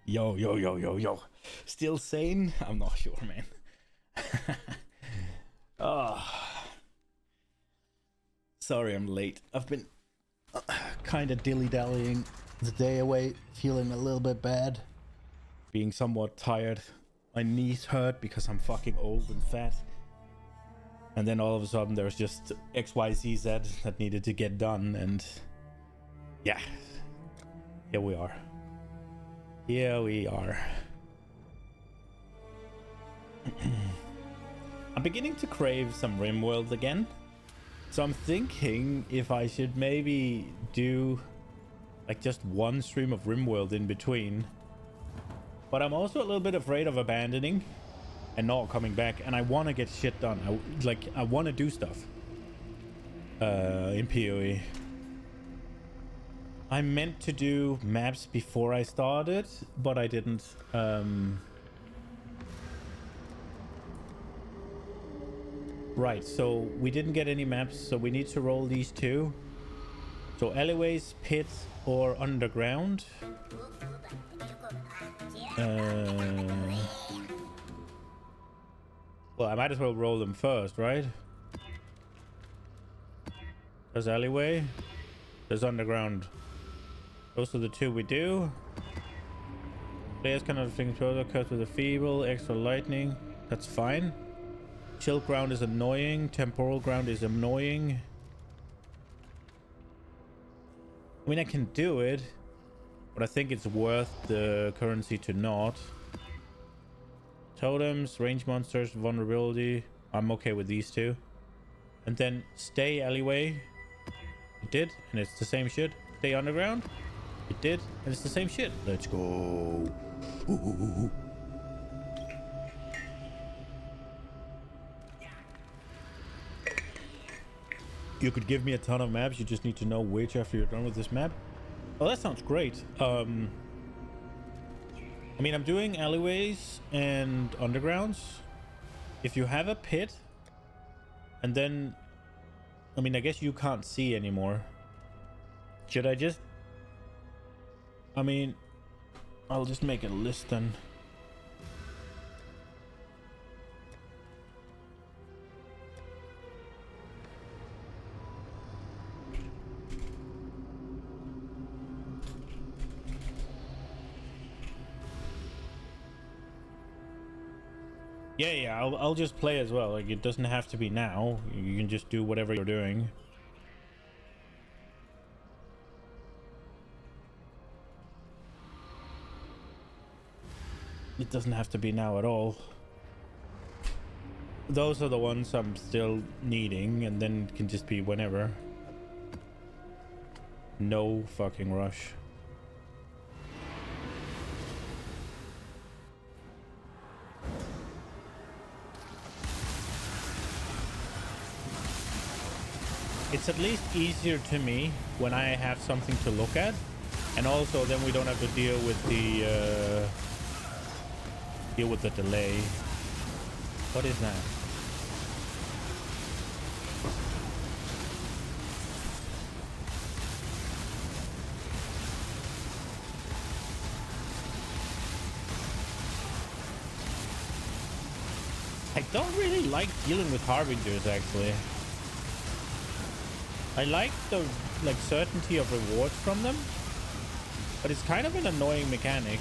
Yo, yo, yo, yo, yo. Still sane? I'm not sure, man. Oh, sorry I'm late. I've been kind of dilly-dallying the day away, feeling a little bit bad. Being somewhat tired. My knees hurt because I'm fucking old and fat. And then all of a sudden there's just XYZ that needed to get done, and yeah. Here we are. Here we are. I'm beginning to crave some RimWorld again. So I'm thinking if I should maybe do like just one stream of RimWorld in between. But I'm also a little bit afraid of abandoning and not coming back. And I want to get shit done. I want to do stuff in PoE. I meant to do maps before I started, but I didn't. Right, so we didn't get any maps, so we need to roll these two. So alleyways, pit, or underground. Well, I might as well roll them first, right? There's alleyway. There's underground. Those are the two we do. Players cannot think further, cut with a feeble, extra lightning. That's fine. Chill ground is annoying. Temporal ground is annoying. I mean, I can do it, but I think it's worth the currency to not. Totems, range monsters, vulnerability. I'm okay with these two. And then stay alleyway. It did, and it's the same shit. Stay underground. It did, and it's the same shit. Let's go. Ooh. You could give me a ton of maps. You just need to know which after you're done with this map. Oh, that sounds great. I mean, I'm doing alleyways and undergrounds. If you have a pit, and then, I mean, I guess you can't see anymore. Should I just... I mean, I'll just make a list then. Yeah, I'll just play as well. Like, it doesn't have to be now. You can just do whatever you're doing. It doesn't have to be now at all. Those are the ones I'm still needing, and then it can just be whenever. No fucking rush. It's at least easier to me when I have something to look at, and also then we don't have to deal with the delay. What is that? I don't really like dealing with harbingers, actually. I like the certainty of rewards from them, but it's kind of an annoying mechanic.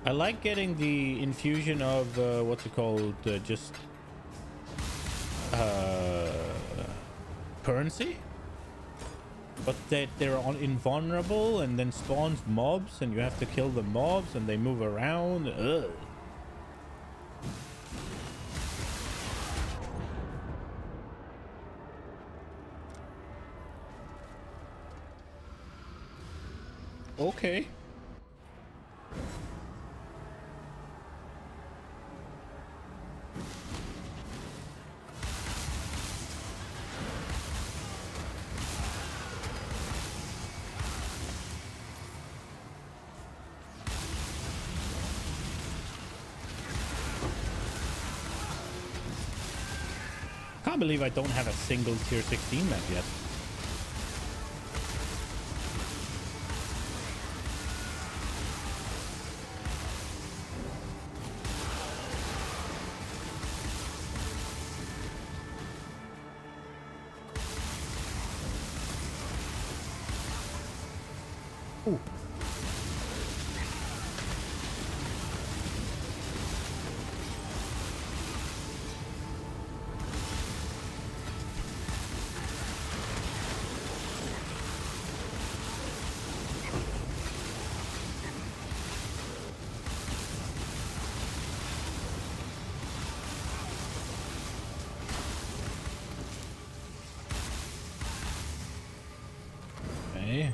I like getting the infusion of what's it called, just currency, but they're invulnerable, and then spawns mobs, and you have to kill the mobs, and they move around. Ugh. Okay. can't believe I don't have a single tier 16 map yet. Ooh. Okay.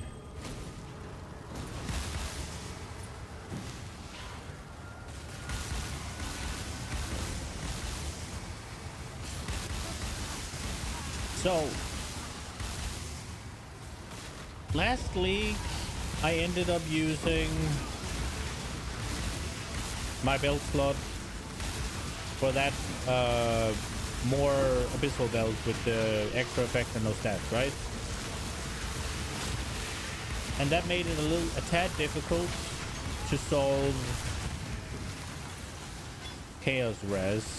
So, last league, I ended up using my build slot for that more abyssal belt with the extra effect and no stats, right? And that made it a tad difficult to solve Chaos Res.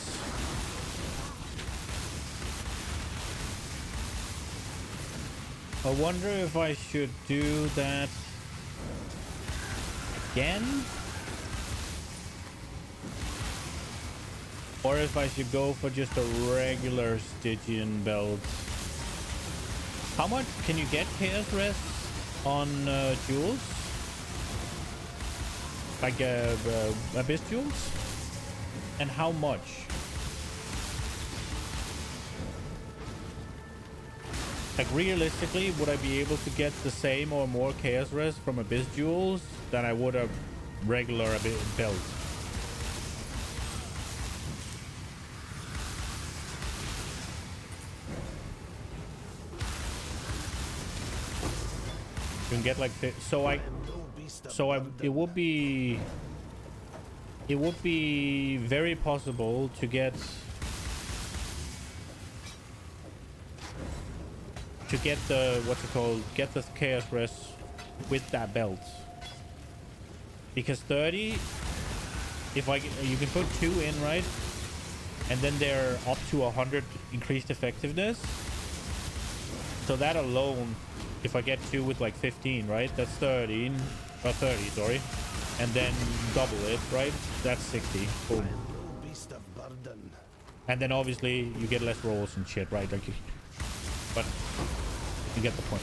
I wonder if I should do that again, or if I should go for just a regular Stygian belt. How much can you get Chaos Res on jewels? Like Abyss jewels? And how much? Like realistically, would I be able to get the same or more Chaos Res from Abyss jewels than I would a regular belt? You can get like it would be very possible to get the get the Chaos Res with that belt, because 30, if you can put 2 in, right, and then they're up to 100 increased effectiveness. So that alone, if I get 2 with like 15, right, that's 13 or 30, sorry, and then double it, right, that's 60. Boom. And then obviously you get less rolls and shit, right, like but you get the point.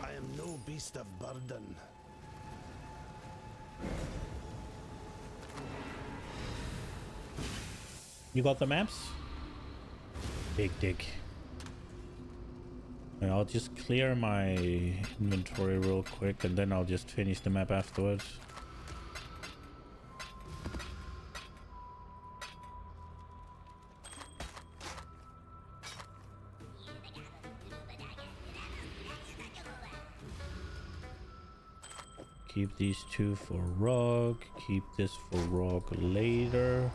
I am no beast of burden. You got the maps? Big dig. And I'll just clear my inventory real quick and then I'll just finish the map afterwards. Keep these 2 for Rogue. Keep this for Rogue later.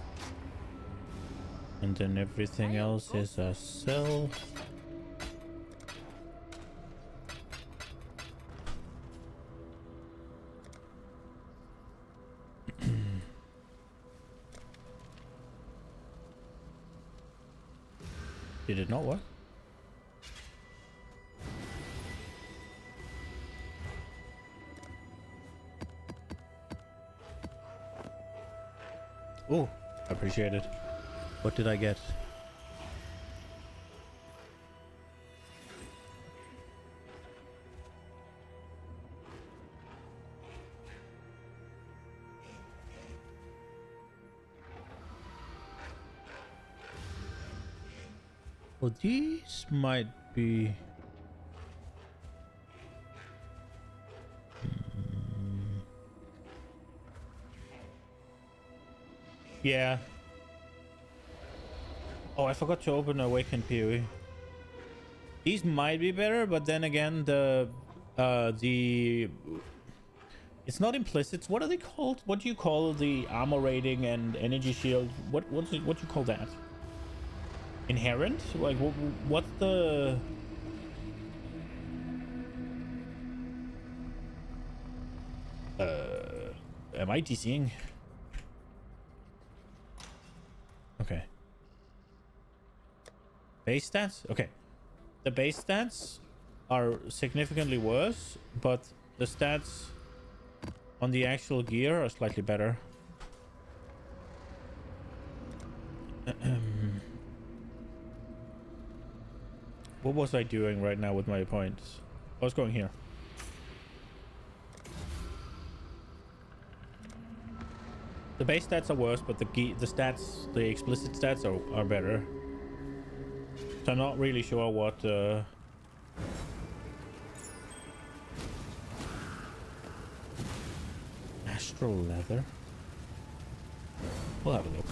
And then everything else is a sell. Did it not work? Oh, appreciate it. What did I get? Well, these might be... Yeah. Oh, I forgot to open Awakened PoE. These might be better, but then again, the it's not implicit. What are they called? What do you call the armor rating and energy shield? What do you call that? Inherent? Like what's the? Am I DCing? Okay. Base stats? Okay. The base stats are significantly worse, but the stats on the actual gear are slightly better. What was I doing right now with my points? I was going here. The base stats are worse, but the stats, the explicit stats are better. So I'm not really sure what Astral leather. We'll have a look.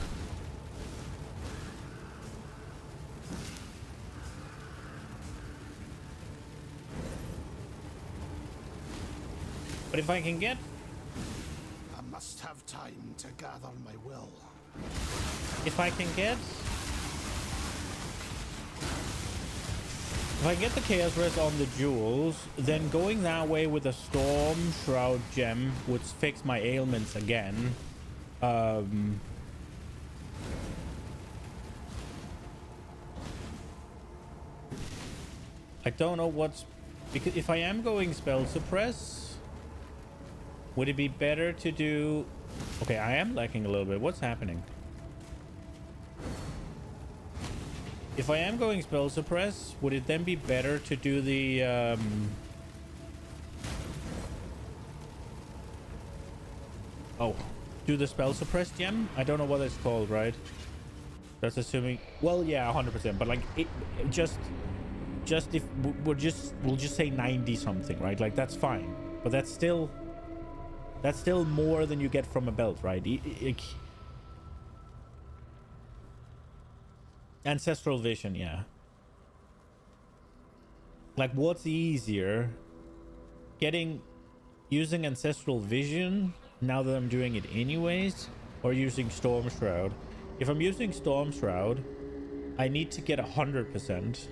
But if I can get, I must have time to gather my will. if I can get the Chaos Res on the jewels, then going that way with a Storm Shroud gem would fix my ailments again. I don't know what's... Because if I am going Spell Suppress, would it be better to do... Okay, I am lacking a little bit. What's happening? If I am going Spell Suppress, would it then be better to do the... Oh, do the Spell Suppress gem? I don't know what it's called, right? That's assuming... Well, yeah, 100%. But like, it just if we'll just say 90 something, right? Like, that's fine. But that's still more than you get from a belt, right? Ancestral Vision, yeah. Like, what's easier? Using Ancestral Vision now that I'm doing it anyways, or using Storm Shroud? If I'm using Storm Shroud, I need to get 100%.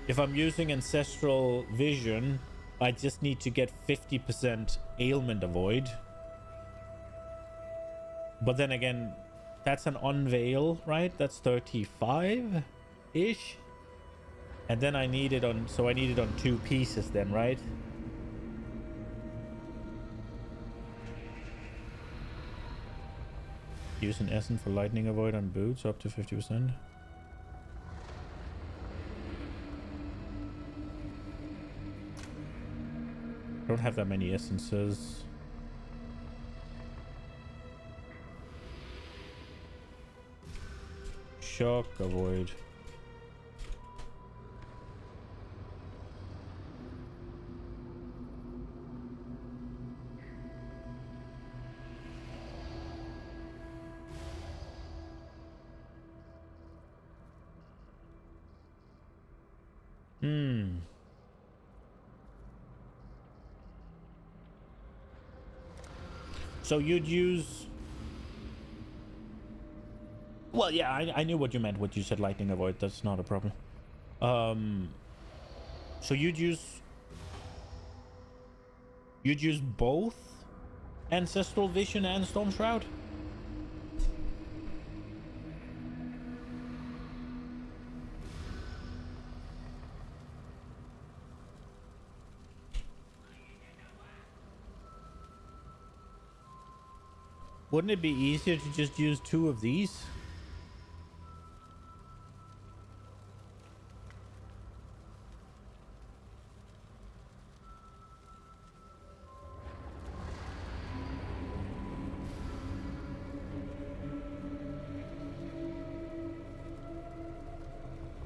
If I'm using Ancestral Vision, I just need to get 50% ailment avoid. But then again, that's an unveil, right? That's 35-ish. And then I need it on... So I need it on 2 pieces then, right? Use an essence for lightning avoid on boots up to 50%. I don't have that many essences. Shock avoid. So you'd use... Well, yeah, I knew what you meant, what you said, lightning avoid. That's not a problem. So you'd use both Ancestral Vision and Storm Shroud? Wouldn't it be easier to just use 2 of these?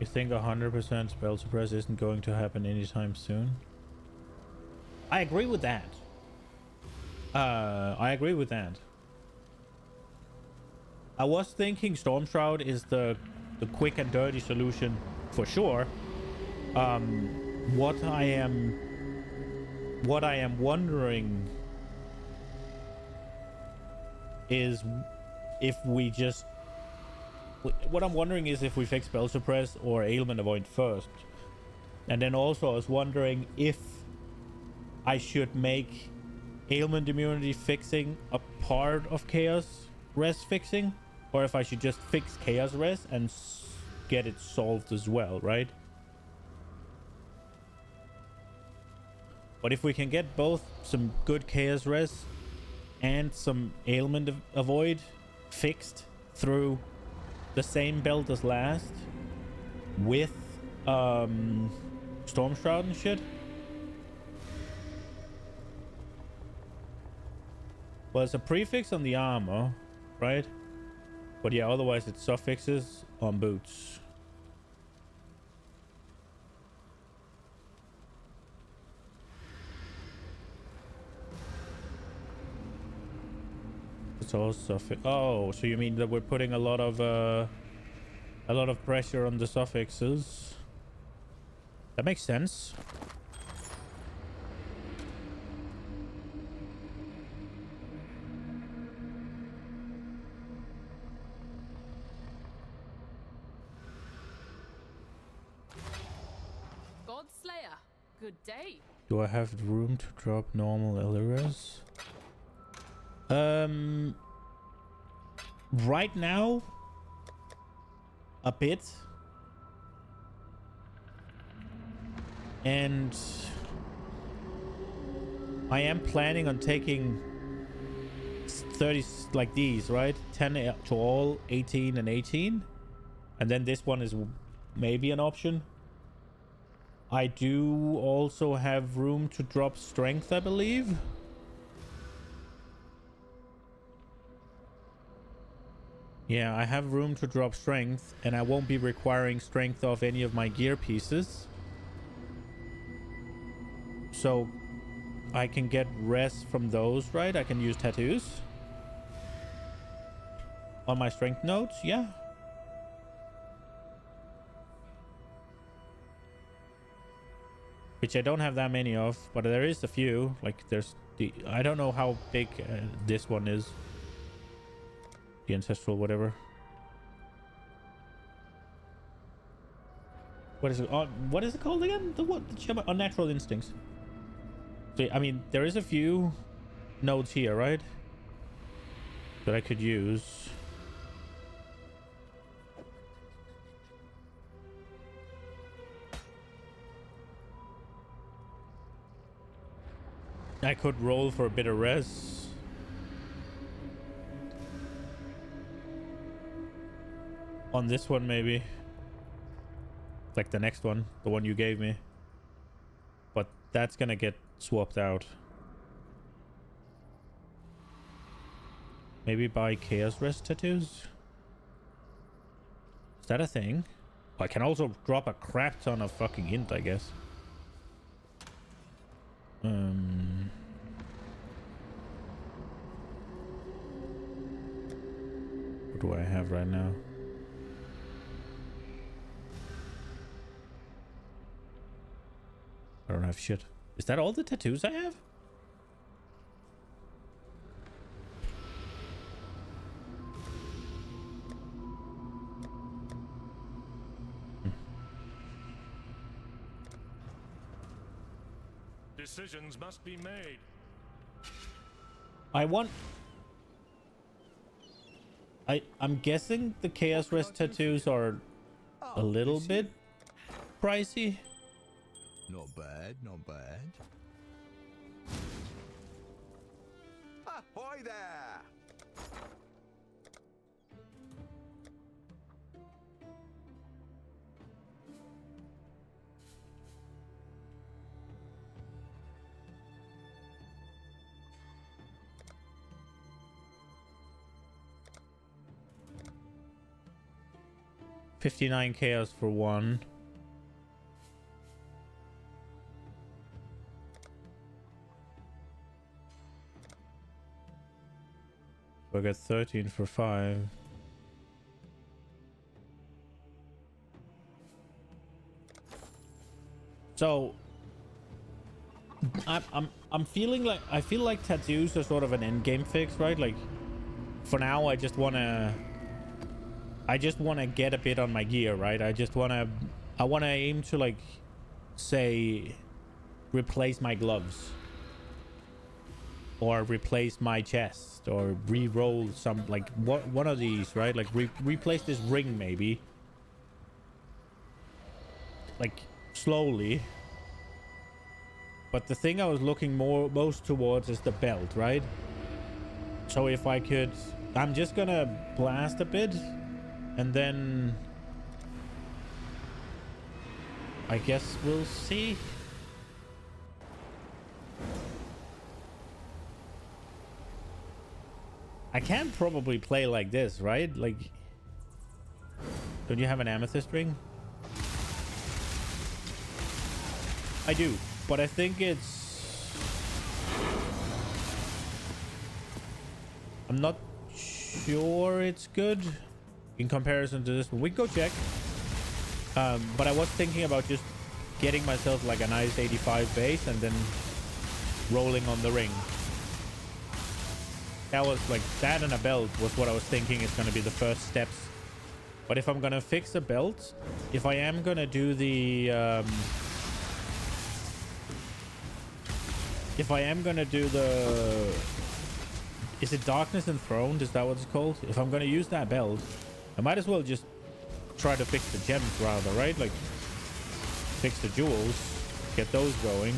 You think 100% spell suppress isn't going to happen anytime soon? I agree with that. I agree with that. I was thinking Storm Shroud is the quick and dirty solution for sure. What I am wondering is if we just... What I'm wondering is if we fix Spell Suppress or Ailment Avoid first. And then also I was wondering if I should make Ailment Immunity fixing a part of Chaos Res fixing, or if I should just fix Chaos Res and get it solved as well, right? But if we can get both some good Chaos Res and some Ailment Avoid fixed through the same build as last with Storm Shroud and shit. Well, it's a prefix on the armor, right? But yeah, otherwise it's suffixes on boots. It's all suffix. Oh, so you mean that we're putting a lot of pressure on the suffixes? That makes sense. Godslayer, good day. Do I have room to drop normal Elderers? Right now, a bit. And I am planning on taking 30 like these, right? 10 to all, 18 and 18. And then this one is maybe an option. I do also have room to drop strength, I believe. Yeah, I have room to drop strength, and I won't be requiring strength off any of my gear pieces. So I can get rest from those, right? I can use tattoos on my strength nodes, yeah. Which I don't have that many of, but there is a few. Like there's the... I don't know how big this one is. The ancestral whatever. What is it? What is it called again? The what? The unnatural instincts. So, I mean, there is a few nodes here, right? That I could use. I could roll for a bit of res. On this one, maybe. Like the next one, the one you gave me. But that's gonna get swapped out. Maybe buy Chaos Rest tattoos? Is that a thing? I can also drop a crap ton of fucking int, I guess. What do I have right now? I don't have shit. Is that all the tattoos I have? Decisions must be made. I'm guessing the Chaos Rest tattoos are a little bit pricey. Not bad, not bad. Ahoy there! $59 chaos for one. I got 13 for 5. So I'm feeling like, I feel like tattoos are sort of an end game fix, right? Like for now I just want to get a bit on my gear, right? I want to aim to, like, say, replace my gloves or replace my chest or re-roll some, like, one of these, right? Like replace this ring maybe, like, slowly. But the thing I was looking most towards is the belt, right? So if I could, I'm just gonna blast a bit and then I guess we'll see. I can probably play like this, right? Like, don't you have an amethyst ring? I do, but I think I'm not sure it's good in comparison to this one. We can go check. But I was thinking about just getting myself like a nice 85 base and then rolling on the ring. That was like, that and a belt was what I was thinking is going to be the first steps. But if I'm going to fix a belt, if I am going to do the is it Darkness Enthroned? Is that what it's called? If I'm going to use that belt, I might as well just try to fix the gems rather, right? Like, fix the jewels, get those going.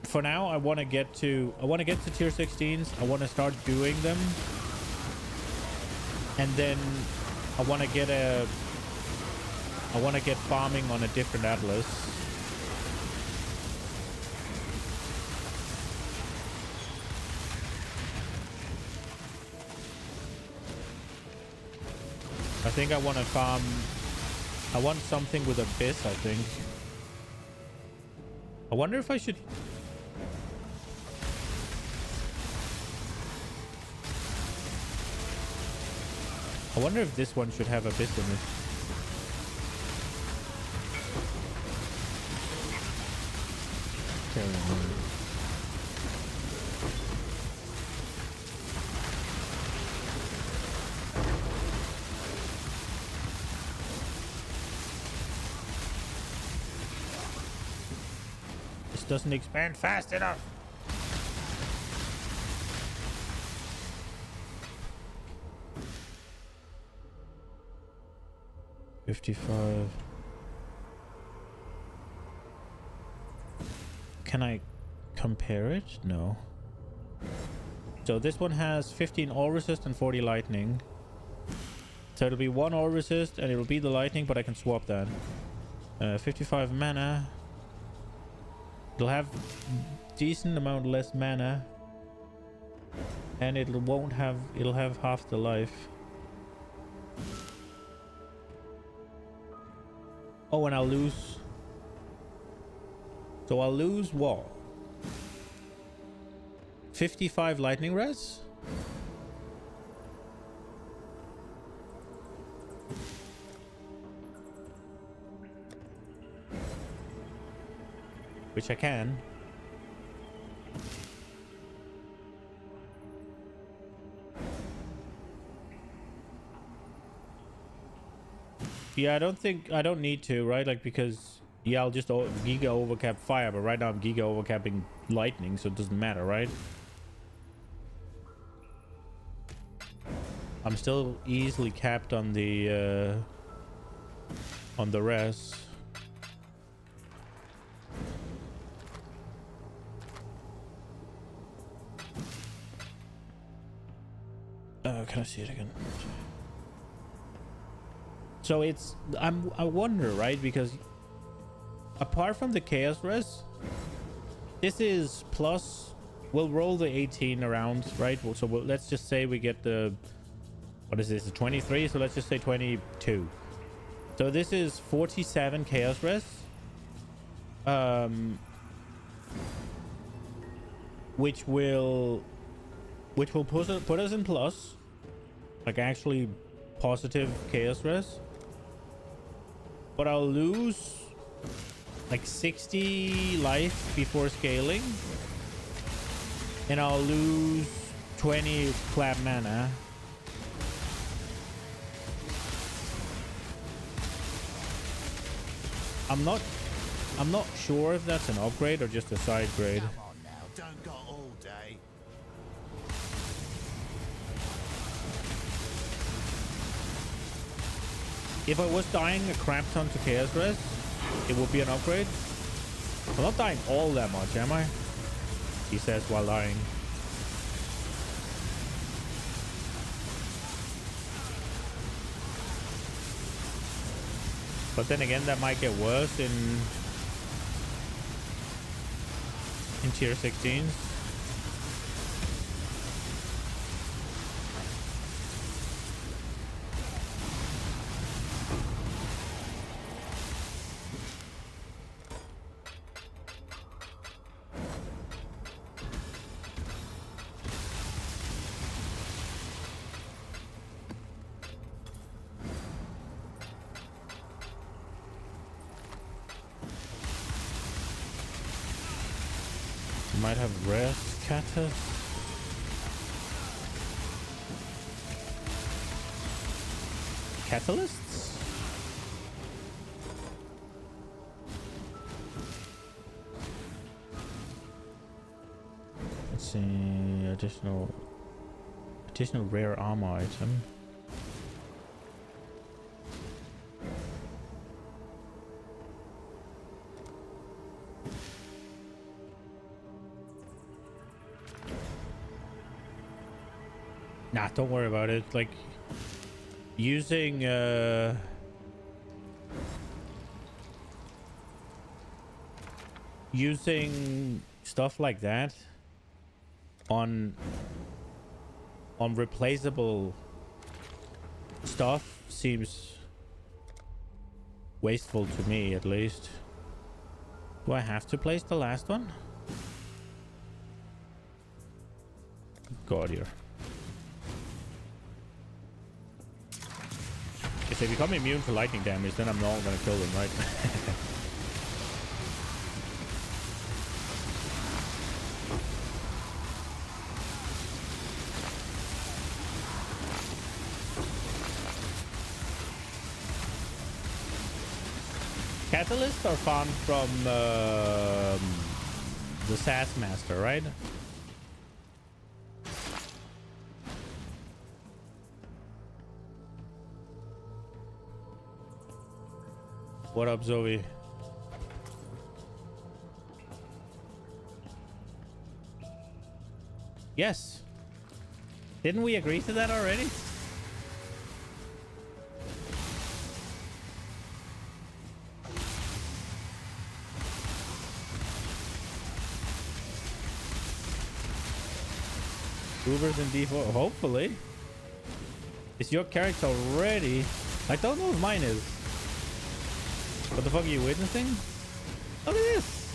For now, I want to get to tier 16s. I want to start doing them. And then I want to get farming on a different atlas. I think I want to farm. I want something with Abyss, I think. I wonder if I should. I wonder if this one should have Abyss in it. Carry on. This doesn't expand fast enough. $55. Can I compare it? No. So this one has 15 all resist and 40 lightning. So it'll be 1 all resist and it'll be the lightning, but I can swap that. 55 mana. It'll have decent amount less mana. And it'll have half the life. Oh, and I'll lose. So I'll lose what? 55 lightning res? Which I can. Yeah, I don't need to, right? Like, because, yeah, I'll just Giga overcap fire, but right now I'm Giga overcapping lightning, so it doesn't matter, right? I'm still easily capped on the res. Can I see it again? So it's, I wonder, right? Because apart from the chaos res, this is plus, we'll roll the 18 around, right? So let's just say we get the, what is this, 23? So let's just say 22. So this is 47 chaos res. Which will put us in plus. Like, actually positive chaos res, but I'll lose like 60 life before scaling, and I'll lose 20 clap mana. I'm not sure if that's an upgrade or just a side grade. Come on now, don't go all day. If I was dying a crap ton to chaos res, it would be an upgrade. I'm not dying all that much, am I? He says while dying. But then again, that might get worse in tier 16s. Might have rest catas. Catalysts? Let's see, additional rare armor item. Nah, don't worry about it. Like, using stuff like that on replaceable stuff seems wasteful to me, at least. Do I have to place the last one? God, here. If they become immune to lightning damage, then I'm not gonna kill them, right? Catalysts are found from the SAS Master, right? What up, Zoe? Yes. Didn't we agree to that already? Uber's in default. Hopefully. Is your character ready? I don't know if mine is. What the fuck are you witnessing? Look at this!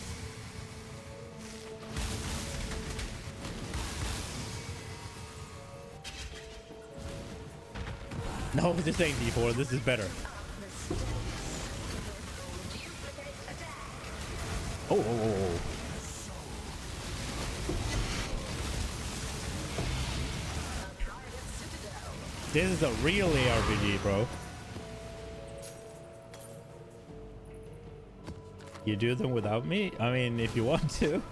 No, this ain't D4. This is better. Oh. This is a real ARPG, bro. You do them without me? I mean, if you want to.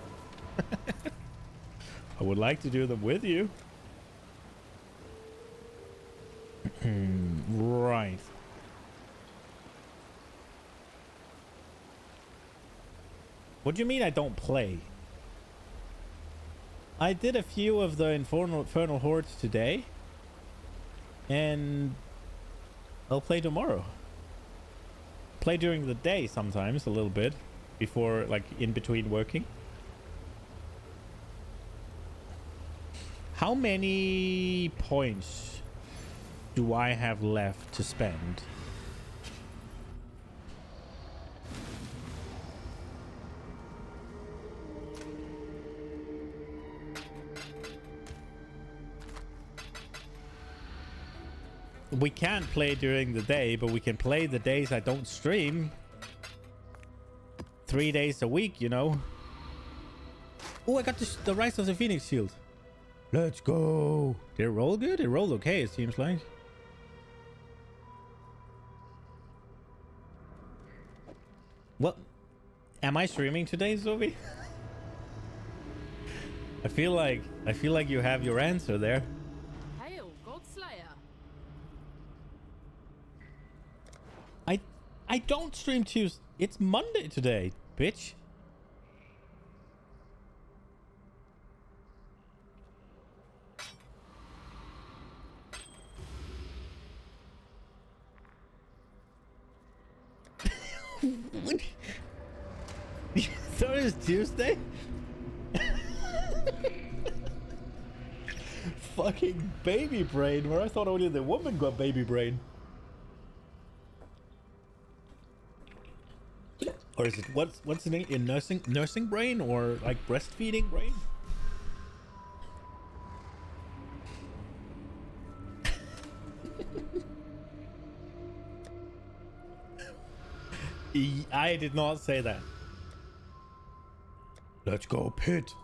I would like to do them with you. Right. What do you mean I don't play? I did a few of the Infernal Hordes today. And I'll play tomorrow. Play during the day sometimes, a little bit. Before, like, in between working. How many points do I have left to spend? We can't play during the day, but we can play the days I don't stream. 3 days a week, you know. Oh, I got the Rise of the Phoenix Shield. Let's go. Did it roll good? It rolled okay, it seems like. What? Am I streaming today, Zoe? I feel like you have your answer there. Hail, Godslayer. I don't stream Tuesday. It's Monday today, bitch. You thought it was Tuesday? Fucking baby brain, where I thought only the woman got baby brain. Or is it what's the name in nursing brain, or like breastfeeding brain? I did not say that. Let's go, Pit.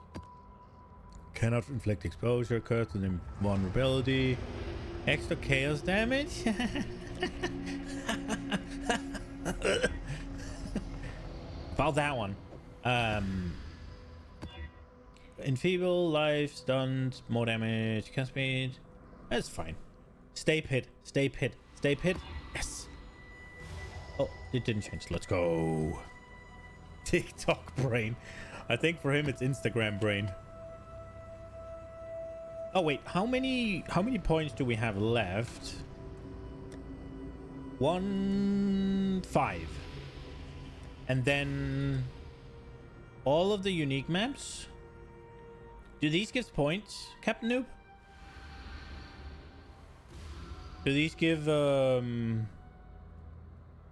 Cannot inflict exposure, curse and invulnerability. Extra chaos damage. About that one. Enfeeble, life, stunned, more damage, cast speed. That's fine. Stay Pit, stay Pit, stay Pit. Yes. Oh, it didn't change. Let's go. TikTok brain. I think for him it's Instagram brain. Oh wait, how many points do we have left? 5. And then all of the unique maps. Do these give points, Captain Noob? Do these give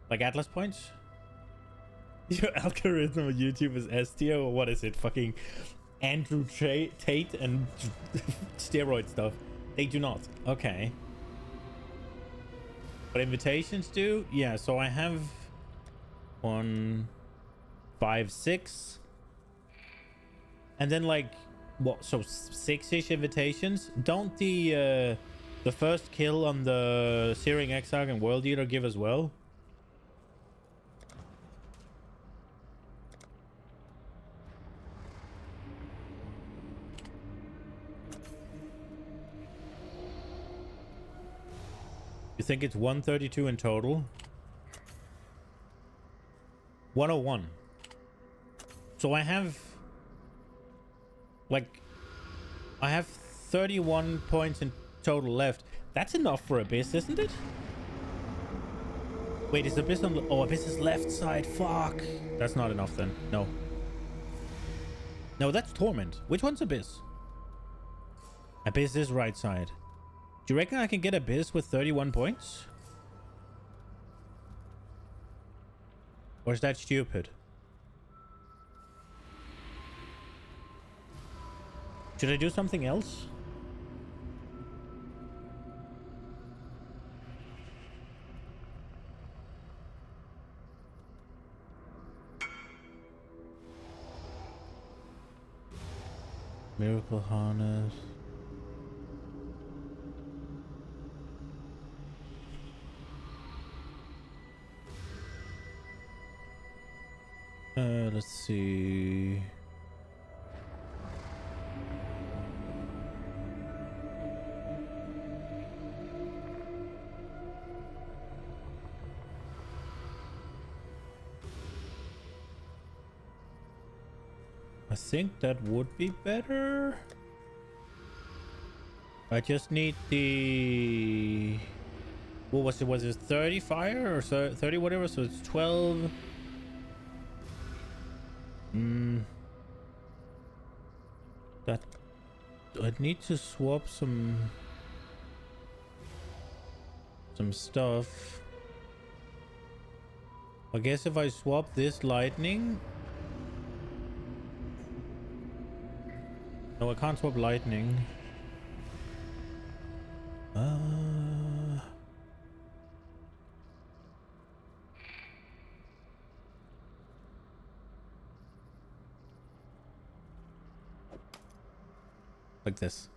like Atlas points? Your algorithm of YouTube is S tier, or what is it? Fucking Andrew Tate and steroid stuff. They do not. Okay. But invitations do? Yeah, so I have 1, 5, 6. And then like what, so 6-ish invitations? Don't the first kill on the Searing Exile and World Eater give as well? You think it's 132 in total? 101. So I have like 31 points in total left. That's enough for Abyss, isn't it? Wait, is Abyss on... Oh, Abyss is left side. Fuck. That's not enough then. No. No, that's Torment. Which one's Abyss? Abyss is right side. Do you reckon I can get Abyss with 31 points? Or is that stupid? Should I do something else? Miracle Harness. Let's see. I think that would be better. I just need the... What was it? Was it 30 fire or 30 whatever? So it's 12. That I need to swap some stuff. I guess if I swap this lightning. No, I can't swap lightning. like this.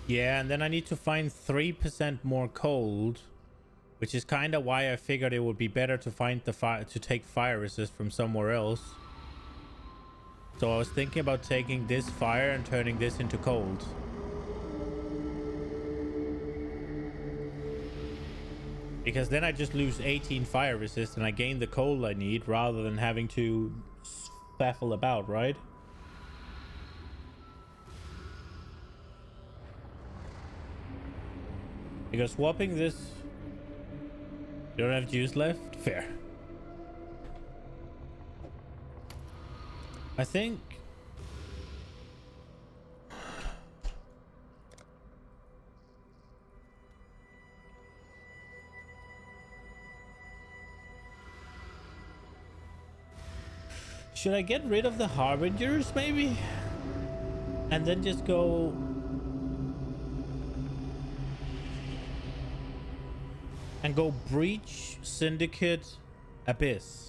Yeah, and then I need to find 3% more cold, which is kind of why I figured it would be better to find the fire to take fire resist from somewhere else. So I was thinking about taking this fire and turning this into cold. Because then I just lose 18 fire resist and I gain the cold I need rather than having to faffle about, right? Because swapping this... You don't have juice left? Fair. I think... Should I get rid of the Harbingers, maybe? And then just go... And go Breach, Syndicate, Abyss.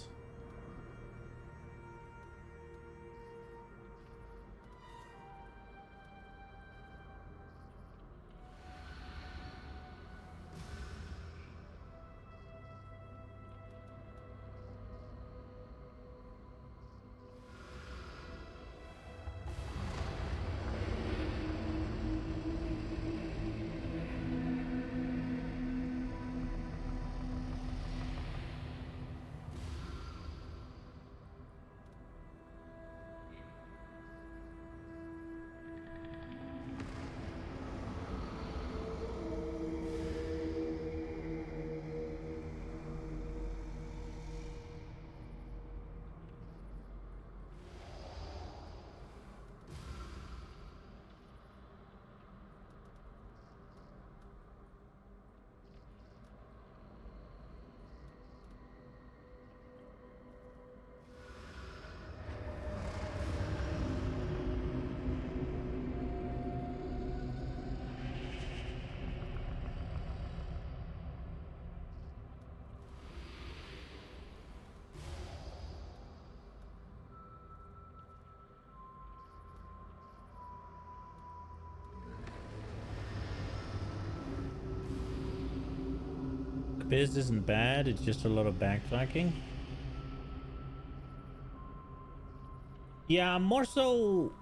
Biz isn't bad, it's just a lot of backtracking. Yeah, I'm more so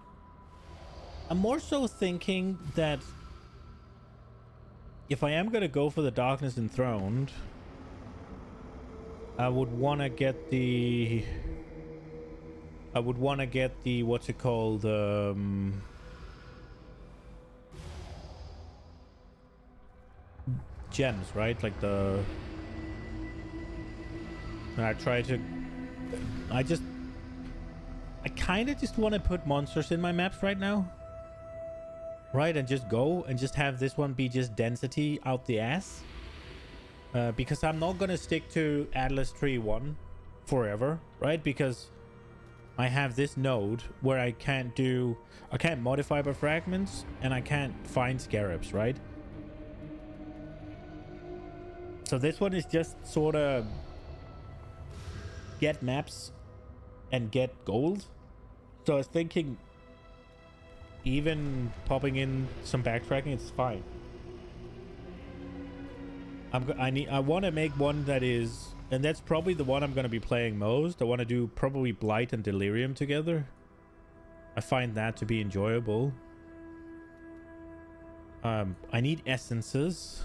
thinking that if I am gonna go for the Darkness Enthroned, I would wanna get the what's it called, gems, right? Like the... And I try to... I kind of just want to put monsters in my maps right now. Right? And just go and just have this one be just density out the ass. Because I'm not going to stick to Atlas Tree 1 forever, right? Because I have this node where I can't modify by fragments and I can't find scarabs, right? So this one is just sort of get maps and get gold. So I was thinking even popping in some backtracking, it's fine. I want to make one that is, and that's probably the one I'm going to be playing most. I want to do probably Blight and Delirium together. I find that to be enjoyable. I need essences.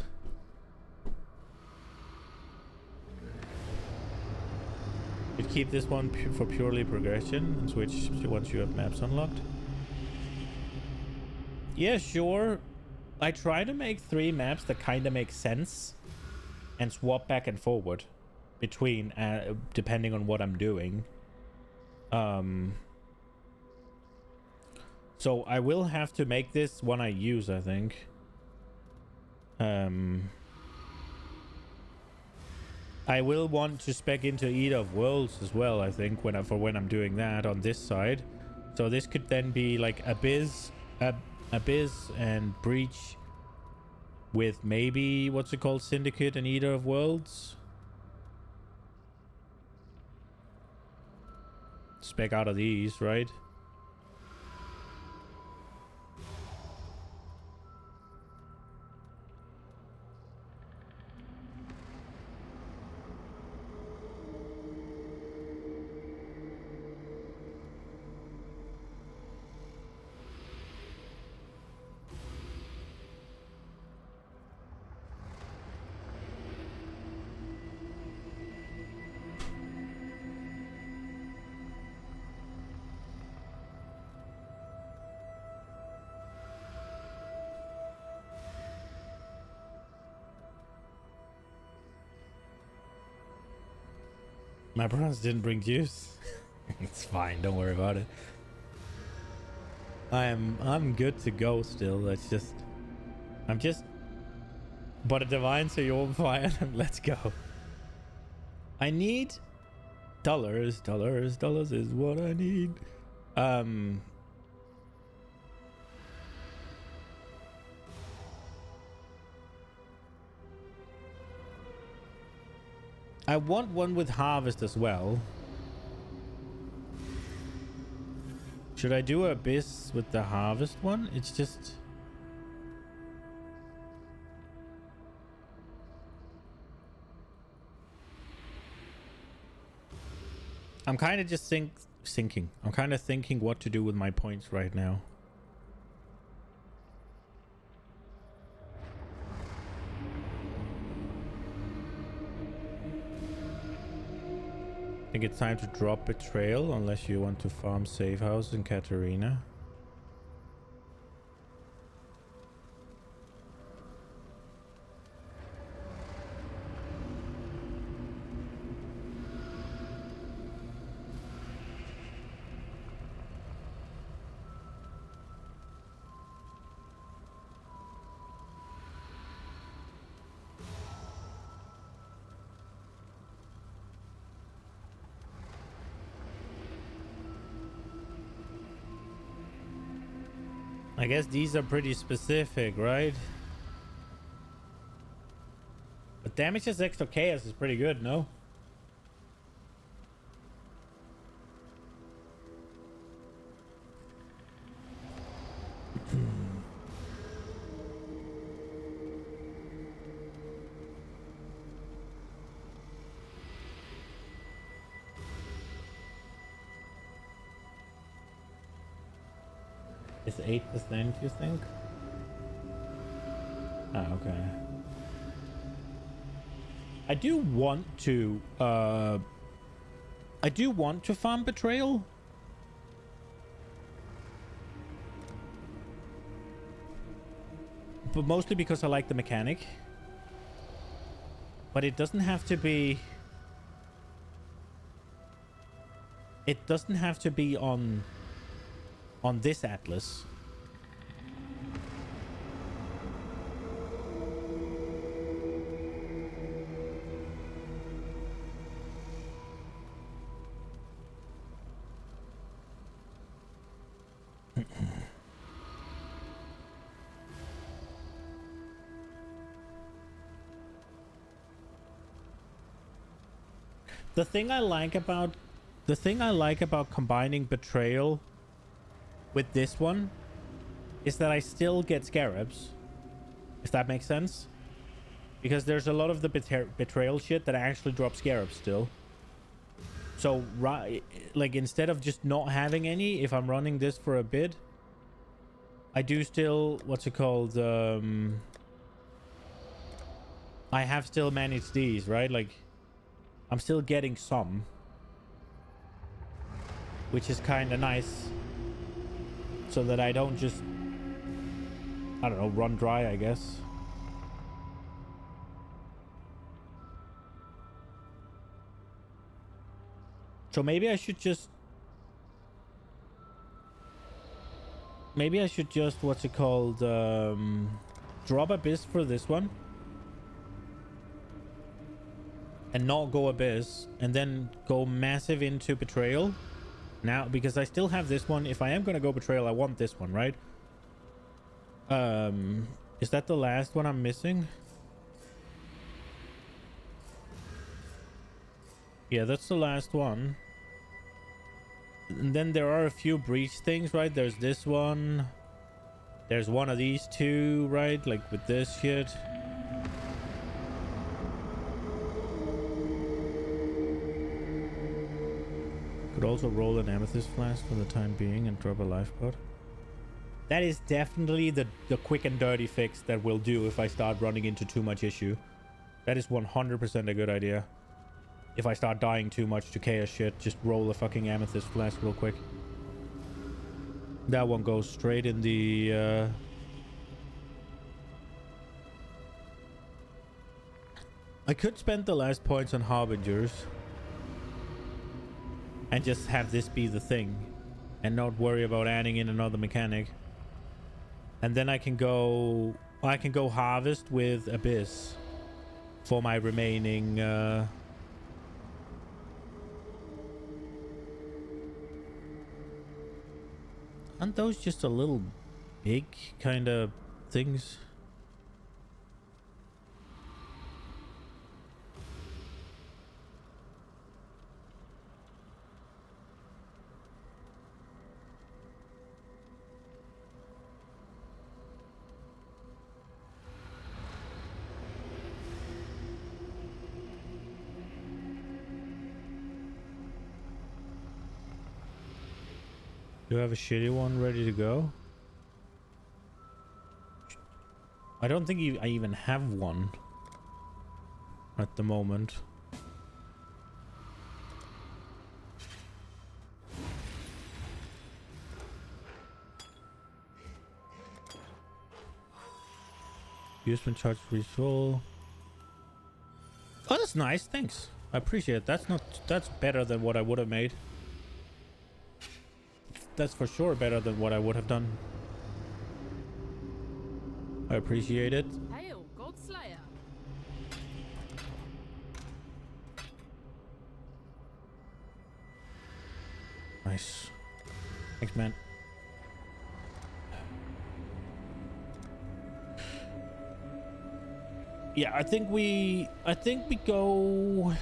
You'd keep this one for purely progression and switch once you have maps unlocked. Yeah, sure. I try to make 3 maps that kind of make sense and swap back and forward between depending on what I'm doing. So I will have to make this one I use, I think. I will want to spec into Eater of Worlds as well, I think, when I'm doing that on this side. So this could then be like Abyss and Breach with maybe, what's it called, Syndicate and Eater of Worlds. Spec out of these, right? My bronze didn't bring juice. It's fine, don't worry about it. I'm good to go still. It's just but a divine, so you won't fire them. Let's go. I need dollars is what I need. I want one with harvest as well. Should I do Abyss with the harvest one? It's just... I'm kind of just thinking. I'm kind of thinking what to do with my points right now. I think it's time to drop Betrayal, unless you want to farm Safe House in Katarina. I guess these are pretty specific, right? But damage as extra chaos is pretty good, no? Is 8%, you think? Ah, okay. I do want to farm Betrayal. But mostly because I like the mechanic. But it doesn't have to be... It doesn't have to be on this atlas. The thing I like about combining Betrayal with this one is that I still get scarabs, if that makes sense, because there's a lot of the betrayal shit that actually drops scarabs still. So like, instead of just not having any, if I'm running this for a bit, I do still, what's it called, I have still managed these, right? Like, I'm still getting some, which is kind of nice. So that I don't just, I don't know, run dry, I guess. So maybe I should just... what's it called? Drop Abyss for this one. and not go Abyss, and then go massive into Betrayal. Now, because I still have this one. If I am gonna go Betrayal, I want this one, right? Is that the last one I'm missing? Yeah, that's the last one. And then there are a few breach things, right? There's this one. There's one of these two, right? Like with this shit. Could also roll an amethyst flask for the time being and drop a life pod. That is definitely the quick and dirty fix that will do if I start running into too much issue. That is 100% a good idea. If I start dying too much to chaos shit, just roll a fucking amethyst flask real quick. That one goes straight in the... I could spend the last points on Harbingers. And just have this be the thing. And not worry about adding in another mechanic. And then I can go Harvest with Abyss. For my remaining... Aren't those just a little big kind of things? Do I have a shitty one ready to go? I don't think I even have one at the moment. Use when charged refill. Oh, that's nice. Thanks. I appreciate it. That's better than what I would have made. That's for sure better than what I would have done. I appreciate it. Hail, Godslayer. Nice. Thanks, man. Yeah, I think we go...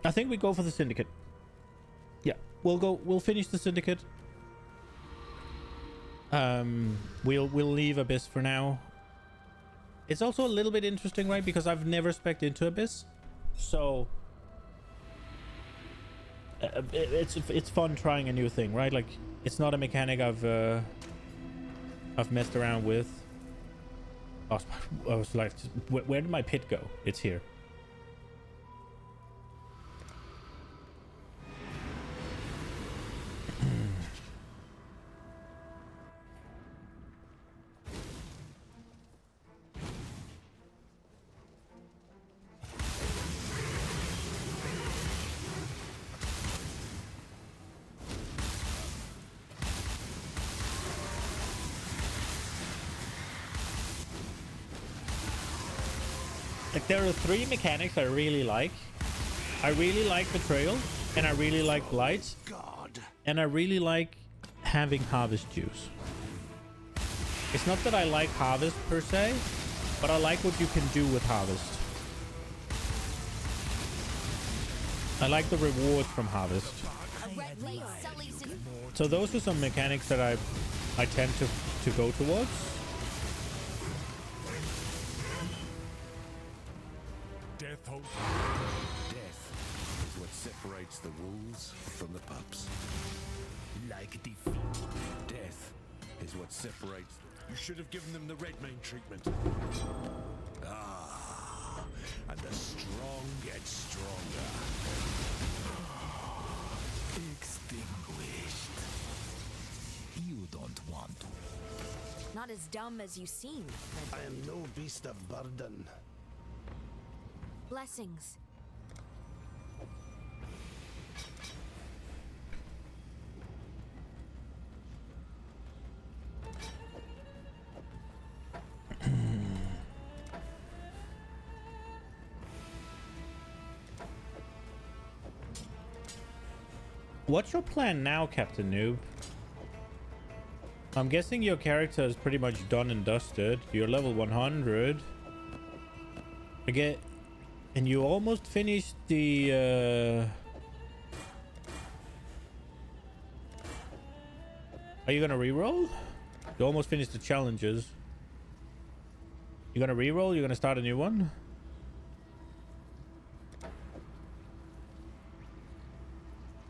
I think we go for the Syndicate. Yeah, we'll finish the Syndicate. We'll leave Abyss for now. It's also a little bit interesting, right? Because I've never spec'd into Abyss. So it's fun trying a new thing, right? Like, it's not a mechanic I've messed around with. Oh, I was like, where did my pit go? It's here. Like, there are 3 mechanics I really like. I really like Betrayal, and I really like Blight, and I really like having Harvest Juice. It's not that I like Harvest per se, but I like what you can do with Harvest. I like the rewards from Harvest. So those are some mechanics that I tend to go towards. Death is what separates the wolves from the pups. Like defeat. Death is what separates them. You should have given them the red mane treatment. Ah, and the strong get stronger. Extinguished. You don't want to. Not as dumb as you seem. I am no beast of burden. Blessings. What's your plan now, Captain Noob? I'm guessing your character is pretty much done and dusted. You're level 100. Again, and you almost finished the... Are you gonna reroll? You almost finished the challenges. You gonna reroll? You gonna start a new one?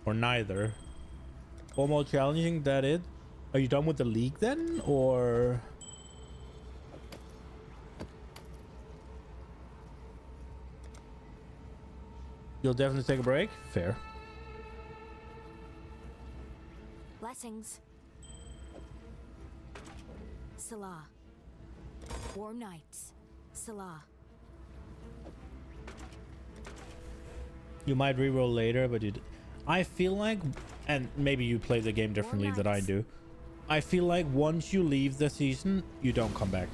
Or neither? One more challenging, that it? Are you done with the league then? Or... You'll definitely take a break? Fair. Blessings. Salah. Warm nights. Salah. You might reroll later, but I feel like, and maybe you play the game differently than I do. I feel like once you leave the season, you don't come back.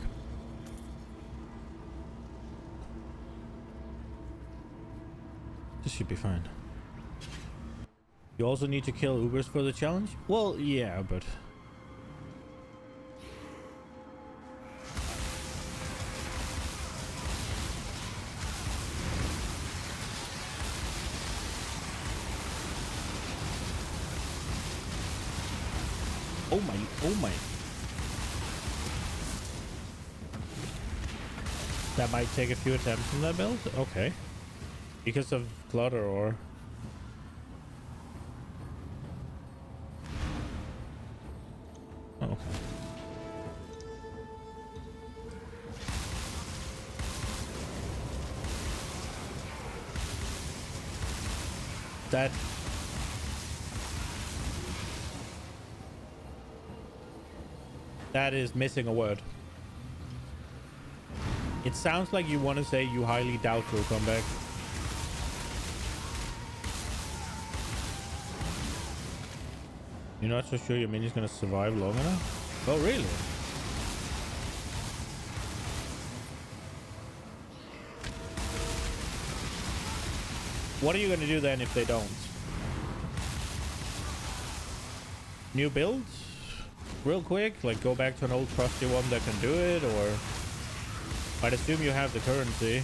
This should be fine. You also need to kill Ubers for the challenge? Well, yeah, but... Oh my, oh my. That might take a few attempts in that build? Okay. Because of clutter or... Oh, okay. That is missing a word. It sounds like you want to say you highly doubt you'll come back. You're not so sure your minion's gonna survive long enough? Oh, really? What are you gonna do then if they don't? New builds? Real quick? Like go back to an old trusty one that can do it? Or... I'd assume you have the currency.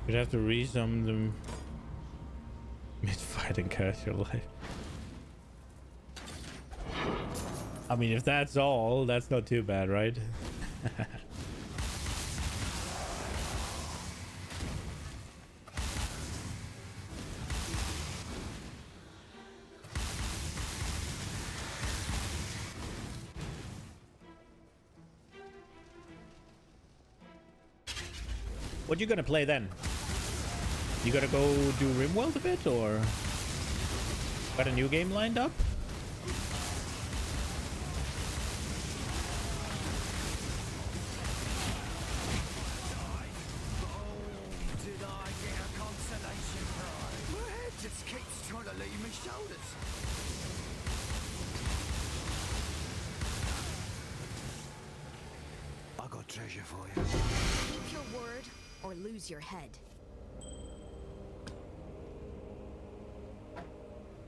You'd have to resum them mid-fight and casual life. I mean, if that's all, that's not too bad, right? What you gonna play then? You gonna go do Rimworld a bit, or got a new game lined up? Treasure for you. Keep your word or lose your head.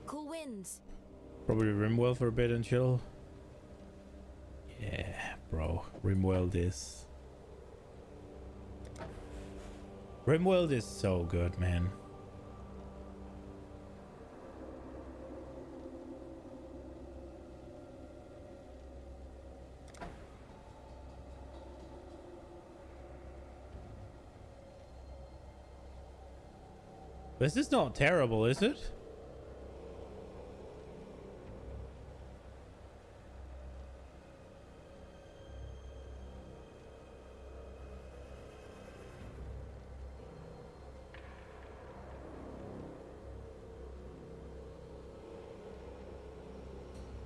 Cool winds. Probably Rimworld for a bit and chill. Yeah, bro. Rimworld is so good, man. This is not terrible, is it?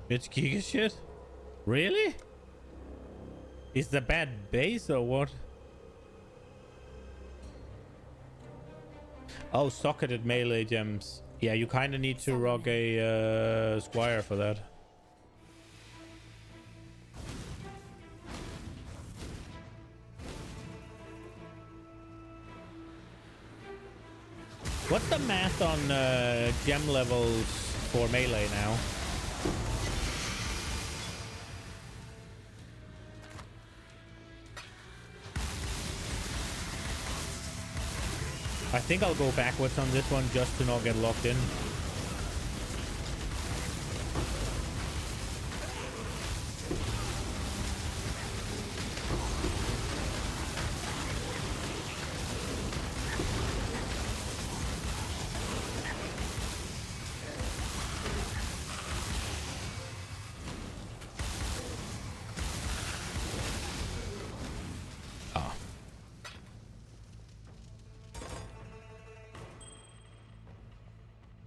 It's Giga shit? Really? Is the bad base or what? Oh, socketed melee gems. Yeah, you kind of need to rock a squire for that. What's the math on gem levels for melee now? I think I'll go backwards on this one just to not get locked in.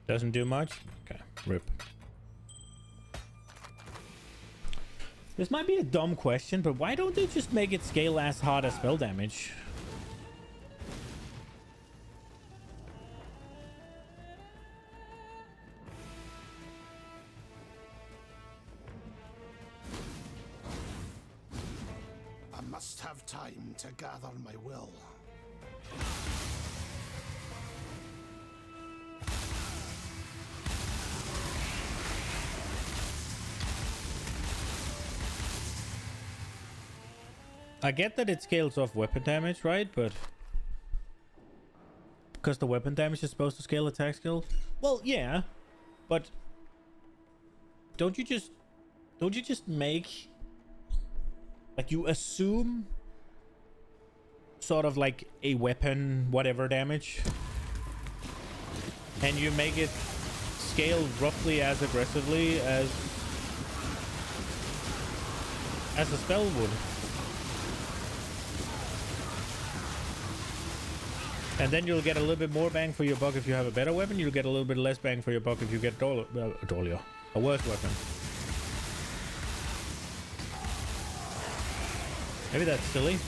Doesn't do much? Okay, rip. This might be a dumb question, but why don't they just make it scale as hard as spell damage? I must have time to gather my will. I get that it scales off weapon damage, right? But because the weapon damage is supposed to scale attack skill? Well, yeah. But don't you just make, like, you assume sort of like a weapon whatever damage and you make it scale roughly as aggressively as a spell would. And then you'll get a little bit more bang for your buck if you have a better weapon. You'll get a little bit less bang for your buck if you get a worse weapon. Maybe that's silly.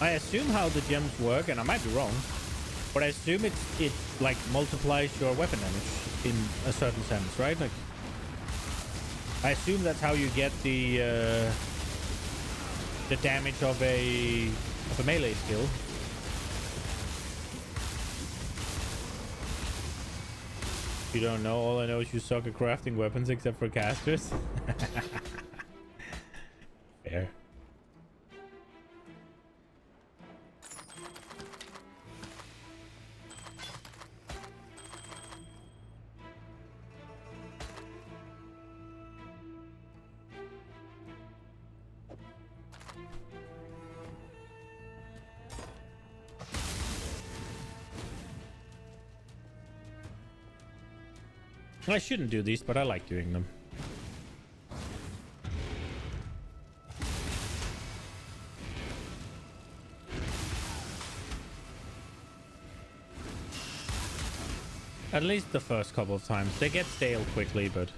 I assume how the gems work, and I might be wrong, but I assume it like multiplies your weapon damage in a certain sense, right? Like, I assume that's how you get the damage of a melee skill. You don't know. All I know is you suck at crafting weapons, except for casters. Fair. I shouldn't do these, but I like doing them. At least the first couple of times. They get stale quickly, but...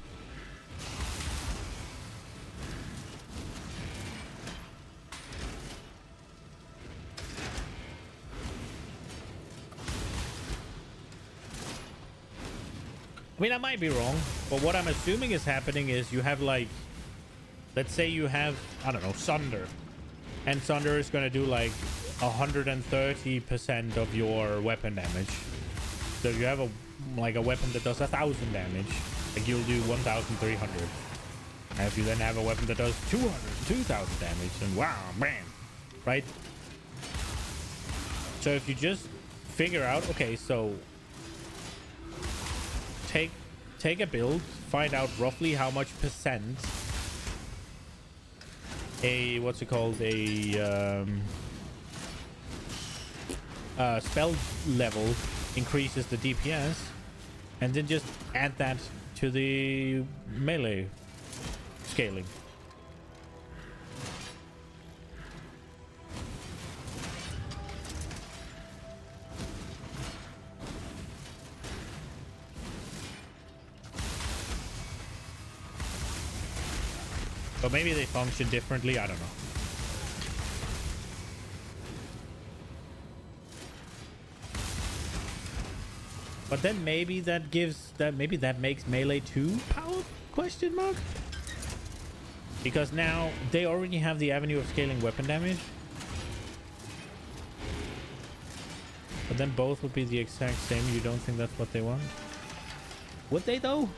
I mean, I might be wrong, but what I'm assuming is happening is you have, like, let's say you have, I don't know, Sunder, and Sunder is going to do like 130% of your weapon damage. So if you have a weapon that does 1,000 damage, like, you'll do 1,300. And if you then have a weapon that does 2,000 damage, then wow, man, right? So if you just figure out, okay, so take a build, find out roughly how much percent a spell level increases the DPS, and then just add that to the melee scaling. But maybe they function differently. I don't know. But then maybe that gives that maybe that makes melee 2 power question mark? Because now they already have the avenue of scaling weapon damage. But then both would be the exact same. You don't think that's what they want? Would they though?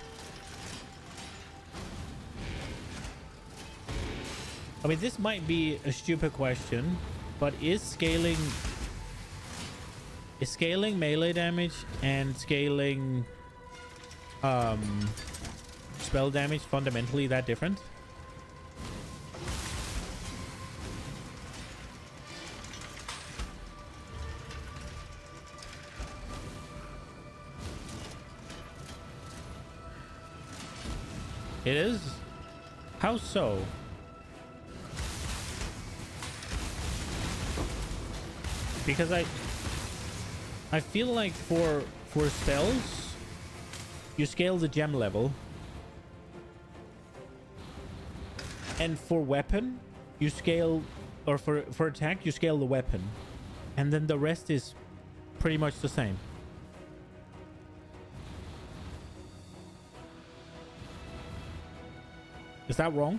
I mean, this might be a stupid question, but is scaling melee damage and scaling spell damage fundamentally that different? It is? How so? Because I feel like for spells you scale the gem level, and for weapon you scale, or for attack you scale the weapon, and then the rest is pretty much the same. Is that wrong?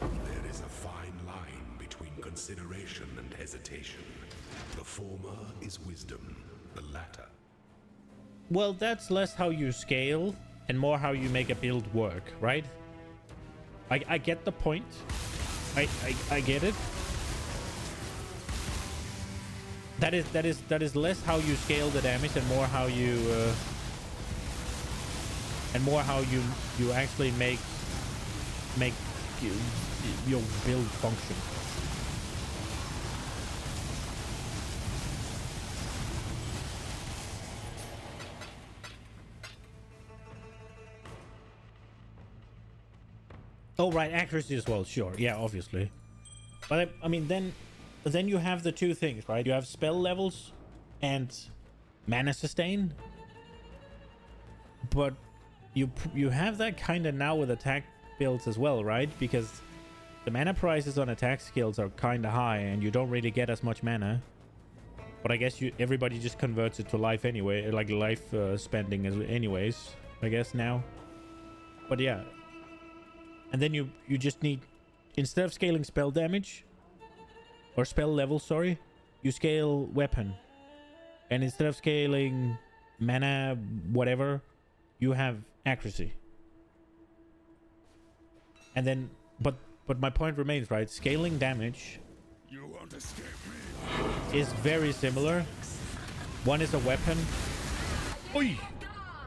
There is a fine line between consideration and hesitation. The former is wisdom, the latter. Well, that's less how you scale and more how you make a build work, right? I get the point. I get it. That is less how you scale the damage and more how you actually make your build function. Oh, right, accuracy as well. Sure, yeah, obviously. But I mean, then you have the two things, right? You have spell levels and mana sustain. But you have that kind of now with attack builds as well, right? Because the mana prices on attack skills are kind of high, and you don't really get as much mana. But I guess everybody just converts it to life anyway, like life spending anyways, I guess now. But yeah. And then you just need, instead of scaling spell damage, or spell level, sorry, you scale weapon. And instead of scaling mana, whatever, you have accuracy. And then, but my point remains, right? Scaling damage You won't escape me. is very similar. One is a weapon. Oi!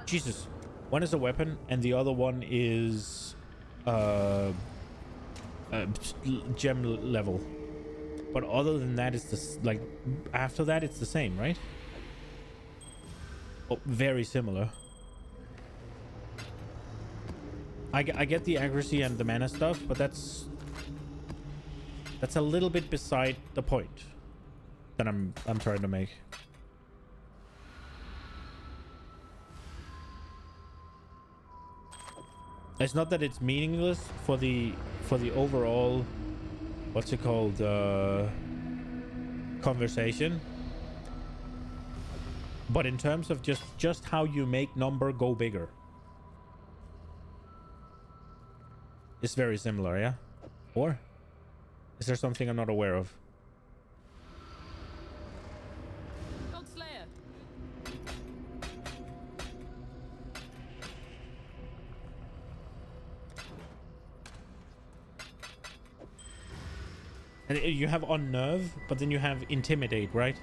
Jesus. One is a weapon, and the other one is gem level. But other than that, it's this, like, after that it's the same, right? Oh, very similar. I get the accuracy and the mana stuff, but that's a little bit beside the point that I'm trying to make. It's not that it's meaningless for the overall, what's it called, conversation, but in terms of just how you make number go bigger, it's very similar, yeah? Or is there something I'm not aware of? Godslayer. And you have unnerve, but then you have intimidate, right?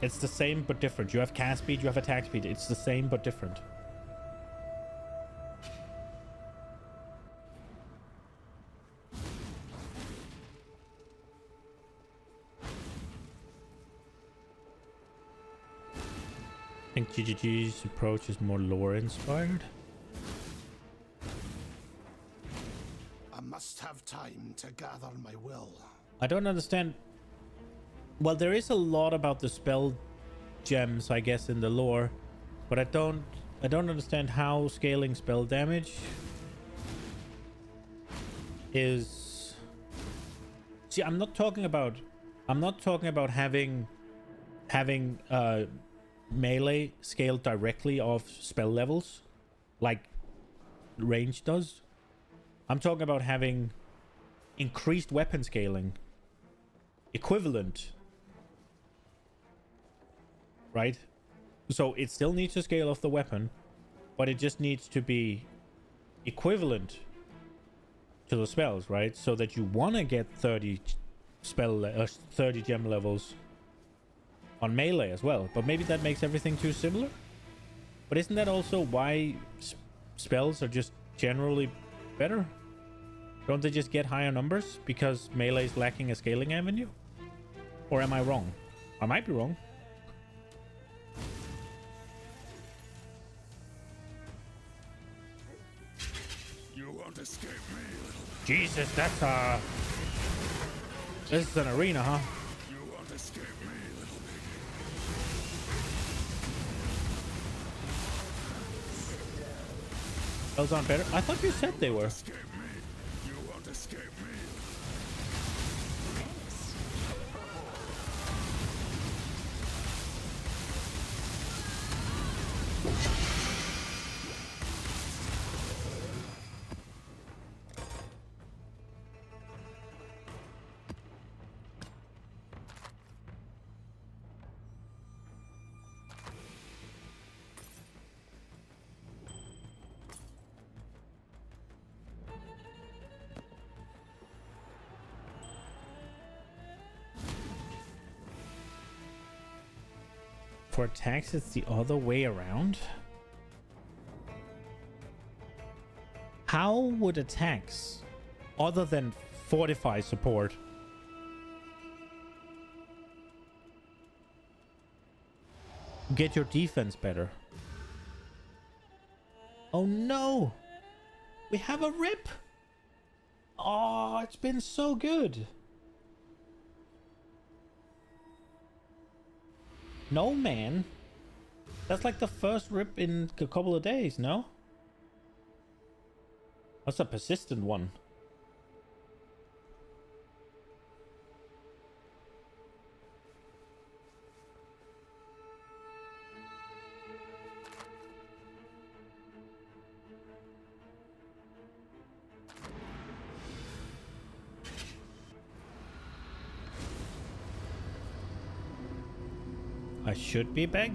It's the same but different. You have cast speed, you have attack speed. It's the same but different. think GGG's approach is more lore inspired. I must have time to gather my will. I don't understand. Well, there is a lot about the spell gems, I guess, in the lore, but I don't understand how scaling spell damage is. See, I'm not talking about having melee scaled directly off spell levels like range does. I'm talking about having increased weapon scaling equivalent, right? So it still needs to scale off the weapon, but it just needs to be equivalent to the spells, right? So that you want to get 30 30 gem levels on melee as well. But maybe that makes everything too similar. But isn't that also why spells are just generally better? Don't they just get higher numbers because melee is lacking a scaling avenue? Or am I wrong? I might be wrong. You won't escape me, little. Jesus, that's this is an arena, huh? You won't escape me, little piggy. Those aren't better. I thought you said they were. Escape me. You won't escape me. For attacks, it's the other way around. How would attacks, other than fortify support, get your defense better? Oh no! We have a rip! Oh, it's been so good! No, man. That's like the first rip in a couple of days, no? That's a persistent one. I should be back.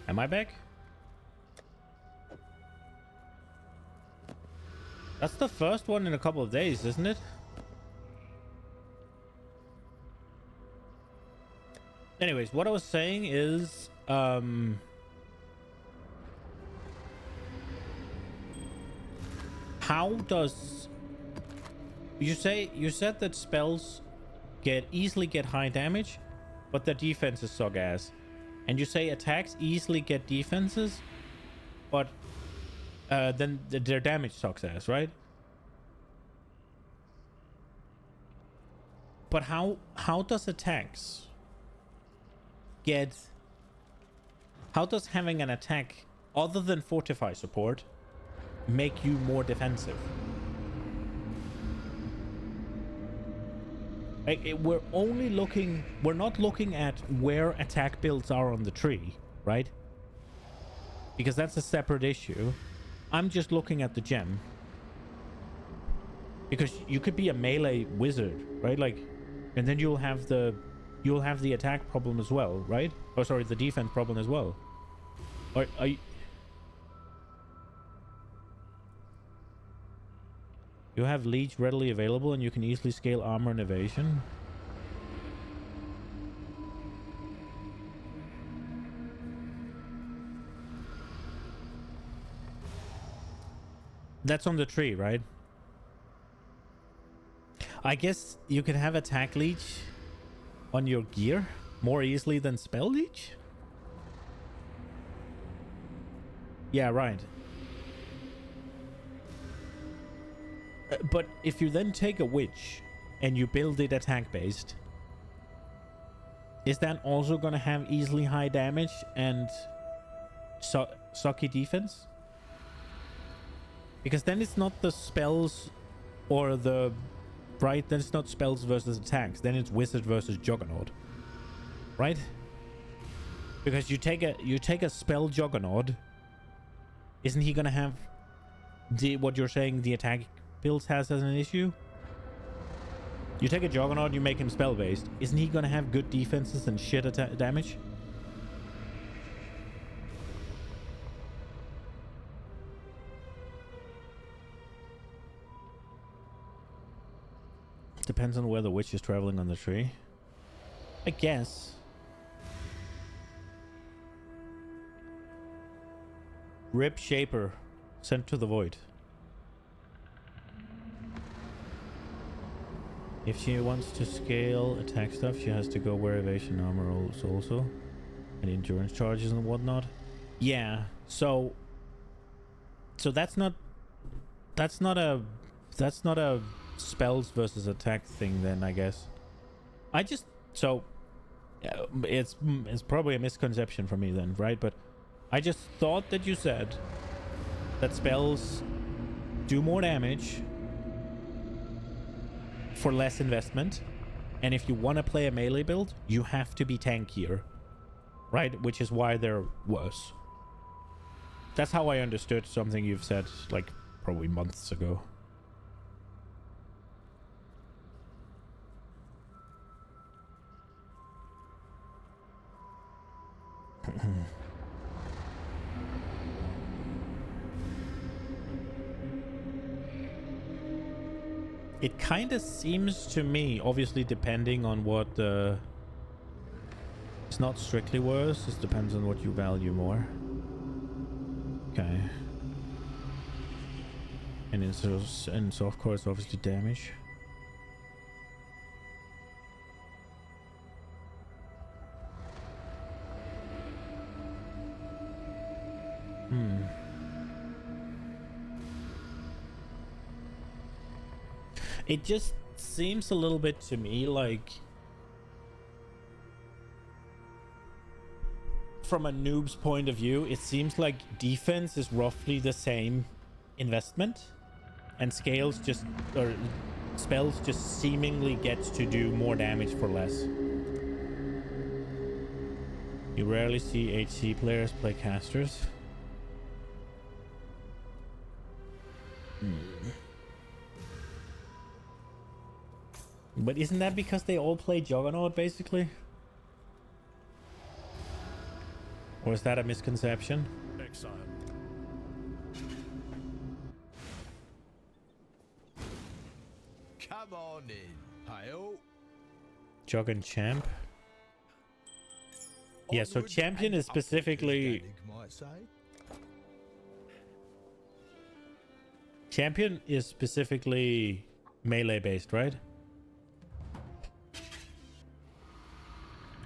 Am I back? That's the first one in a couple of days, isn't it? Anyways, what I was saying is, how does you said that spells easily get high damage, but their defenses suck ass, and you say attacks easily get defenses, but then their damage sucks ass, right? But how does attacks get? How does having an attack other than fortify support make you more defensive? We're not looking at where attack builds are on the tree, right? Because that's a separate issue. I'm just looking at the gem. Because you could be a melee wizard, right? Like, and then you'll have the attack problem as well, right? Oh, sorry, the defense problem as well. Or are you... You have leech readily available and you can easily scale armor and evasion. That's on the tree, right? I guess you can have attack leech on your gear more easily than spell leech. Yeah, right. But if you then take a witch and you build it attack based, is that also gonna have easily high damage and sucky defense? Because then it's not the spells or the... Right? Then it's not spells versus attacks. Then it's wizard versus juggernaut. Right? Because you take a spell juggernaut, isn't he gonna have what you're saying the attack builds has as an issue? You take a juggernaut, you make him spell based. Isn't he gonna have good defenses and shit damage? Depends on where the witch is traveling on the tree. I guess. Rip Shaper. Sent to the void. If she wants to scale attack stuff, she has to go where evasion armor also. And endurance charges and whatnot. Yeah. So that's not a spells versus attack thing then, I guess. It's probably a misconception for me then, right? But I just thought that you said that spells do more damage for less investment, and if you want to play a melee build, you have to be tankier, right? Which is why they're worse. That's how I understood something you've said like probably months ago. It kind of seems to me, obviously depending on what it's not strictly worse, it depends on what you value more. Okay. And so of course obviously damage. It just seems a little bit to me like, from a noob's point of view, it seems like defense is roughly the same investment, and spells just seemingly gets to do more damage for less. You rarely see HC players play casters. But isn't that because they all play Juggernaut, basically? Or is that a misconception? Exile. Come on in. Hi-oh. Jug and Champ? Yeah, so Champion is specifically... Champion is specifically melee based, right?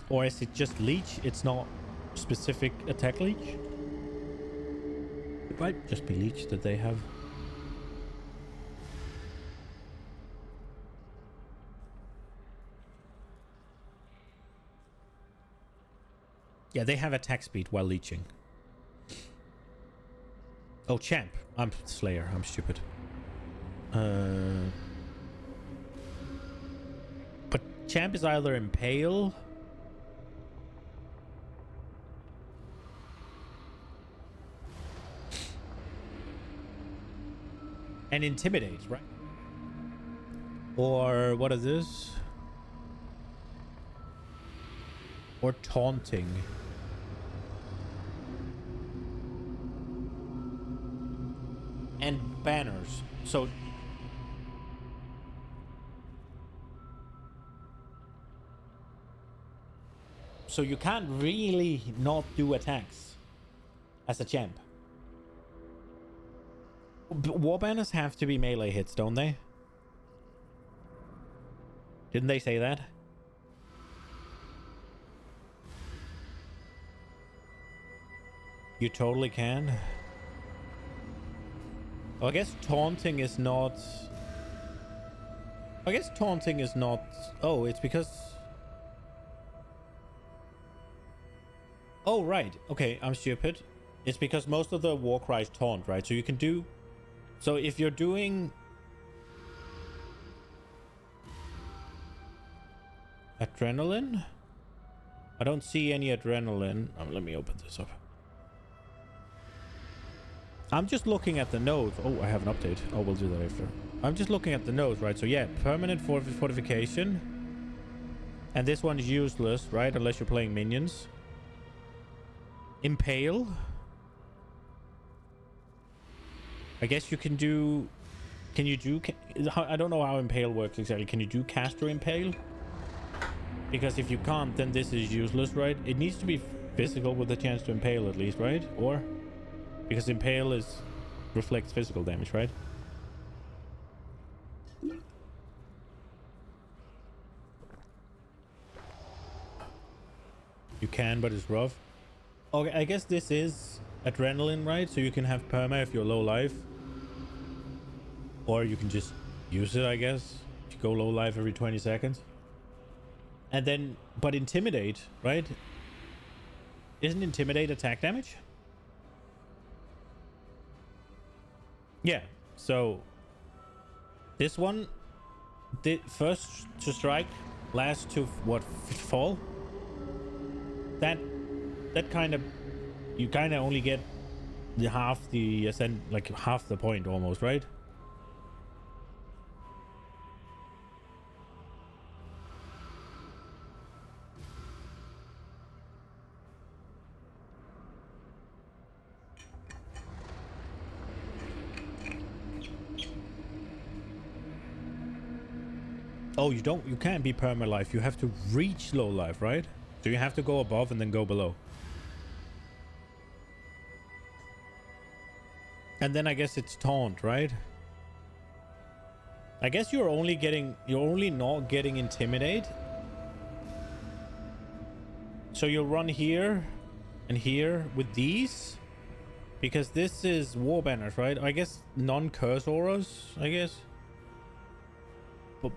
Or is it just leech? It's not specific attack leech? It might just be leech that they have. Yeah, they have attack speed while leeching. Oh, Champ. I'm Slayer. I'm stupid. But Champ is either Impale... and Intimidate, right? Or what is this? Or Taunting. And Banners. So you can't really not do attacks as a champ. War banners have to be melee hits, don't they? Didn't they say that? You totally can. Oh, I guess taunting is not... I guess taunting is not... Oh, it's because... Oh, right. Okay, I'm stupid. It's because most of the war cries taunt, right? So you can do... So if you're doing... Adrenaline? I don't see any adrenaline. Let me open this up. I'm just looking at the nodes. Oh, I have an update. Oh, we'll do that after. I'm just looking at the nodes, right? So yeah, permanent fortification. And this one is useless, right? Unless you're playing minions. Impale. I guess you can do... Can you do... I don't know how Impale works exactly. Can you do Caster Impale? Because if you can't, then this is useless, right? It needs to be physical with a chance to impale at least, right? Or... Because Impale is... reflects physical damage, right? You can, but it's rough. Okay, I guess this is adrenaline, right? So you can have perma if you're low life. Or you can just use it, I guess. If you go low life every 20 seconds. And then, but Intimidate, right? Isn't Intimidate attack damage? Yeah, so this one, first to strike, last to what, fall? That kind of, you kind of only get the half the ascent, like half the point almost, right? Oh, you can't be perma life. You have to reach low life, right? So you have to go above and then go below. And then I guess it's taunt, right? I guess you're only not getting intimidate. So you'll run here and here with these, because this is war banners, right? I guess non-curse auras, I guess.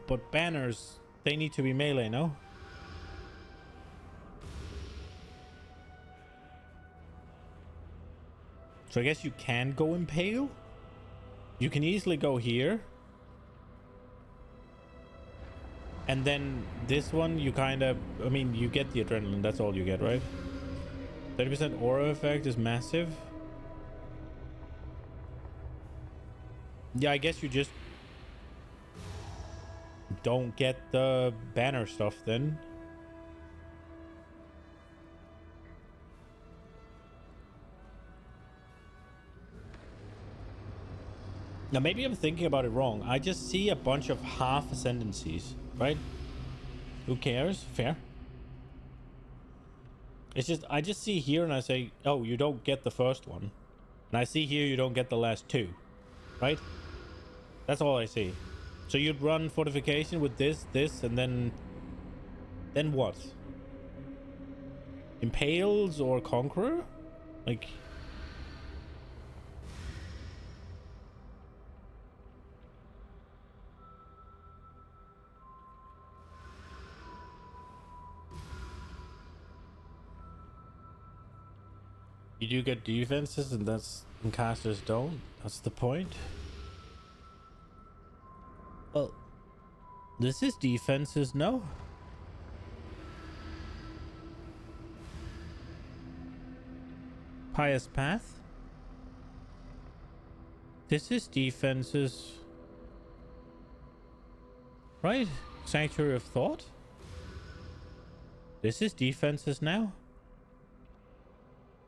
But banners, they need to be melee, no? So I guess you can go Impale. You can easily go here. And then this one, you kind of... I mean, you get the adrenaline. That's all you get, right? 30% aura effect is massive. Yeah, I guess you just... don't get the banner stuff then. Now maybe I'm thinking about it wrong. I just see a bunch of half ascendancies, right? Who cares? Fair. It's just, I just see here and I say, oh, you don't get the first one. And I see here you don't get the last two, right? That's all I see. So you'd run fortification with this, and then what? Impales or Conqueror? Like... You do get defenses and and casters don't? That's the point? Well, this is defenses, no? Pious Path? This is defenses. Right? Sanctuary of Thought? This is defenses now?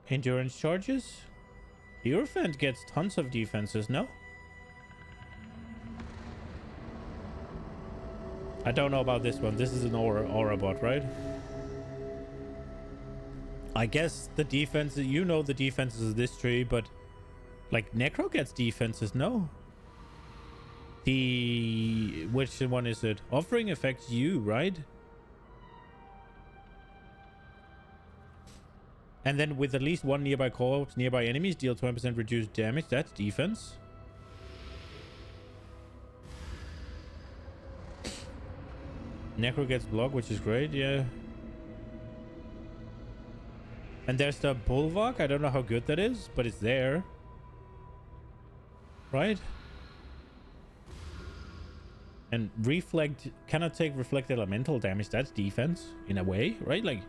Endurance charges? Hierophant gets tons of defenses, no? I don't know about this one. This is an aura bot, right? I guess the defense, you know the defenses of this tree, but like Necro gets defenses, no? Which one is it? Offering affects you, right? And then with at least one nearby corpse, nearby enemies deal 20% reduced damage. That's defense. Necro gets blocked, which is great, yeah. And there's the Bulwark. I don't know how good that is, but it's there. Right? And Reflect cannot take Reflect elemental damage. That's defense, in a way, right? Like...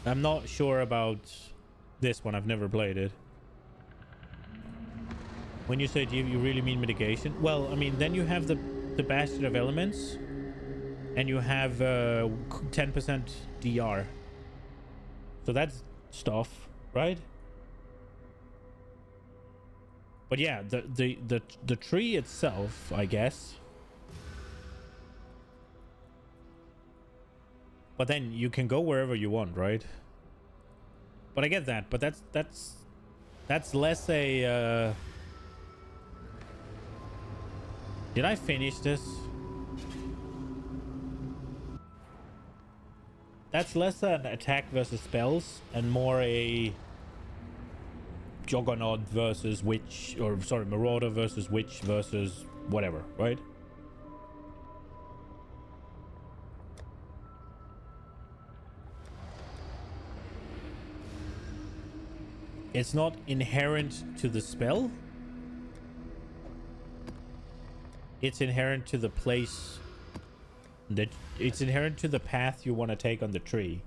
I'm not sure about this one. I've never played it. When you say you really mean mitigation? Well, I mean, then you have the Bastion of Elements. And you have 10% DR. So that's stuff, right? But yeah, the tree itself, I guess. But then you can go wherever you want, right? But I get that. But that's less a. Did I finish this? That's less an attack versus spells and more a Juggernaut versus Witch, or sorry, Marauder versus Witch versus whatever, right? It's not inherent to the spell. It's inherent to the place that it's inherent to the path you want to take on the tree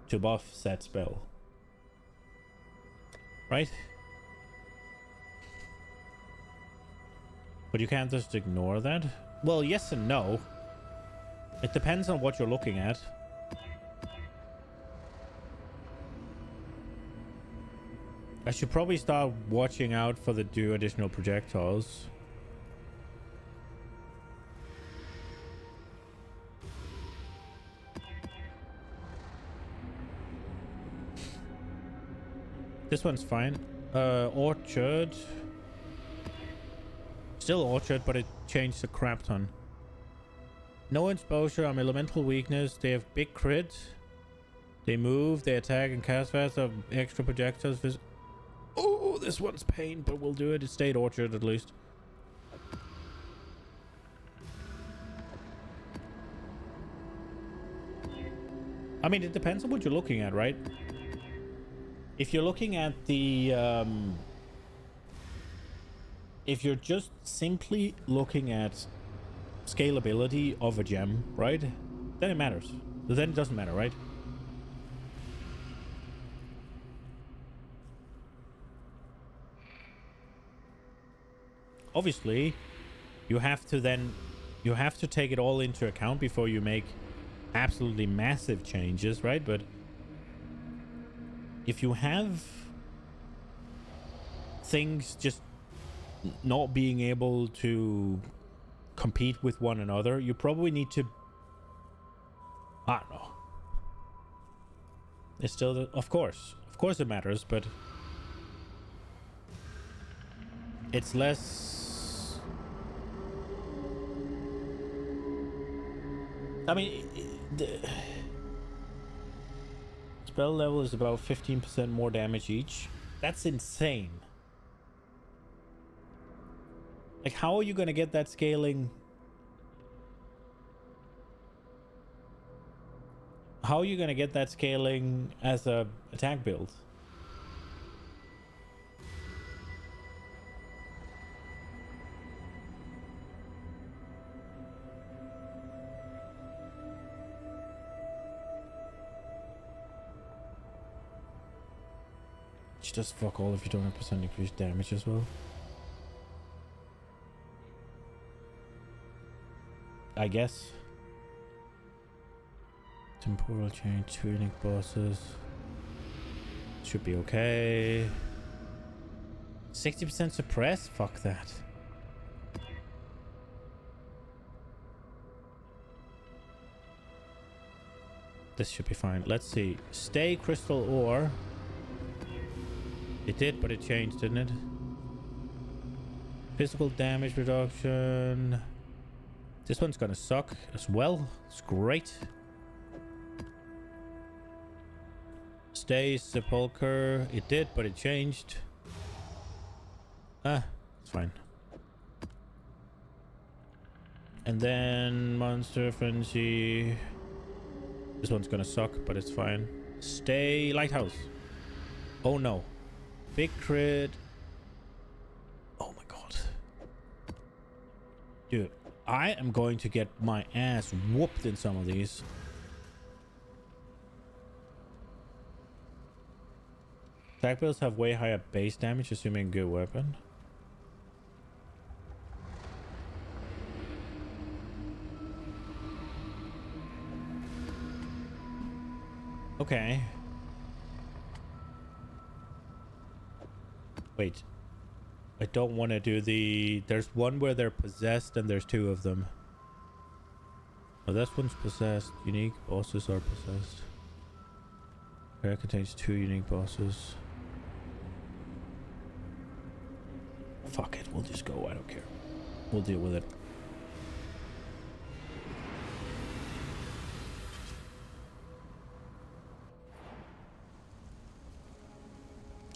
to buff said spell. Right? But you can't just ignore that. Well, yes and no. It depends on what you're looking at. I should probably start watching out for the do additional projectiles. This one's fine. Orchard. Still Orchard, but it changed a crap ton. No exposure, I'm elemental weakness. They have big crit. They move, they attack and cast fast. Have extra projectiles. Oh, this one's pain, but we'll do it. It stayed Orchard at least. I mean, it depends on what you're looking at, right? If you're looking at the... if you're just simply looking at scalability of a gem, right? Then it matters. Then it doesn't matter, right? Obviously, you have to take it all into account before you make absolutely massive changes, right? But if you have things just not being able to compete with one another, you probably need to, I don't know. It's still, of course it matters, but it's less. I mean, the spell level is about 15% more damage each. That's insane. Like, how are you gonna get that scaling? How are you gonna get that scaling as a attack build? Just fuck all if you don't have percent increased damage as well. I guess. Temporal change, 2 unique bosses. Should be okay. 60% suppress? Fuck that. This should be fine. Let's see. Stay crystal ore. It did, but it changed, didn't it? Physical damage reduction. This one's gonna suck as well. It's great. Stay sepulcher. It did, but it changed. Ah, it's fine. And then monster frenzy. This one's gonna suck, but it's fine. Stay lighthouse. Oh no. Big crit. Oh my god. Dude, I am going to get my ass whooped in some of these. Attack builds have way higher base damage, assuming good weapon. Okay. Wait. I don't want to do the... There's one where they're possessed and there's two of them. Oh, this one's possessed. Unique bosses are possessed. It contains 2 unique bosses. Fuck it, we'll just go. I don't care. We'll deal with it.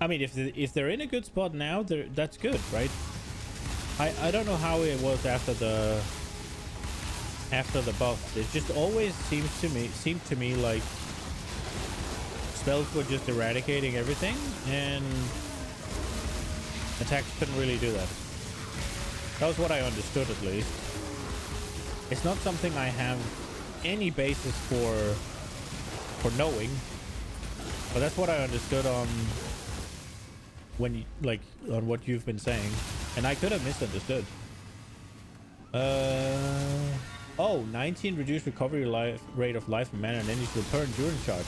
I mean, if they're in a good spot now, that's good, right? I don't know how it was after the buff. It just always seemed to me like spells were just eradicating everything, and attacks couldn't really do that. That was what I understood, at least. It's not something I have any basis for knowing, but that's what I understood on when you, like, on what you've been saying, and I could have misunderstood. Oh, 19 reduced recovery rate of life and mana and enemies return during charge.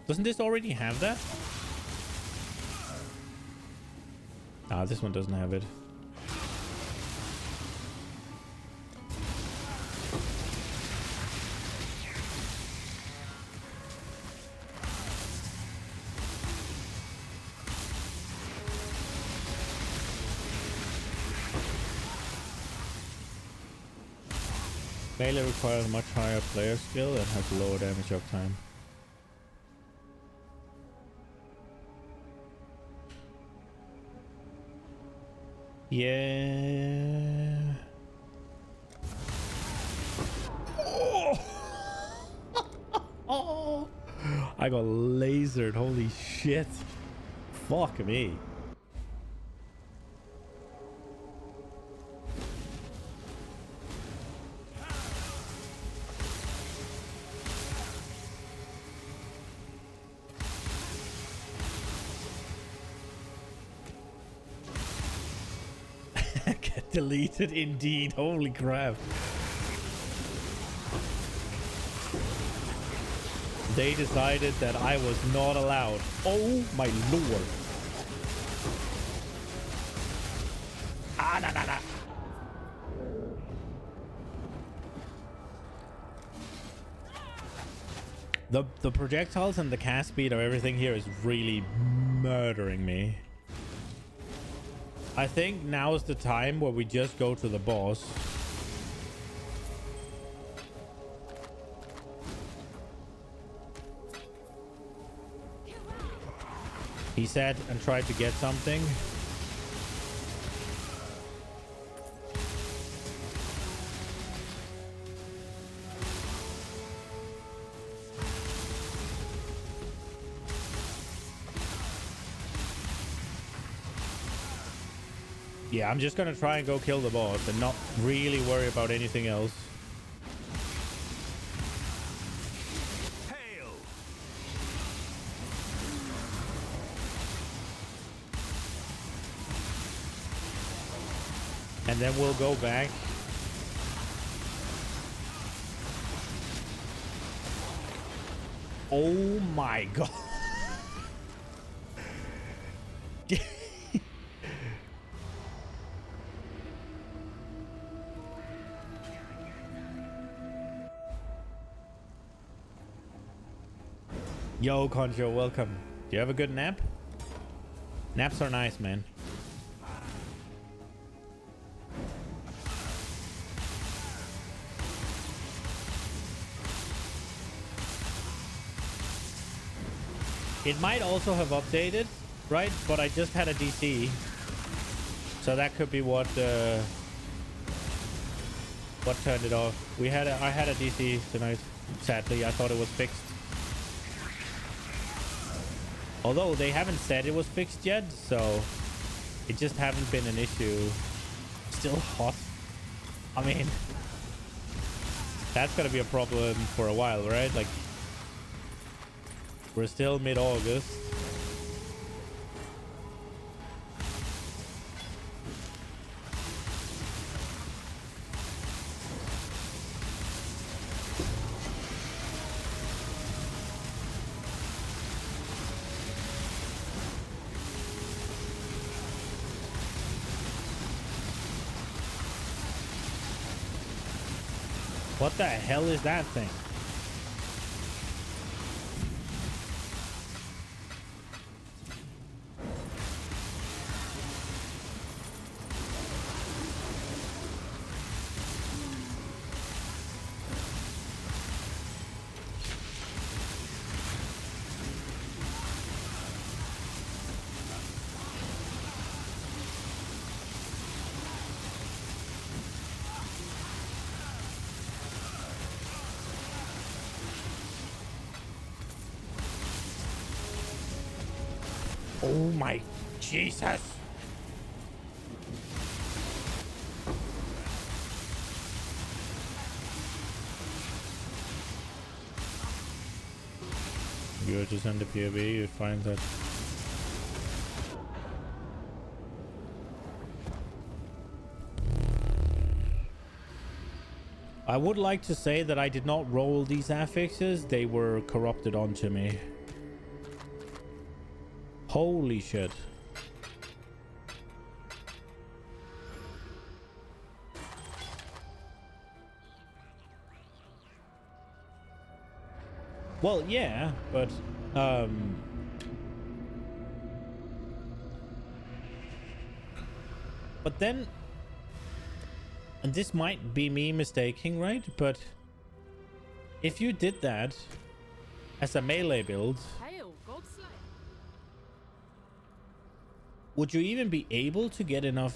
Doesn't this already have that? Ah, this one doesn't have it. Melee requires a much higher player skill and has lower damage uptime. Yeah. Oh! Oh! I got lasered. Holy shit. Fuck me. Get deleted indeed. Holy crap. They decided that I was not allowed. Oh my lord. Ah, nah, nah, nah. The projectiles and the cast speed of everything here is really murdering me. I think now is the time where we just go to the boss. He said and tried to get something. Yeah, I'm just gonna try and go kill the boss and not really worry about anything else. Hail! And then we'll go back. Oh my god. Yo, Conjo, welcome. Do you have a good nap? Naps are nice, man. It might also have updated, right? But I just had a DC. So that could be what turned it off. I had a DC tonight. Sadly, I thought it was fixed. Although they haven't said it was fixed yet, so it just haven't been an issue. Still hot. I mean, that's gonna be a problem for a while, right? Like, we're still mid-August. What the hell is that thing? Oh my Jesus. You're just on the POV, you find that. I would like to say that I did not roll these affixes, they were corrupted onto me. Holy shit. Well, yeah, but then, and this might be me mistaking, right? But if you did that as a melee build, Hail, Godslayer. would you even be able to get enough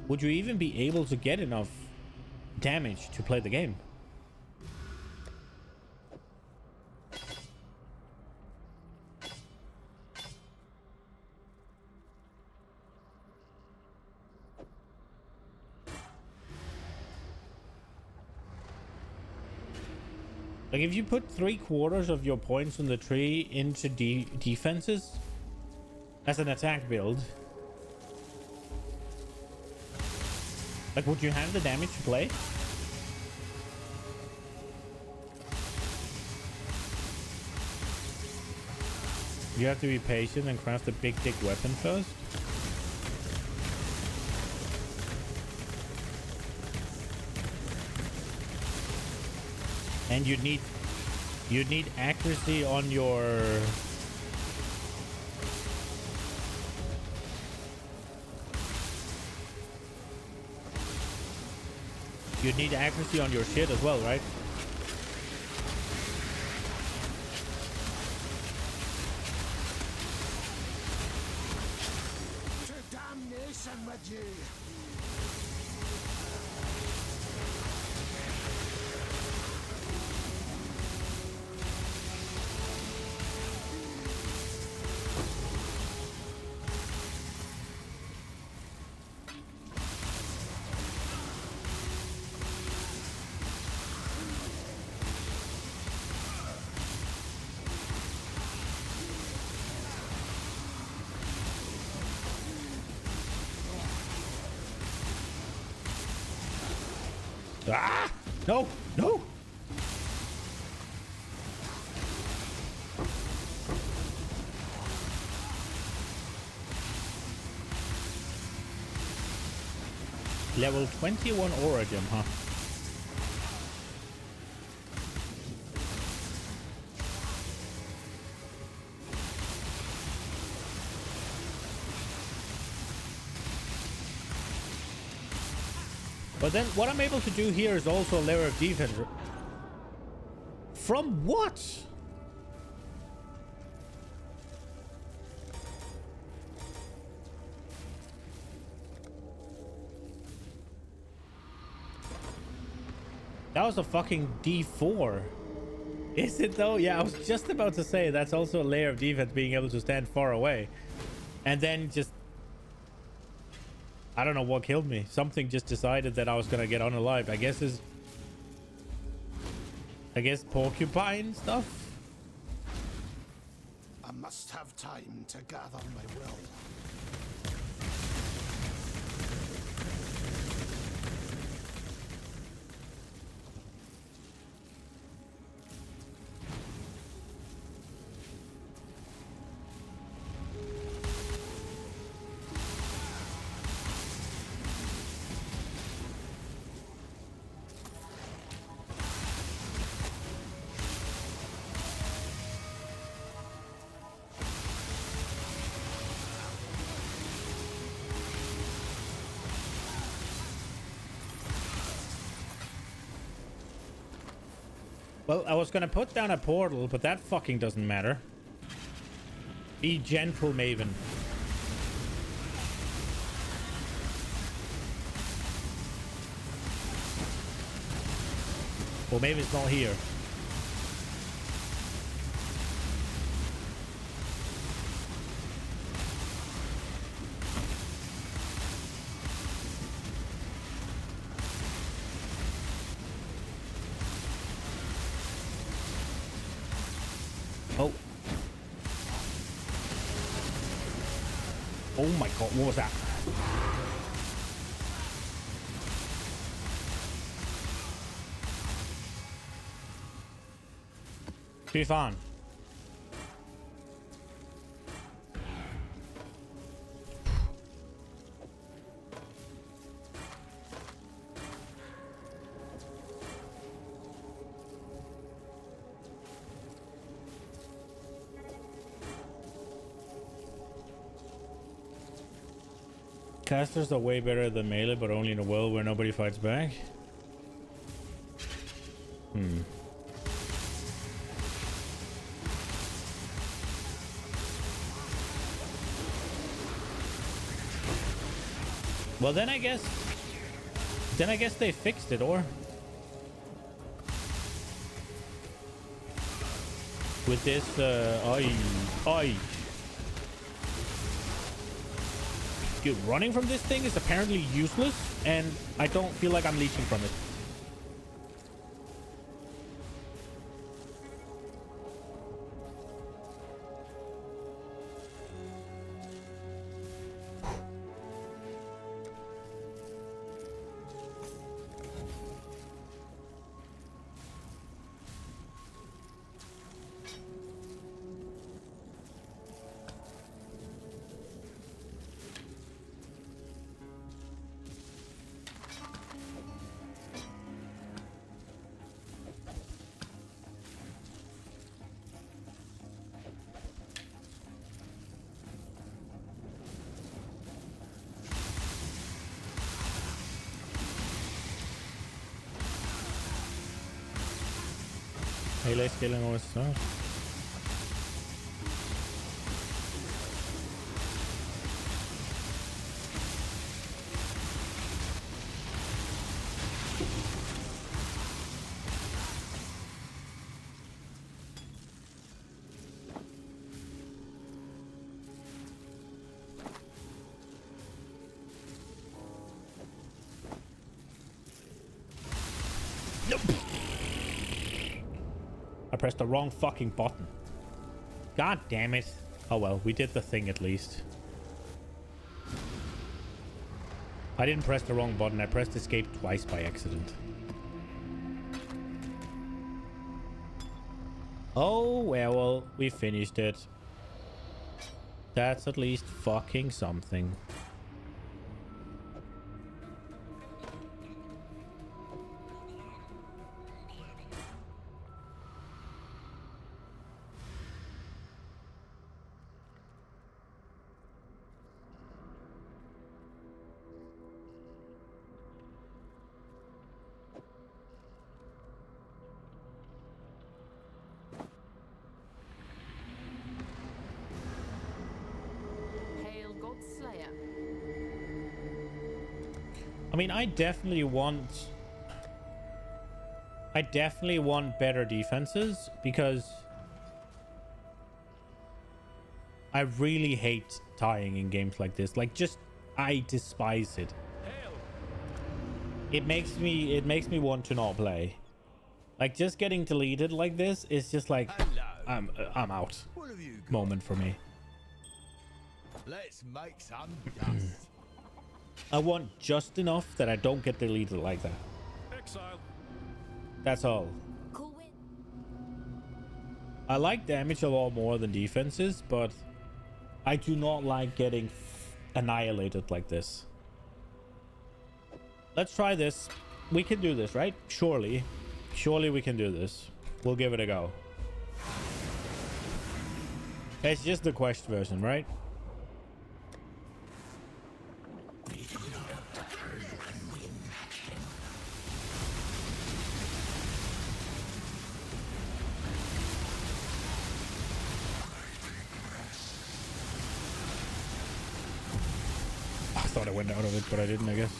would you even be able to get enough damage to play the game? Like, if you put 3/4 of your points on the tree into defenses as an attack build, like, would you have the damage to play? You have to be patient and craft a big dick weapon first. And you'd need accuracy on your shit as well, right? To damnation with you! Ah! No! No! Level 21 Origin, huh? But then what I'm able to do here is also a layer of defense. From what? That was a fucking D4. Is it though? Yeah, I was just about to say that's also a layer of defense, being able to stand far away. And then just... I don't know what killed me. Something just decided that I was gonna get unalived. I guess is... I guess porcupine stuff? I must have time to gather my will. Well, I was gonna put down a portal, but that fucking doesn't matter. Be gentle, Maven. Well, Maven's not here. Oh. Oh my god, what was that? Be fine. Casters are way better than melee, but only in a world where nobody fights back. Well, then I guess they fixed it, or with this Dude, running from this thing is apparently useless, and I don't feel like I'm leeching from it. Melee scaling always sucks. I pressed the wrong fucking button. God damn it. Oh well, we did the thing at least. I didn't press the wrong button. I pressed escape twice by accident. Oh, well, we finished it. That's at least fucking something. I mean, I definitely want better defenses because I really hate tying in games like this. Like, just I despise it. It makes me want to not play. Like, just getting deleted like this is just like I'm out moment for me. Let's make some dust. I want just enough that I don't get deleted like that. Exile. Cool That's all. win. I like damage a lot more than defenses, but I do not like getting annihilated like this. Let's try this. We can do this, right? Surely we can do this. We'll give it a go. It's just the quest version, right? I thought I went out of it, but I didn't, I guess.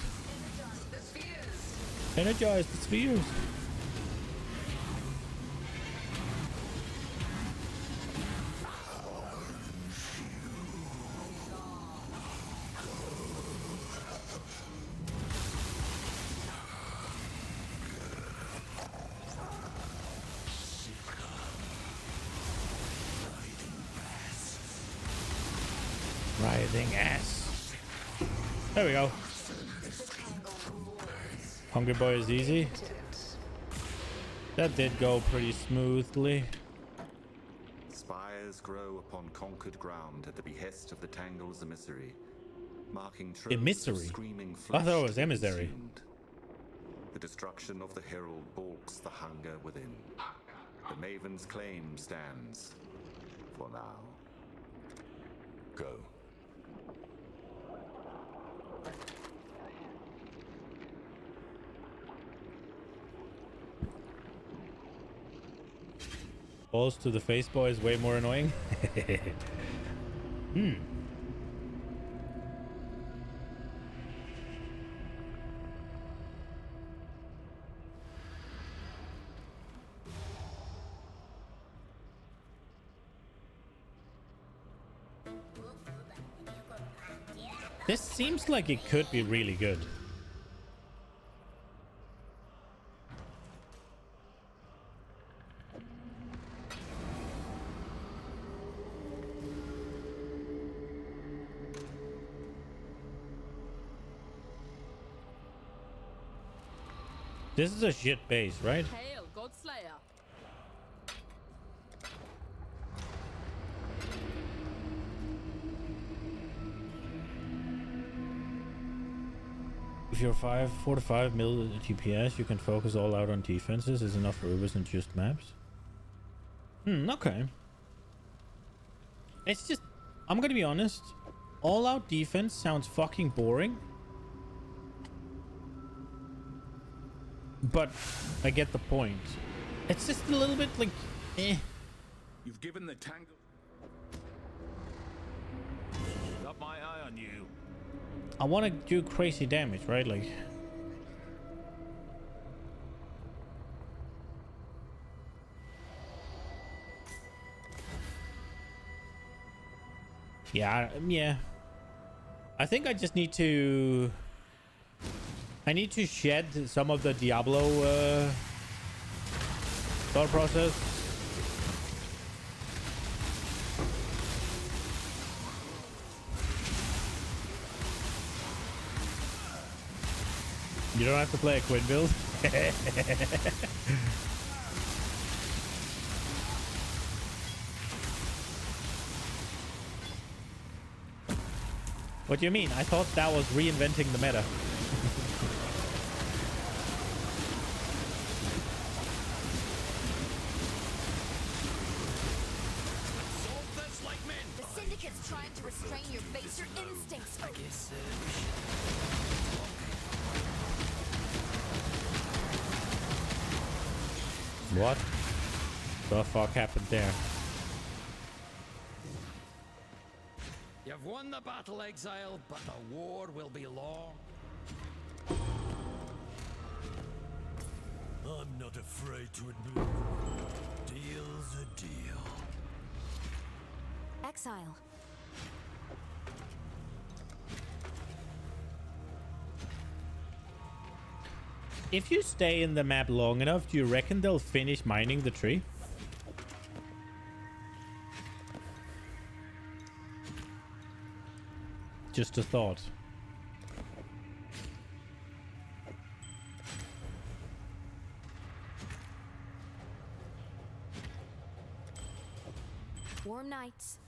Energize the spheres. Rising ass. There we go. Hungry Boy is easy. That did go pretty smoothly. Spires grow upon conquered ground at the behest of the Tangle's emissary, marking troves of Emissary? screaming I thought it was flesh to be emissary. consumed. The destruction of the herald balks the hunger within. The Maven's claim stands for now. Go. Balls to the face boy is way more annoying. This seems like it could be really good. This is a shit base, right? Hail, Godslayer. If you're 4 to 5 mil DPS, you can focus all out on defenses. Is enough for Ubers and just maps. Okay. It's just, I'm gonna be honest. All out defense sounds fucking boring. But I get the point. It's just a little bit like, eh. You've given the Tangle. Got my eye on you. I want to do crazy damage, right? Like, yeah. I think I just need to. I need to shed some of the Diablo thought process. You don't have to play a Quinn build. What do you mean? I thought that was reinventing the meta. The Syndicate's trying to restrain your baser instincts. I guess What the fuck happened there? You've won the battle, Exile, but the war will be long. not afraid to admit. Deal's a deal. Exile. If you stay in the map long enough, do you reckon they'll finish mining the tree? Just a thought. Warm nights.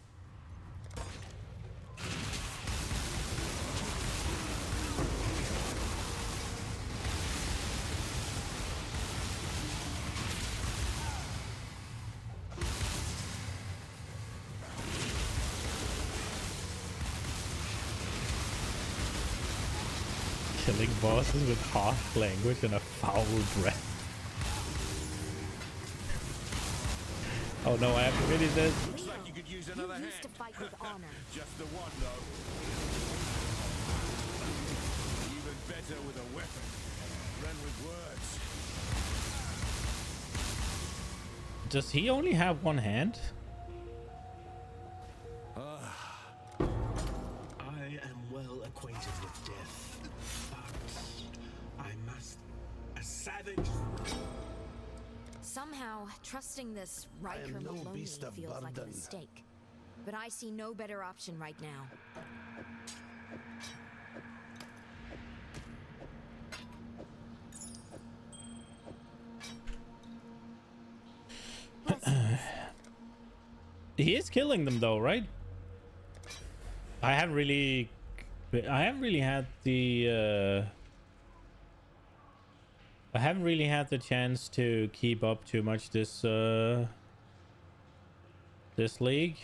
Killing bosses with harsh language and a foul breath. Oh no, I have to finish this. Looks like you could use another You hand. used to fight with honor. Just the one, though. Even better with a weapon than with words. Does he only have one hand? I am well acquainted with death, but I must... A savage... Somehow, trusting this Riker am no Maloney beast of feels like a burden. mistake. But I see no better option right now. He is killing them though, right? I haven't really had the I haven't really had the chance to keep up too much this this league.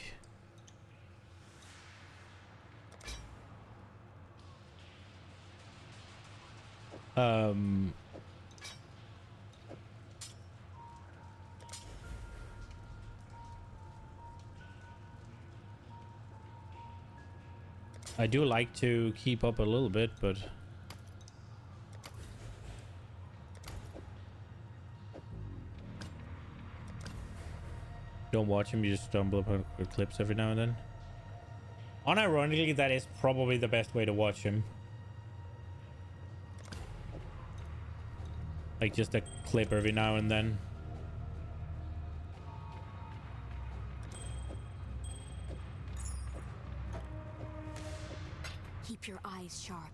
I do like to keep up a little bit, but don't watch him, you just stumble upon clips every now and then. Unironically, that is probably the best way to watch him. Like just a clip every now and then. Keep your eyes sharp.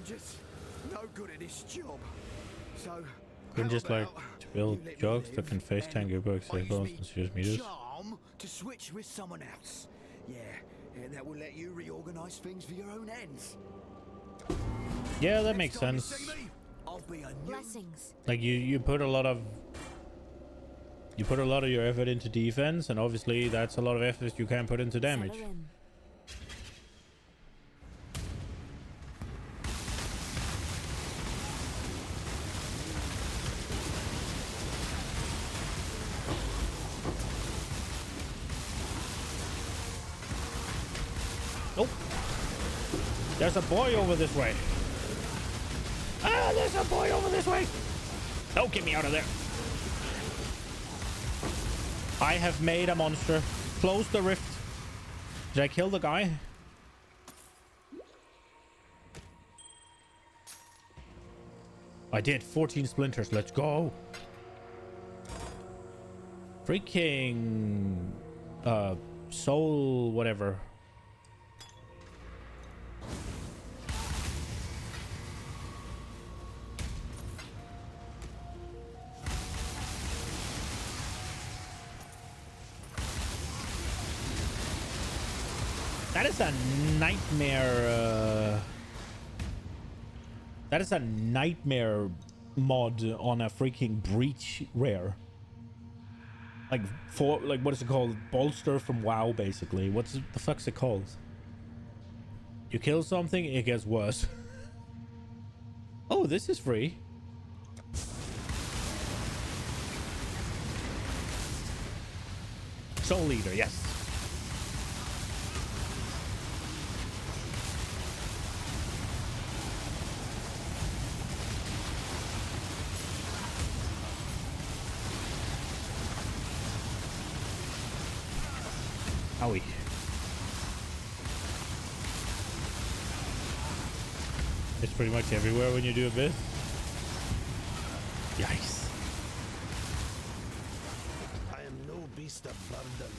Just no good at this job. So Couldn't just like to build you let me jokes that live can FaceTime Über, Might save use balls me and serious meters. charm to switch with someone else. Yeah, and that will let you reorganize things for your own ends. Yeah, that makes Next time you sense. see me, I'll be a new Blessings. Like you put a lot of your effort into defense, and obviously that's a lot of effort you can put into damage. Settle in. Oh, there's a boy over this way. Ah, there's a boy over this way. Don't get me out of there. I have made a monster. Close the rift. Did I kill the guy? I did. 14 splinters. Let's go. Freaking soul whatever. That is a nightmare. That is a nightmare mod on a freaking breach rare. Like what is it called? Bolster from WoW, basically. What's the fuck's it called? You kill something, it gets worse. Oh, this is free. Soul Leader, yes. Owie. It's pretty much everywhere when you do a bit. Yikes. I am no beast of burden.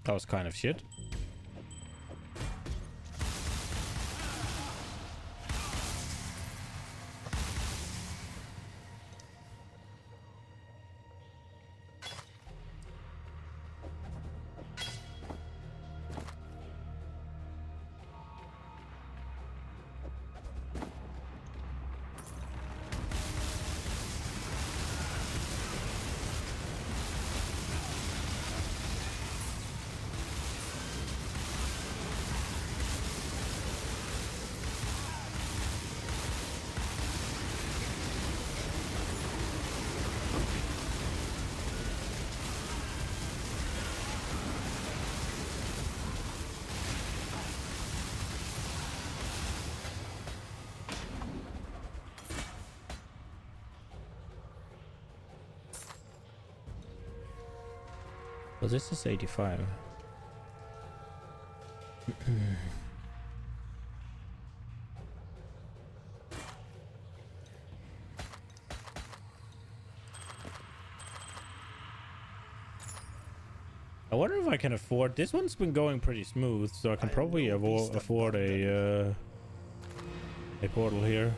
That was kind of shit. Well, this is 85. I wonder if I can afford... This one's been going pretty smooth, so I can probably afford a portal here.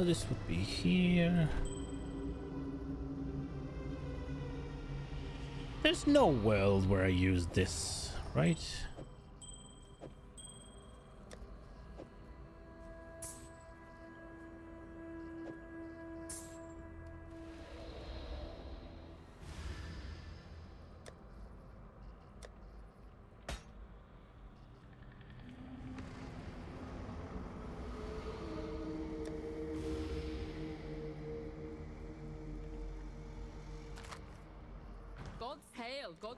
This would be here. There's no world where I use this, right? God's hail, God's...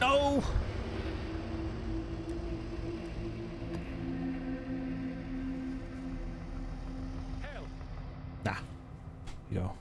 No! Hell! Nah. Go.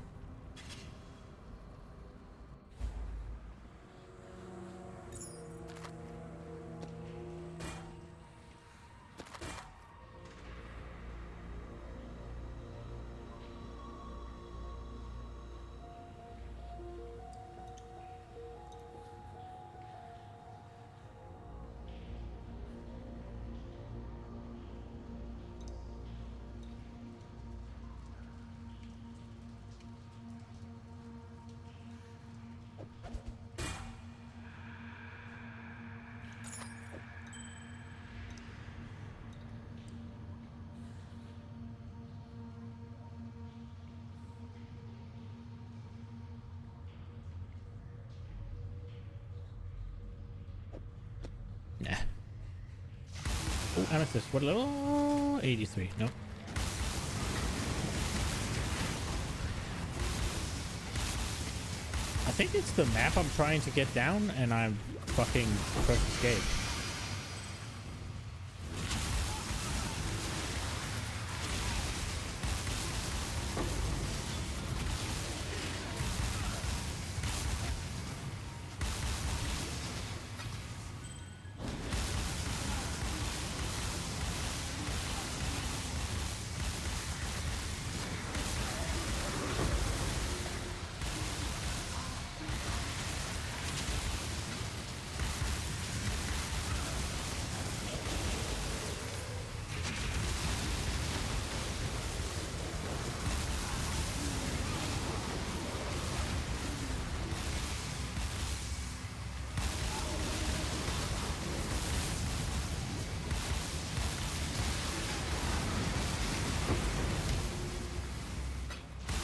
Nah. Oh, amethyst. What level? 83. No. I think it's the map I'm trying to get down, and I'm fucking press escape.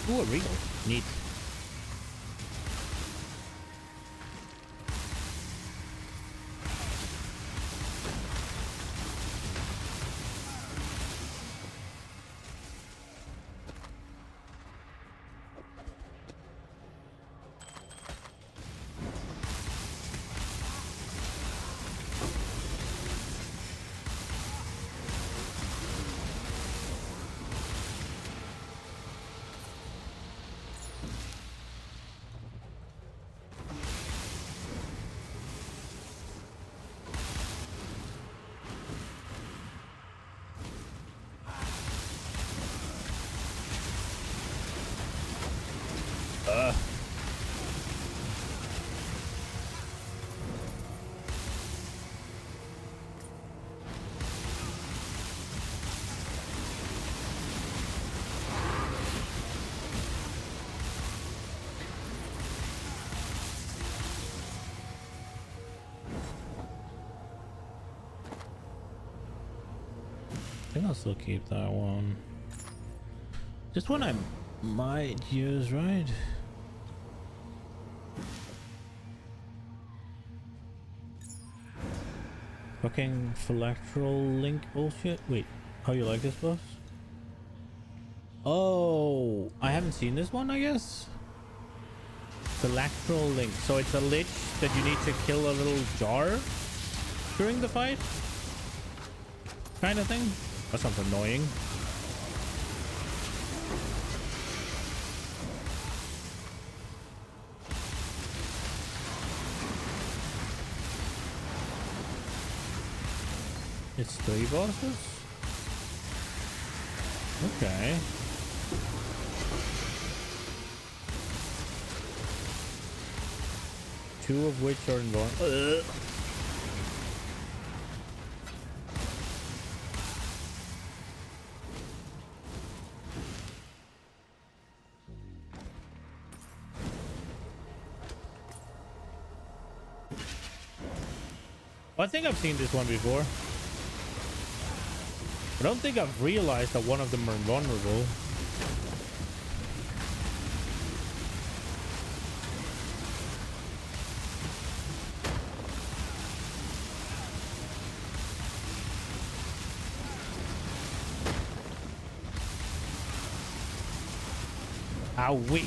Ooh, a regal. Neat. I think I'll still keep that one. Just one I might use, right? Fucking phylacteral link bullshit. Wait, how you like this boss? Oh, I haven't seen this one, I guess. Phylacteral link. So it's a lich that you need to kill a little jar during the fight, kind of thing. That sounds annoying. It's 3 bosses? Okay. Two of which are invulnerable. I think I've seen this one before. I don't think I've realized that one of them are invulnerable. Owie.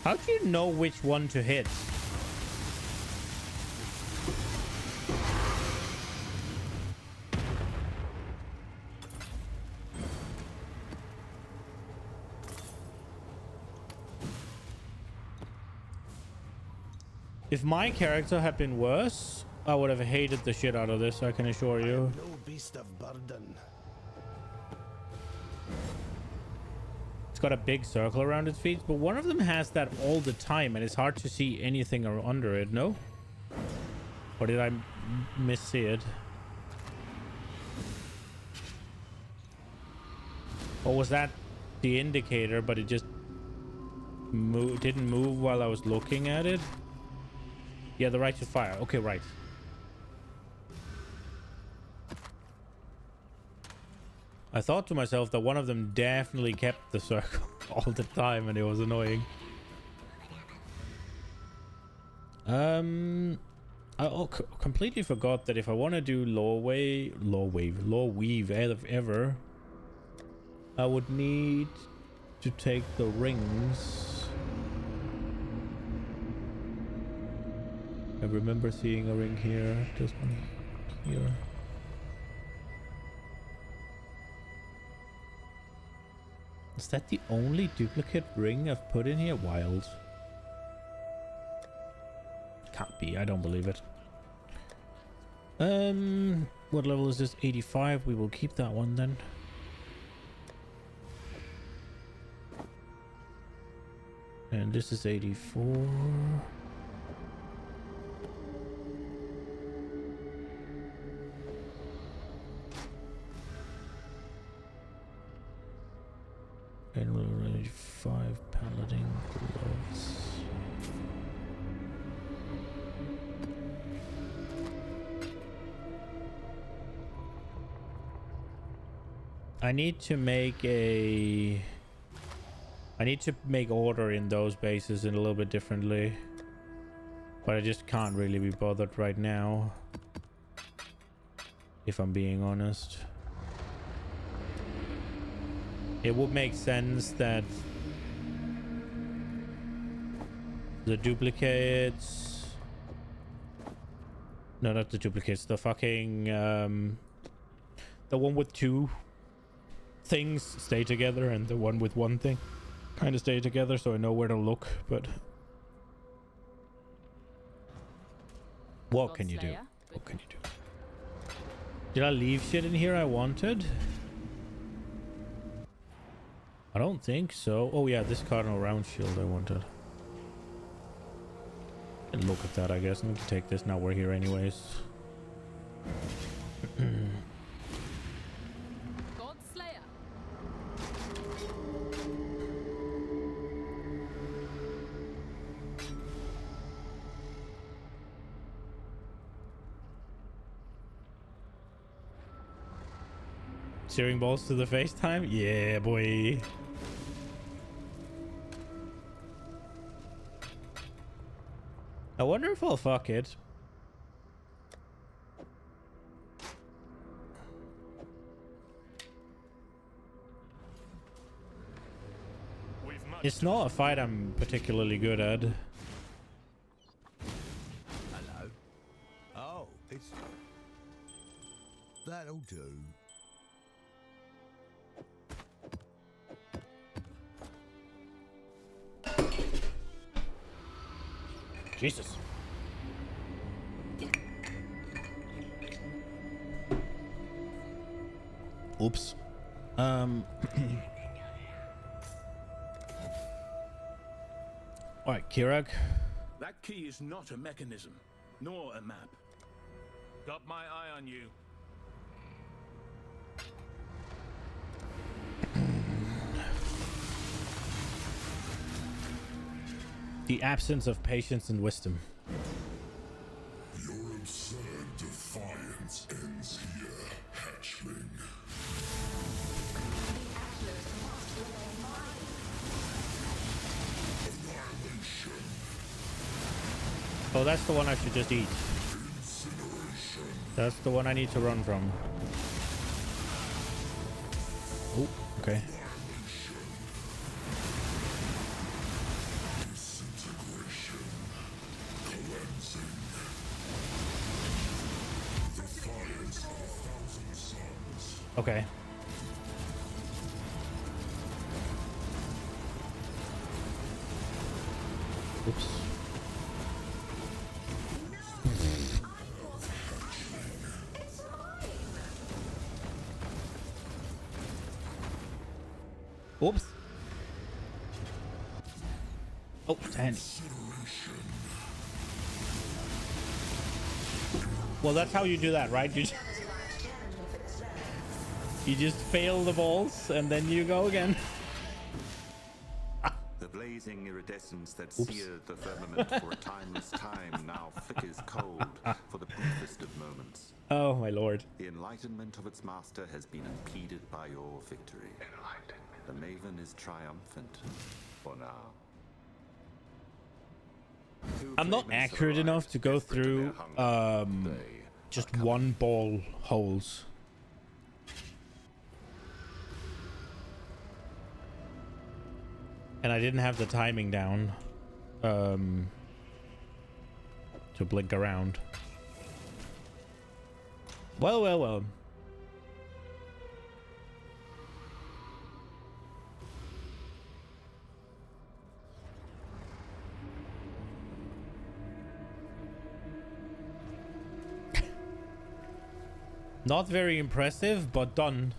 How do you know which one to hit? If my character had been worse, I would have hated the shit out of this, I can assure you. No beast of burden. It's got a big circle around its feet, but one of them has that all the time, and it's hard to see anything under it, no? Or did I miss it? Or was that the indicator, but it just didn't move while I was looking at it? Yeah, the right to fire. Okay, right. I thought to myself that one of them definitely kept the circle all the time, and it was annoying. I completely forgot that if I want to do law weave ever, I would need to take the rings. I remember seeing a ring here. This one here. Is that the only duplicate ring I've put in here? Wild. Can't be. I don't believe it. What level is this? 85. We will keep that one then. And this is 84. And we'll range 5 paladin gloves. I need to make order in those bases in a little bit differently. But I just can't really be bothered right now, if I'm being honest. It would make sense that the duplicates... No, not the duplicates. The fucking... the one with two things stay together and the one with one thing kind of stay together, so I know where to look, but... What can you do? What can you do? Did I leave shit in here I wanted? I don't think so. Oh yeah, this cardinal round shield I wanted. And look at that, I guess. I need to take this now we're here anyways. God Slayer. Steering balls to the FaceTime? Yeah, boy. I wonder if I'll fuck it. It's not a fight I'm particularly good at. Hello. Oh, it's... That'll do. Jesus. Oops. Alright, Kirag. That key is not a mechanism, nor a map. Got my eye on you. The absence of patience and wisdom. Your absurd defiance ends here, hatchling. Annihilation. Oh, that's the one I should just eat. Incineration. That's the one I need to run from. Oh, okay. Disintegration. Cleansing. Defiance of 1,000 suns. Okay. Oops. Oops. Oh, Danny. Well, that's how you do that, right? You just fail the balls and then you go again. The blazing iridescence that seared the firmament for a timeless time now flickers cold for the briefest of moments. Oh, my lord. The enlightenment of its master has been impeded by your victory. The Maven is triumphant for now. I'm not accurate enough to go through just one ball holes. And I didn't have the timing down to blink around. Well, well, well. Not very impressive, but done.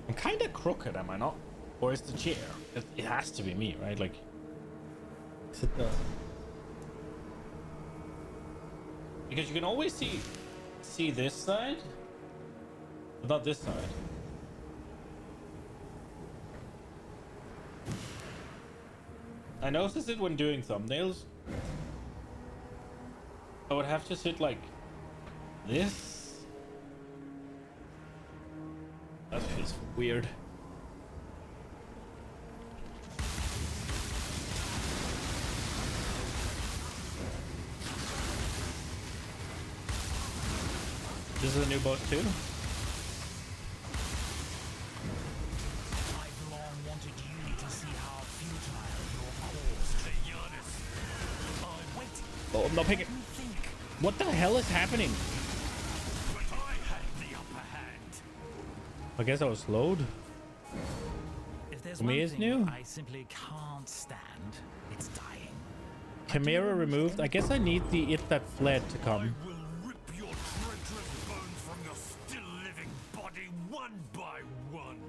I'm kind of crooked, am I not? Or is the chair? It has to be me, right? Like, is it the... Because you can always see this side, but not this side. I noticed it when doing thumbnails. I would have to sit like this. That feels weird. This is a new boss too? I've long wanted you to see how futile your cause to Giannis. Oh, wait. Oh, I'm not picking. What the hell is happening? But I had the upper hand. I guess I was slowed. If there's For me, one it's thing new. I simply can't stand, it's dying. Chimera removed. I guess I need the It That Fled to come. I will rip your treacherous bones from your still living body one by one.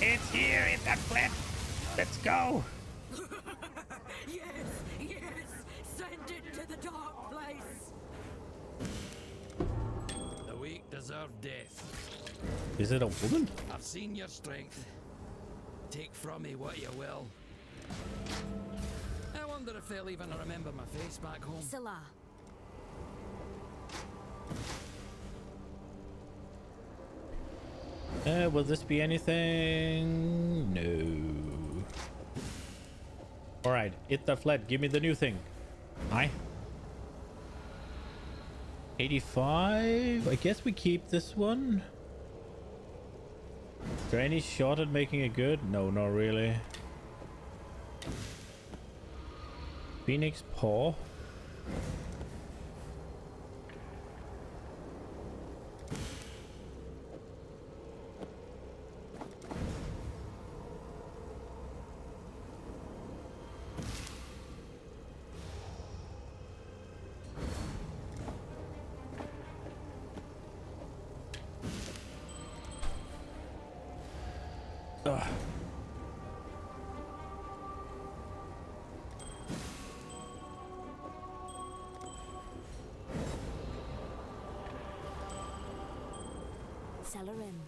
It's here, It That Fled. Let's go. Yes, yes! Send it to the dark place! The weak deserve death. Is it a woman? I've seen your strength. Take from me what you will. I wonder if they'll even remember my face back home. Salah. Will this be anything? No. Alright, It That Fled. Give me the new thing. Hi. 85. I guess we keep this one. Is there any shot at making it good? No, not really. Phoenix Paw. Ugh. Celerin.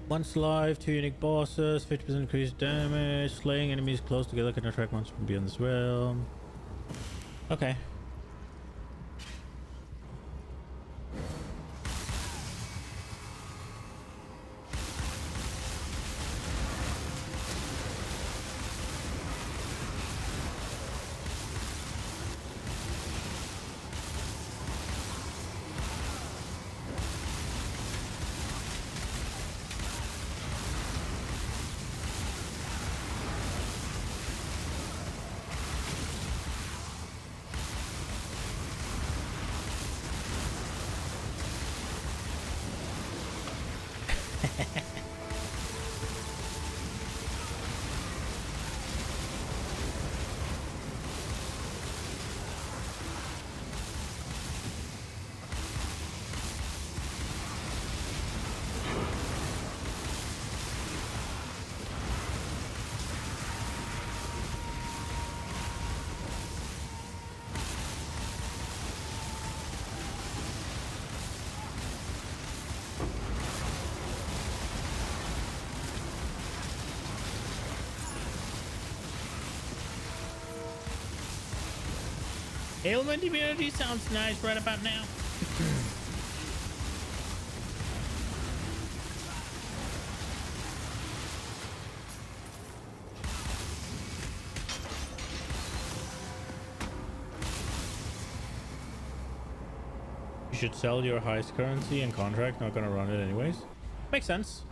Once live, 2 unique bosses, 50% increased damage, slaying enemies close together can attract monsters from beyond this realm. Okay. Ailment immunity sounds nice right about now. You should sell your highest currency and contract. Not gonna run it anyways. Makes sense.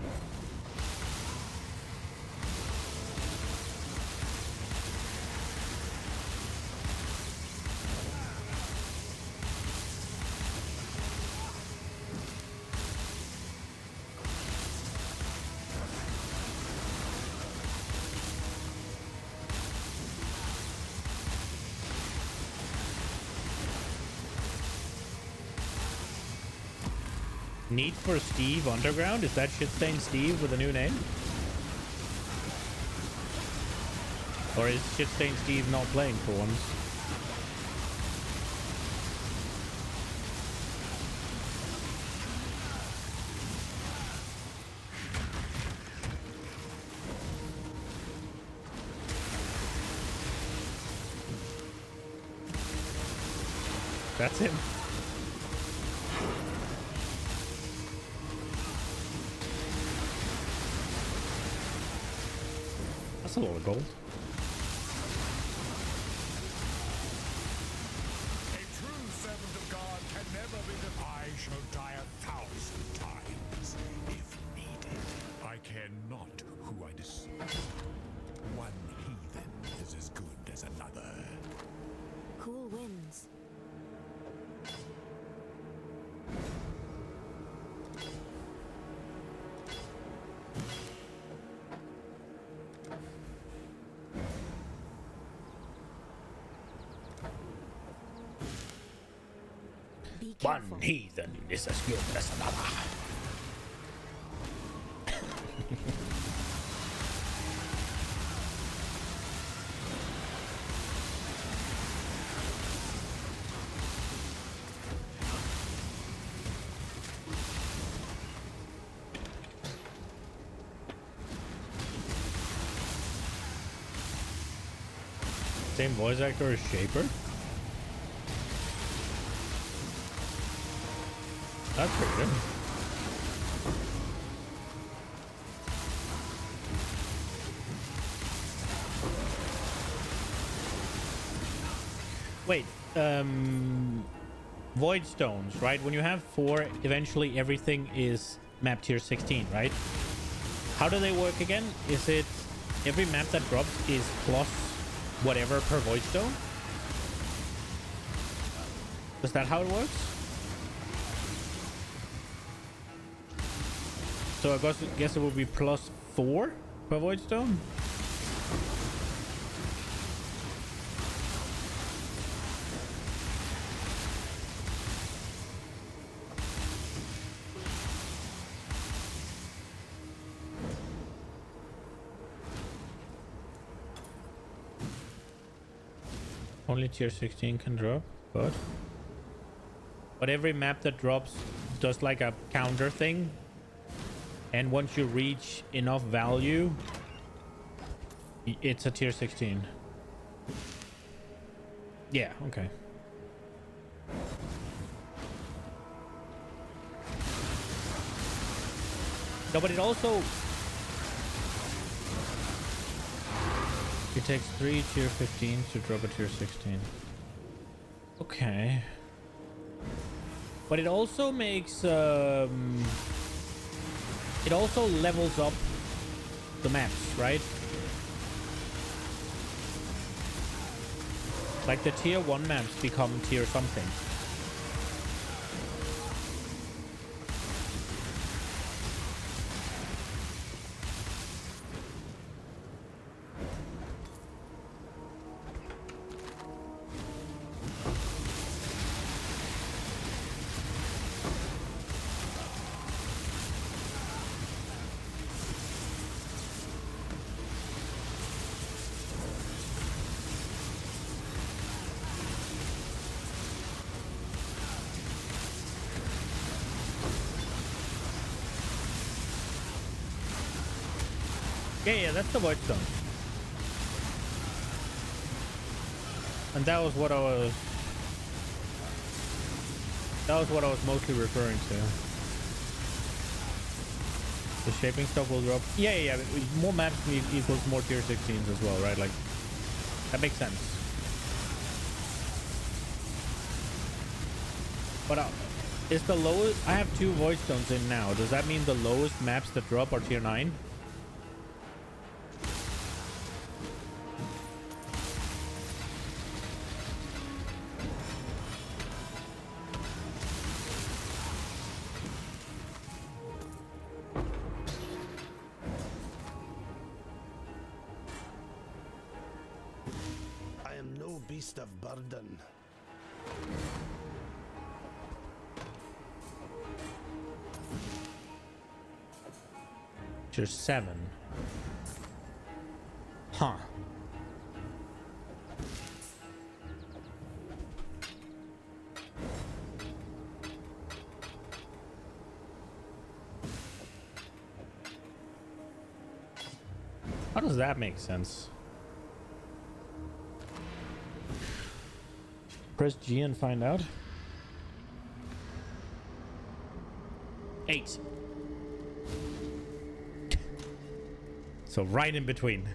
Need for Steve Underground? Is that Shitstain Steve with a new name? Or is Shitstain Steve not playing for once? That's him. That's a lot of gold. A true servant of God can never be the... I shall die 1,000 times, if needed. I care not who I deceive. One heathen is as good as another. Cool winds. Be careful. One heathen is as good as another. Same voice actor as Shaper? That's pretty good. Wait, Void Stones, right? When you have 4, eventually everything is map tier 16, right? How do they work again? Is it every map that drops is plus whatever per Void Stone? Is that how it works? So I guess it would be +4 per Void Stone? Only tier 16 can drop, but every map that drops does like a counter thing. And once you reach enough value, it's a tier 16. Yeah, okay. No, but it also... It takes 3 tier 15s to drop a tier 16. Okay. But it also makes... It also levels up the maps, right? Like the tier 1 maps become tier something. Yeah, that's the Void Stone. And that was what I was mostly referring to. The shaping stuff will drop. Yeah. More maps equals more tier 16s as well, right? Like, that makes sense. But Is the lowest... I have 2 void stones in now. Does that mean the lowest maps that drop are tier 9? I am no beast of burden. Tier 7. Huh. How does that make sense? Press G and find out. 8. So right in between.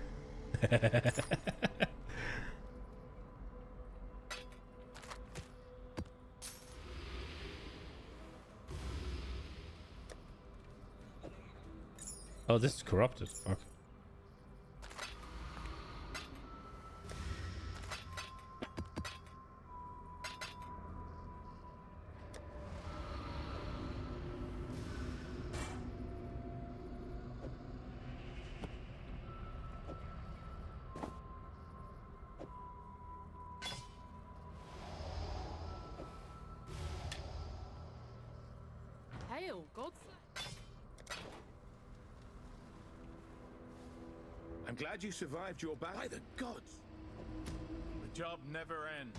Oh, this is corrupted. Fuck. Hail, gods. I'm glad you survived your battle. By the gods! The job never ends.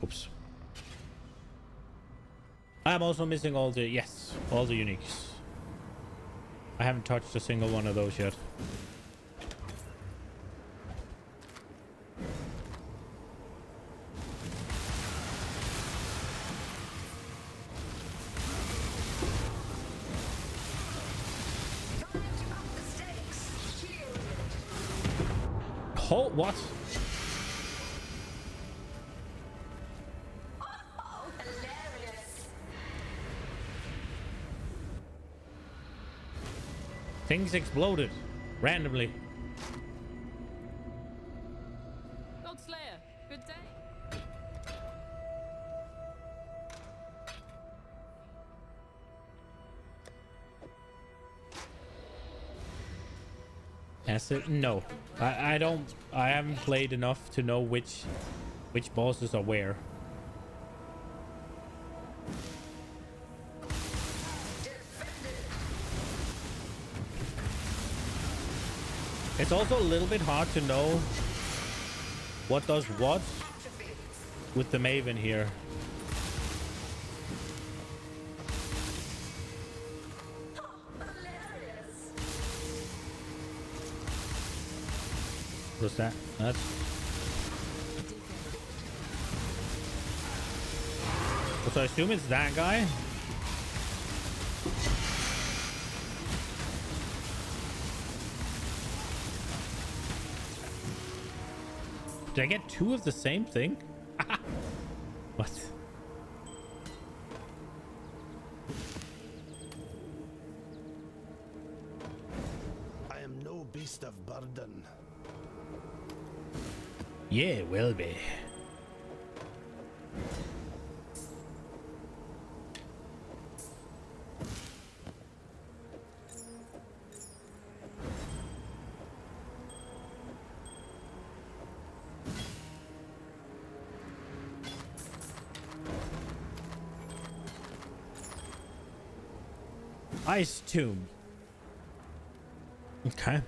Oops. I'm also missing all the... Yes, all the uniques. I haven't touched a single one of those yet. Oh, what? Things exploded randomly. God Slayer, good day. Acid? No. I don't... I haven't played enough to know which bosses are where. It's also a little bit hard to know what does what with the Maven here. What's that? That's... So I assume it's that guy? Did I get 2 of the same thing? What? I am no beast of burden. Yeah, will be. Ice Tomb. Okay.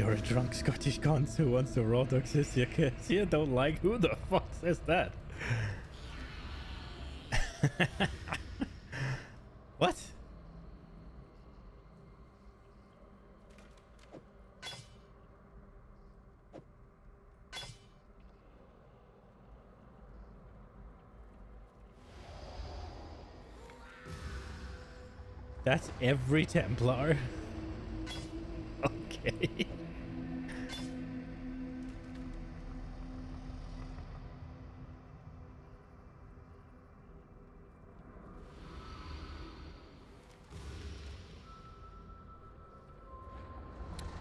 You're a drunk Scottish cunt who wants to raw dog sis your kids. You don't like. Who the fuck says that? What? That's every Templar. Okay.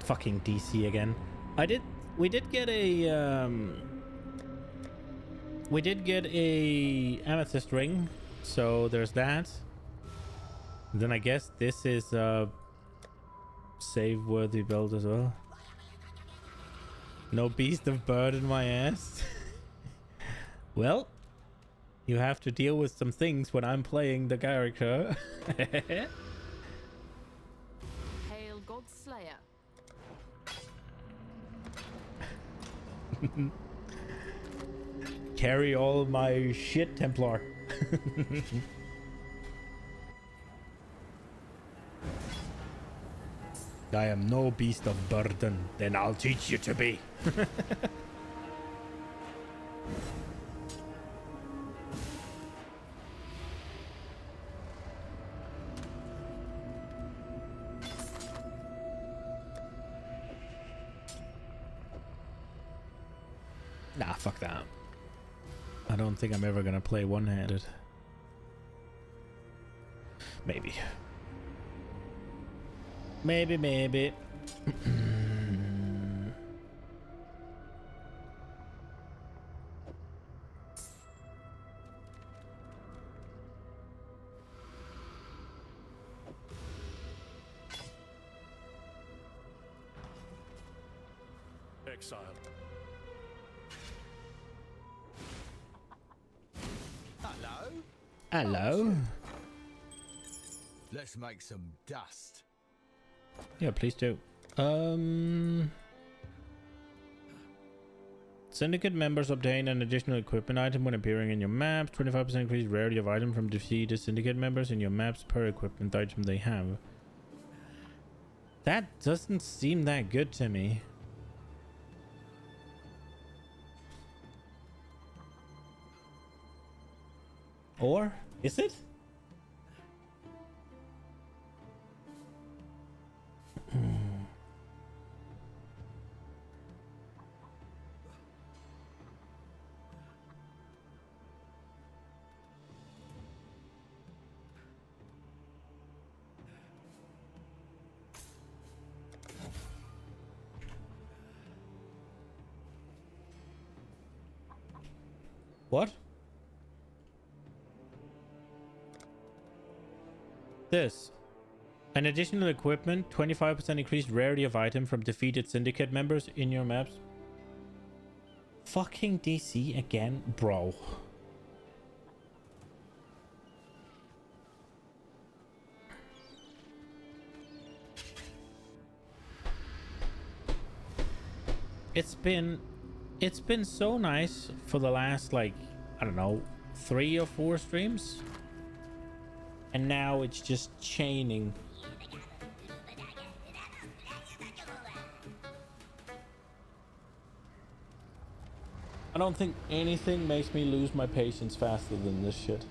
Fucking DC again. We did get a amethyst ring, so there's that. Then I guess this is a save worthy build as well. No beast of burden my ass. Well, you have to deal with some things when I'm playing the character. Hail God Slayer. Carry all my shit, Templar. I am no beast of burden. Then I'll teach you to be. Nah, fuck that. I don't think I'm ever gonna play one-handed. Maybe. Maybe. Exile. Hello. Let's make some dust. Yeah, please do. Syndicate members obtain an additional equipment item when appearing in your maps. 25% increased rarity of item from defeated syndicate members in your maps per equipment item they have. That doesn't seem that good to me. Or is it? What? This. An additional equipment, 25% increased rarity of item from defeated syndicate members in your maps. Fucking DC again, bro. It's been so nice for the last, like, I don't know, 3 or 4 streams. And now it's just chaining. I don't think anything makes me lose my patience faster than this shit.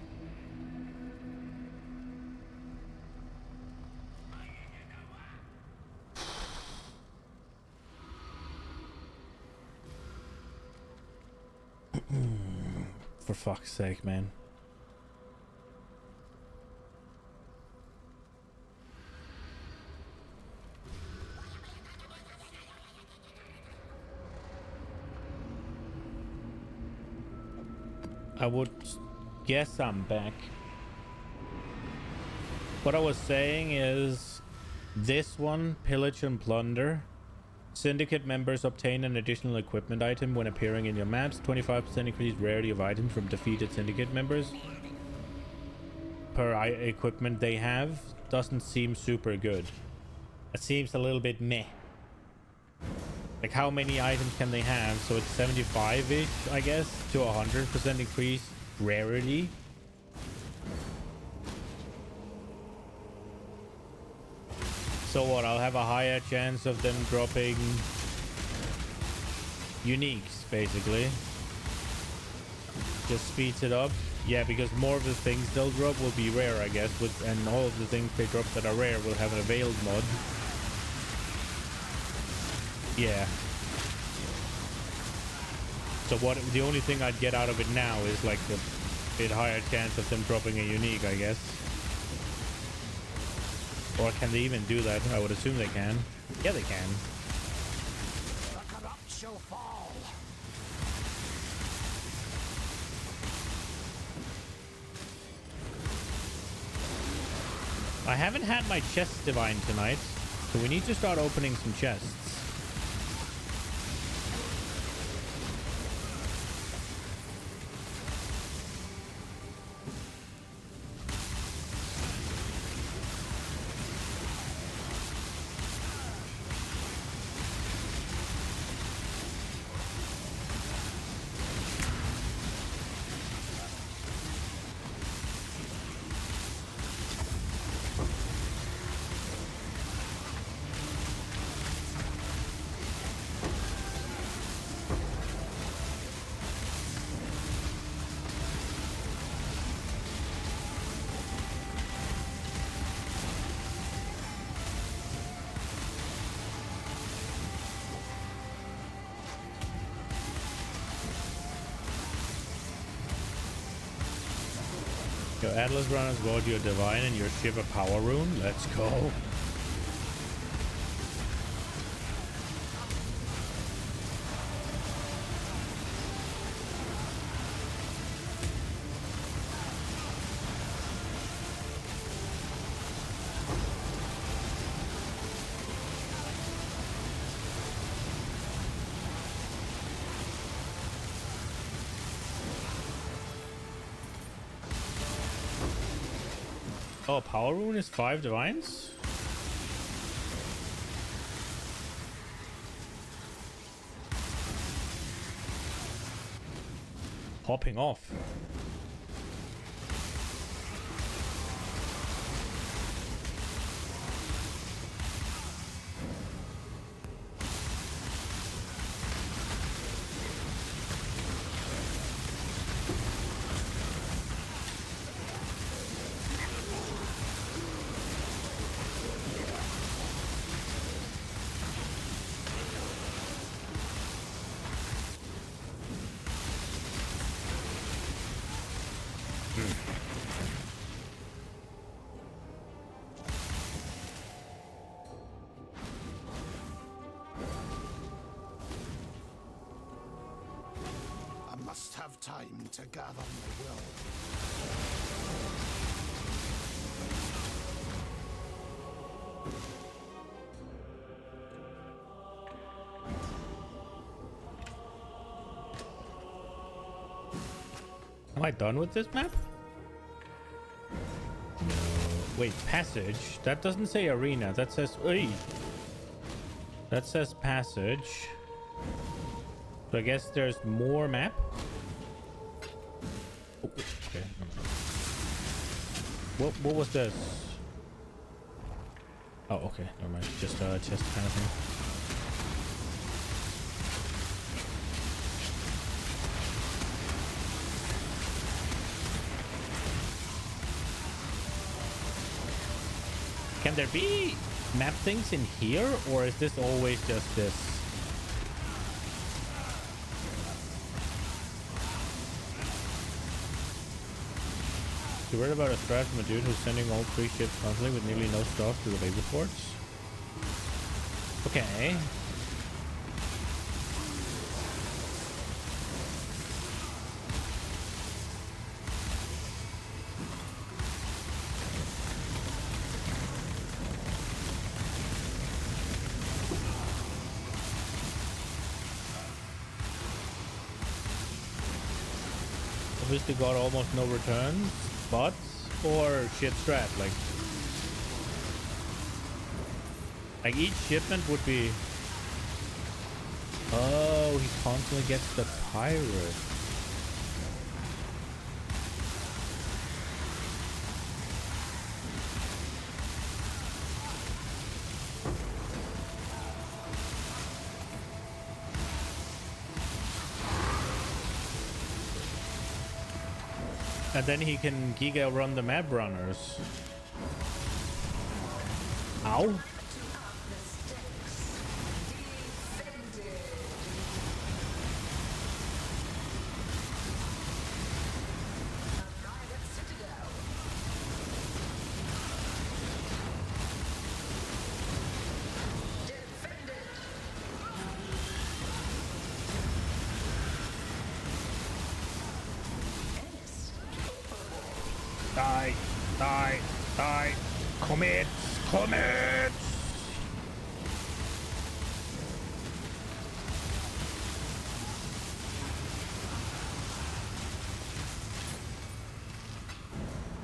For fuck's sake, man. I would guess I'm back. What I was saying is this one, Pillage and Plunder. Syndicate members obtain an additional equipment item when appearing in your maps. 25% increased rarity of items from defeated syndicate members per equipment they have. Doesn't seem super good. It seems a little bit meh. Like, how many items can they have? So it's 75-ish, I guess, to 100% increase rarity. So what? I'll have a higher chance of them dropping uniques, basically. Just speeds it up. Yeah, because more of the things they'll drop will be rare, I guess, and all of the things they drop that are rare will have an availed mod. Yeah. So the only thing I'd get out of it now is like the bit higher chance of them dropping a unique, I guess. Or can they even do that? I would assume they can. Yeah, they can. The corrupt shall fall. I haven't had my chest divine tonight, so we need to start opening some chests. Your Atlas runners got your divine and your Shiva power rune. Let's go. Oh, power rune is 5 divines? Popping off. I must have time to gather my will. Am I done with this map? No. Wait, passage? That doesn't say arena. That says... Oy. That says passage. So I guess there's more map? Oh, okay. What was this? Oh, okay. Never mind. Just a chest kind of thing. Can there be map things in here, or is this always just this? You read about a strat from a dude who's sending all 3 ships constantly with nearly no stuff to the labor ports? Okay. Obviously got almost no returns, bots or ship strat, like each shipment would be Oh, he constantly gets the pirate. And then he can Giga run the map runners. Ow. Die, die, die. Commit, commit.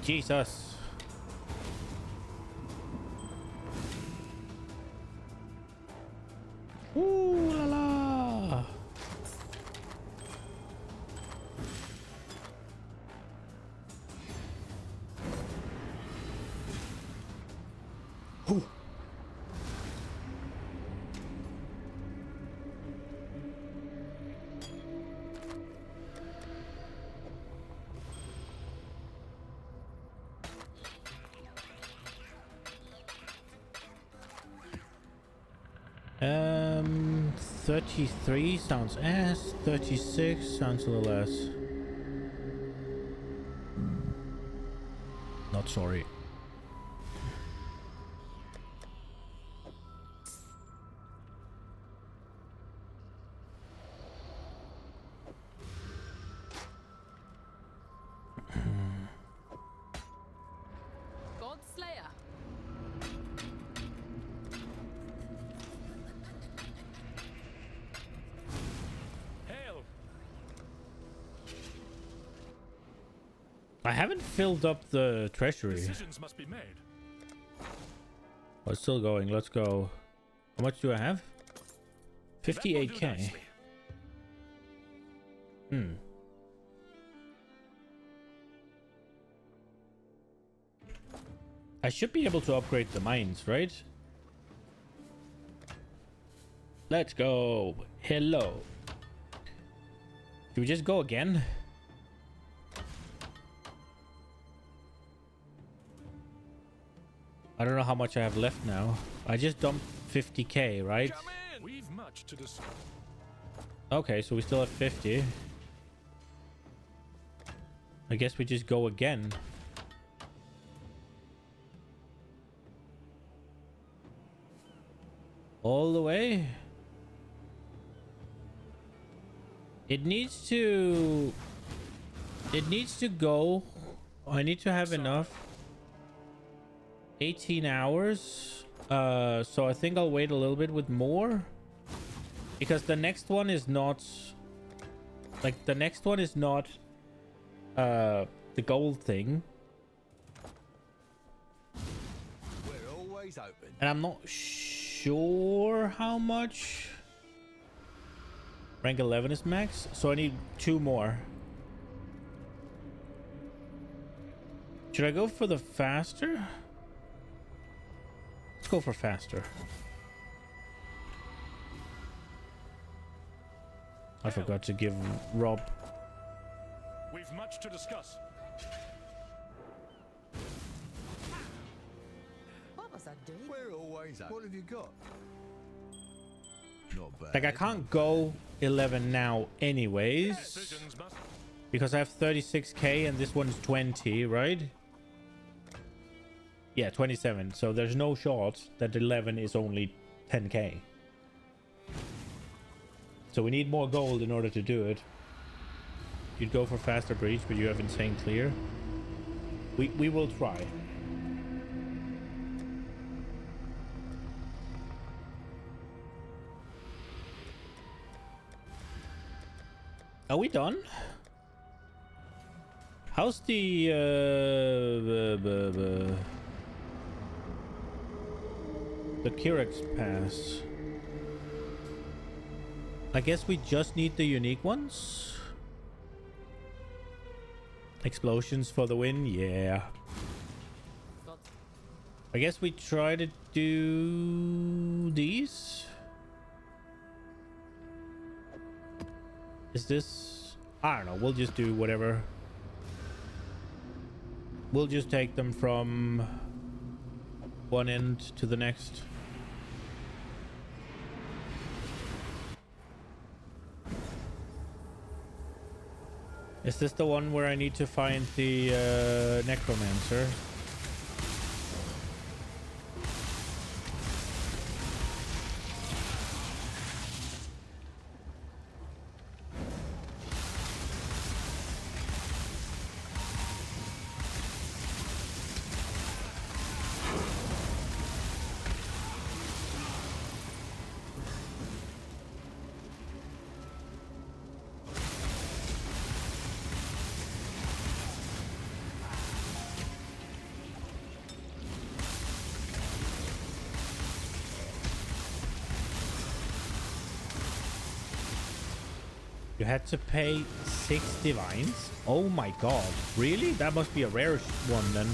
Jesus. Ooh la la. Ooh. Um, 33 sounds ass, 36 sounds a little less. Not sorry. God Slayer. Hail! I haven't filled up the treasury. Decisions must be made. Oh, it's still going. Let's go. How much do I have? That will do 58k. nicely. Hmm. I should be able to upgrade the mines, right? Let's go. Hello. Do we just go again? I don't know how much I have left now. I just dumped 50k, right? Come in. We've much to discuss. Okay, so we still have 50. I guess we just go again. All the way. It needs to go. I need to have enough. 18 hours. So I think I'll wait a little bit with more. Because the next one is not... Like, the next one is not... the gold thing. We're always open. And I'm not sure how much. Rank 11 is max, so I need 2 more. Should I go for the faster? Let's go for faster. I forgot to give Rob. We've much to discuss. What was I doing? We're always open. What have you got? Not bad. Like, I can't go 11 now anyways. Decisions must... Because I have 36k and this one's 20, right? Yeah, 27. So there's no shot that 11 is only 10k. So we need more gold in order to do it. You'd go for faster breach, but you have insane clear. We will try. Are we done? How's the Kirex pass? I guess we just need the unique ones. Explosions for the win, yeah. I guess we try to do these. Is this... I don't know, we'll just do whatever. We'll just take them from one end to the next. Is this the one where I need to find the necromancer? You had to pay 6 divines? Oh my god. Really? That must be a rare one then.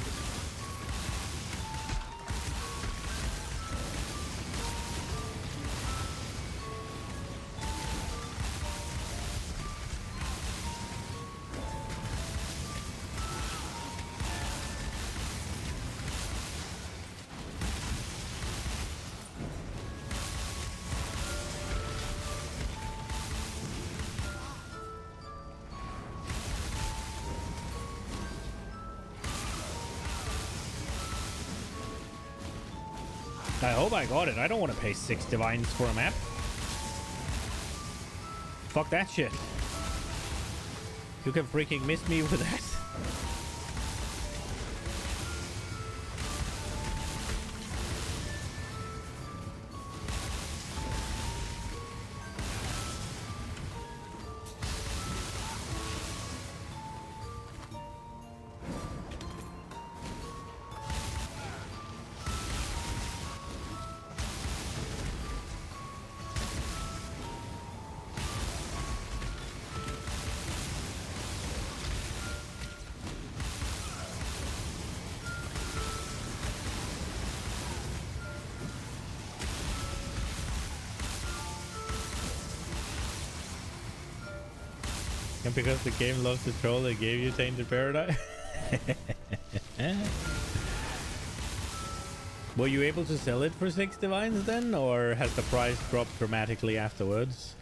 I hope I got it. I don't want to pay 6 divines for a map. Fuck that shit. You can freaking miss me with that. And because the game loves to troll, they gave you Tainted Paradise. Were you able to sell it for 6 divines then, or has the price dropped dramatically afterwards?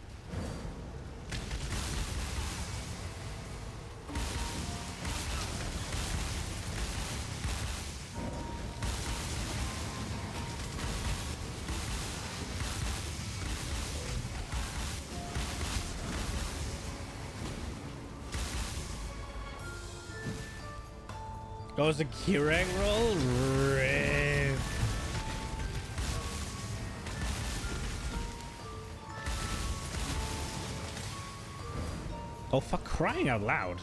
Oh, it's a Kirag roll? Rip. Oh, for crying out loud.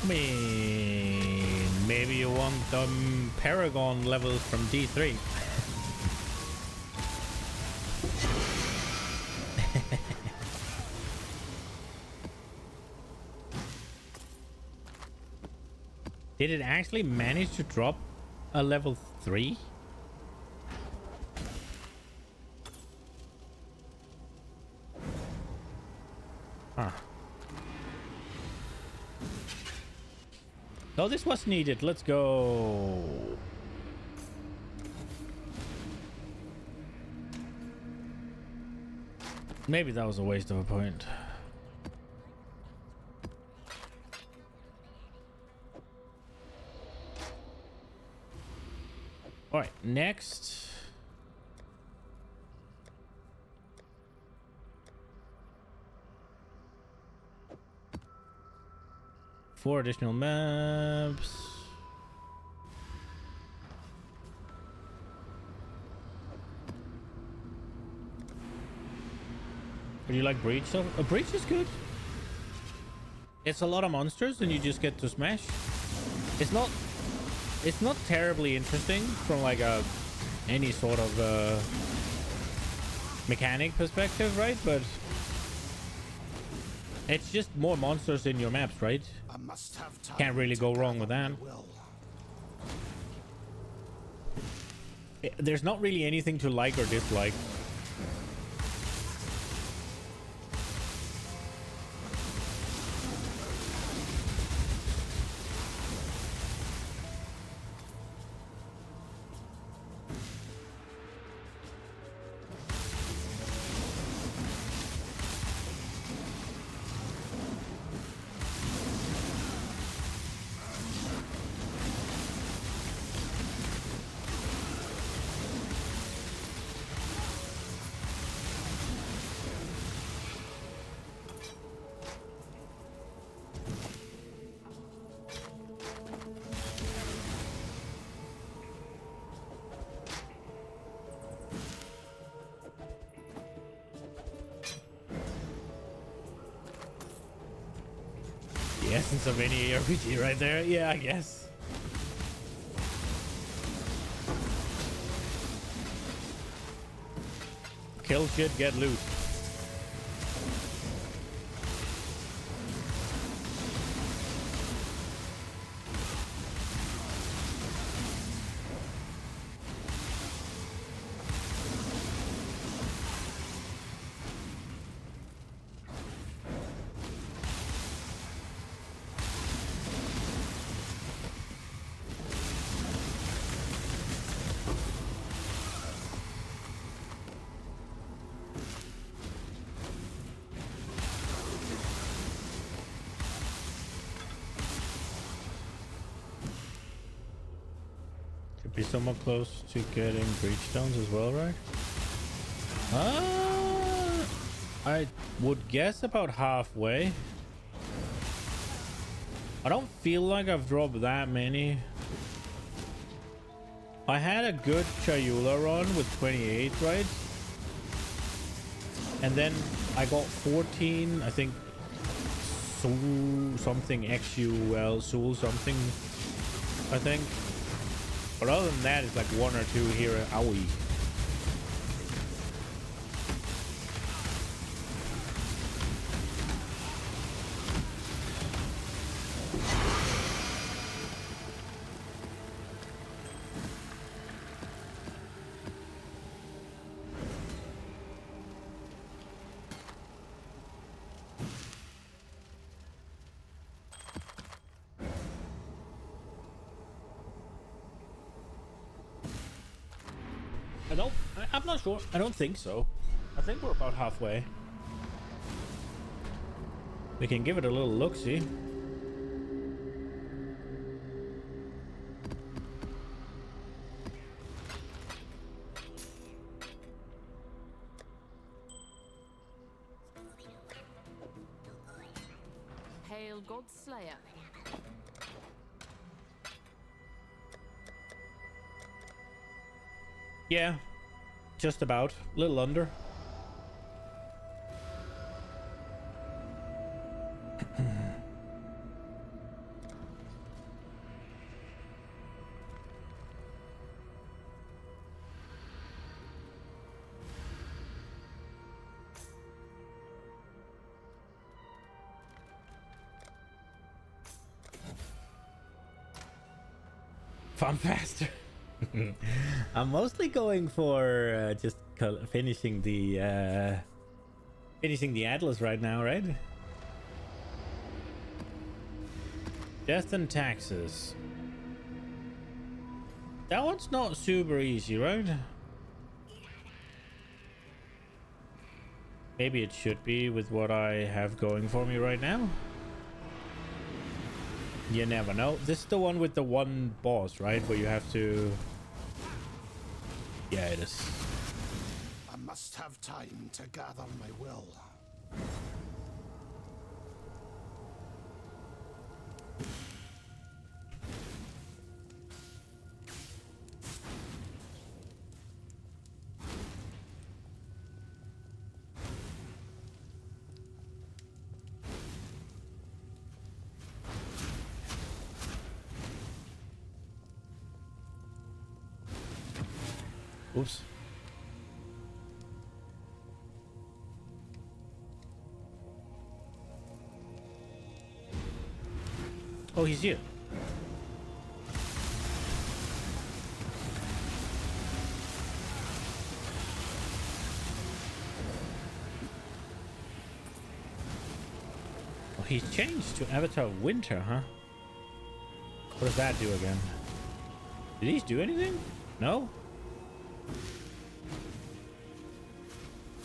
I mean, maybe you want Paragon levels from D3. Did it actually manage to drop a level 3? Huh. Oh, this was needed. Let's go. Maybe that was a waste of a point. All right, next. Four additional maps. Would you like Breach? A Breach is good. It's a lot of monsters and you just get to smash. It's not terribly interesting from like any sort of mechanic perspective, right? But it's just more monsters in your maps, right? I must have time. Can't really go wrong with that. There's not really anything to like or dislike. The essence of any RPG right there. Yeah, I guess. Kill shit, get loot. Be somewhat close to getting breach stones as well, right? I would guess about halfway. I don't feel like I've dropped that many. I had a good Chayula run with 28, right? And then I got 14, I think, Soul something, XUL, Soul something, I think. But other than that, it's like one or two here at Aoi. I'm not sure. I don't think so. I think we're about halfway. We can give it a little look-see. Hail God Slayer. Yeah. Just about. A little under. Farm faster. I'm mostly going for just finishing the Atlas right now, right? Death and taxes. That one's not super easy, right? Maybe it should be with what I have going for me right now. You never know. This is the one with the one boss, right? Where you have to Yeah, it is. I must have time to gather my will. Oops. Oh, he's here. Oh, he's changed to Avatar Winter, huh? What does that do again? Did he do anything? No?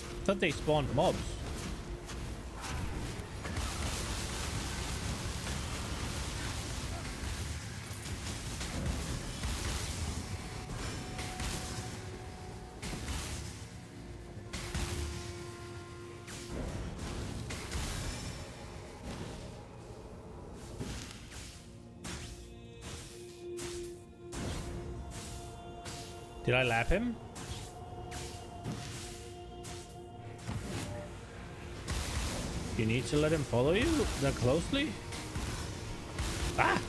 I thought they spawned mobs. Did I lap him? You need to let him follow you that closely? Ah!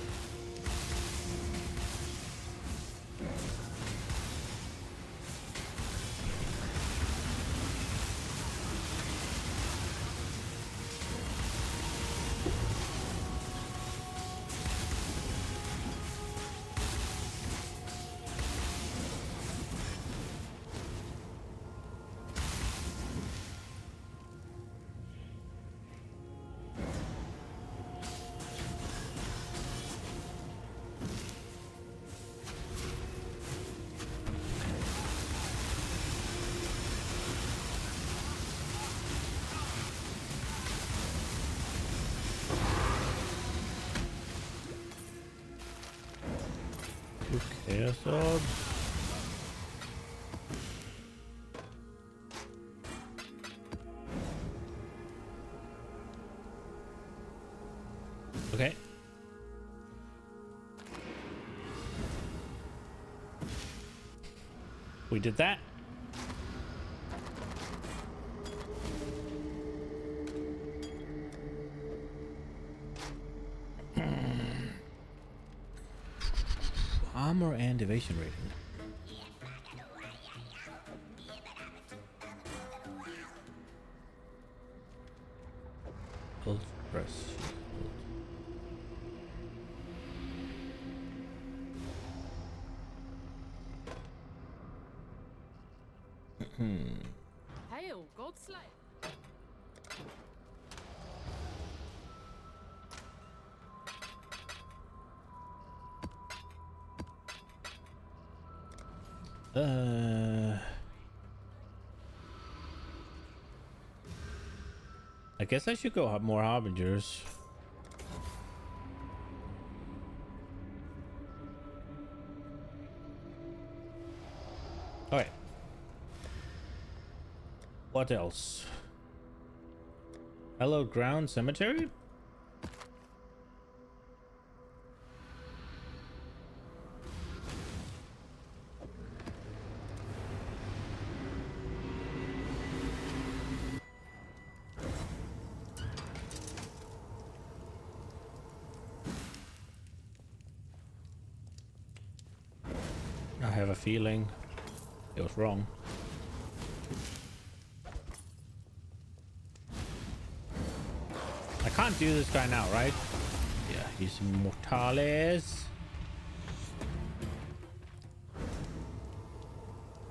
Chaos Orb. Okay. We did that. Armor and evasion rating. Hold press. Hail, Godslayer. I guess I should go have more harbingers. All right. What else? Hallowed Ground Cemetery? I have a feeling it was wrong. I can't do this guy now, right? Yeah, he's Mortales.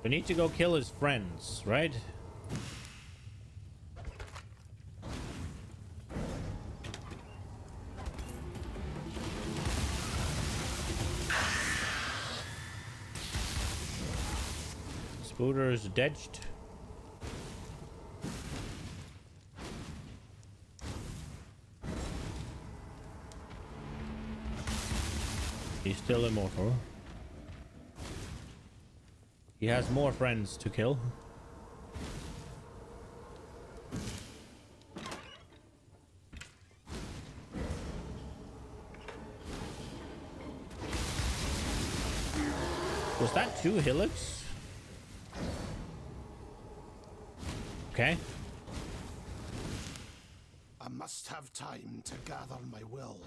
We need to go kill his friends, right? Spooder is dedged. He's still immortal. He has more friends to kill. Was that 2 hillocks? Okay. I must have time to gather my will.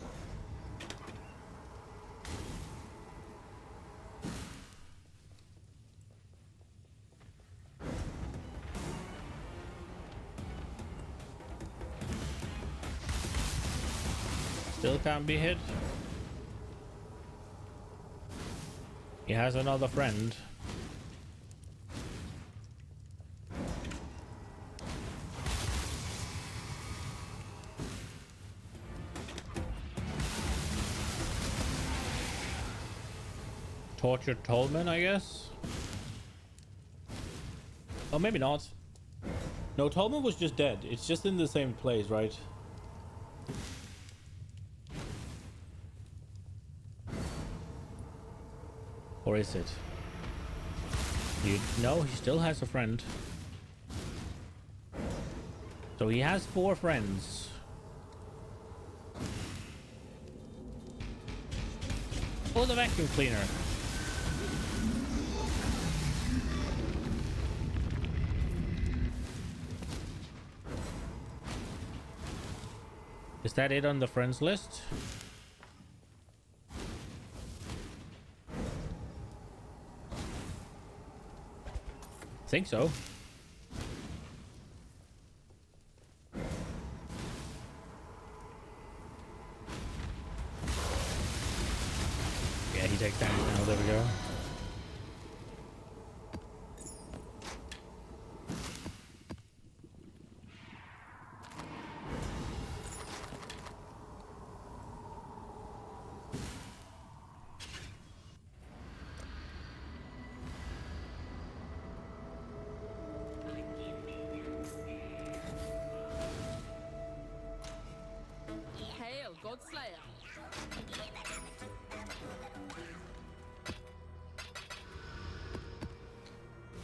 Still can't be hit. He has another friend. Tortured Tolman, I guess? Oh, maybe not. No, Tolman was just dead. It's just in the same place, right? Or is it? No, he still has a friend. So he has 4 friends. Oh, the vacuum cleaner. Is that it on the friends list? Think so. Yeah, he takes damage now. There we go. Hail, God Slayer.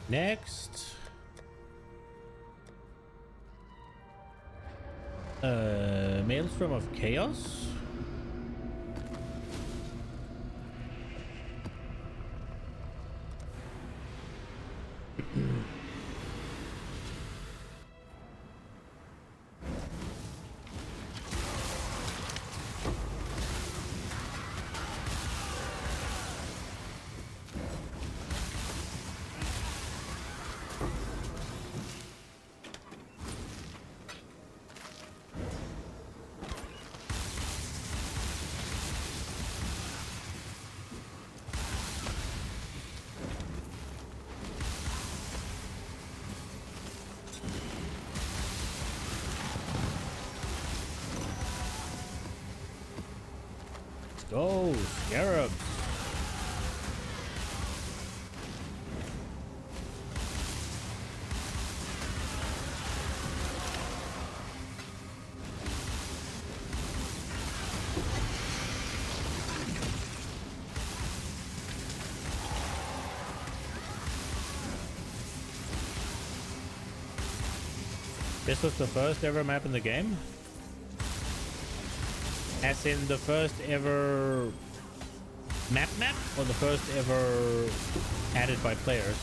Next. Maelstrom of Chaos. Go, Scarabs. This was the first ever map in the game? As in the first ever map or the first ever added by players?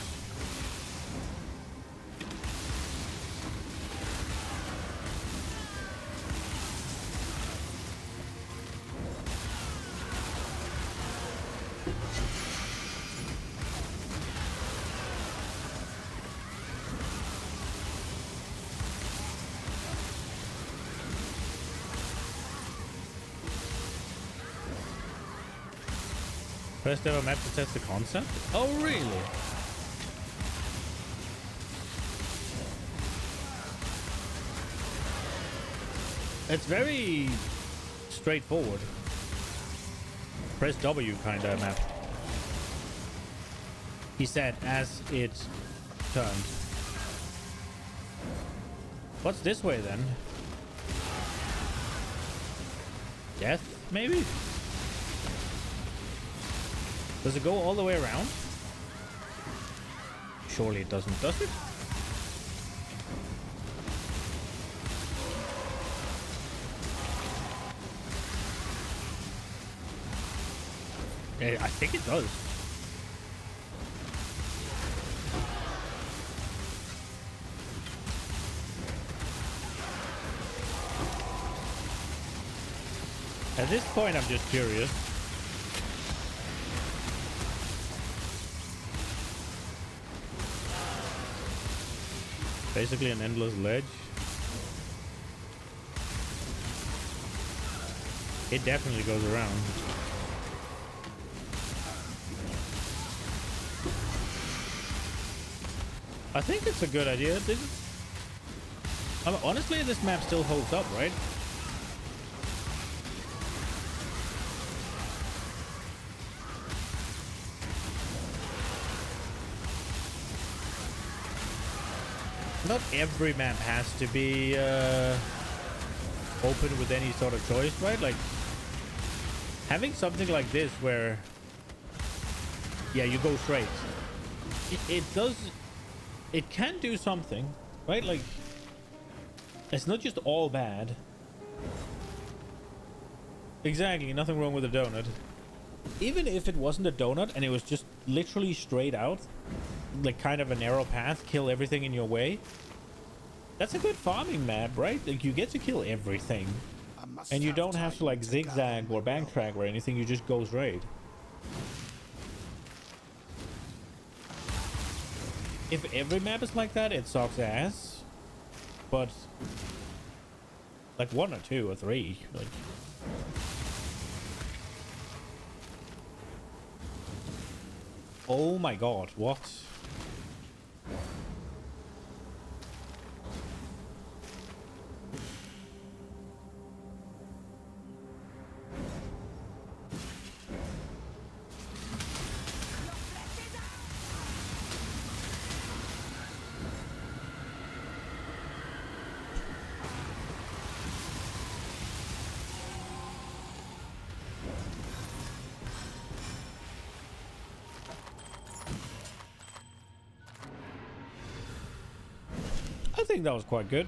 First ever map to test the concept? Oh, really? It's very straightforward. Press W kind of map. He said as it turned. What's this way then? Death, maybe? Does it go all the way around? Surely it doesn't, does it? I think it does. At this point, I'm just curious. Basically an endless ledge. It definitely goes around. I think it's a good idea. Honestly, this map still holds up, right? Not every map has to be open with any sort of choice, right? Like having something like this where, yeah, you go straight. It can do something, right? Like it's not just all bad. Exactly, nothing wrong with a donut. Even if it wasn't a donut and it was just literally straight out, like kind of a narrow path, kill everything in your way. That's a good farming map, right? Like you get to kill everything. And you don't have to like zigzag or backtrack or anything, you just go straight. If every map is like that, it sucks ass. But like 1 or 2 or 3, like oh my god, what? I think that was quite good.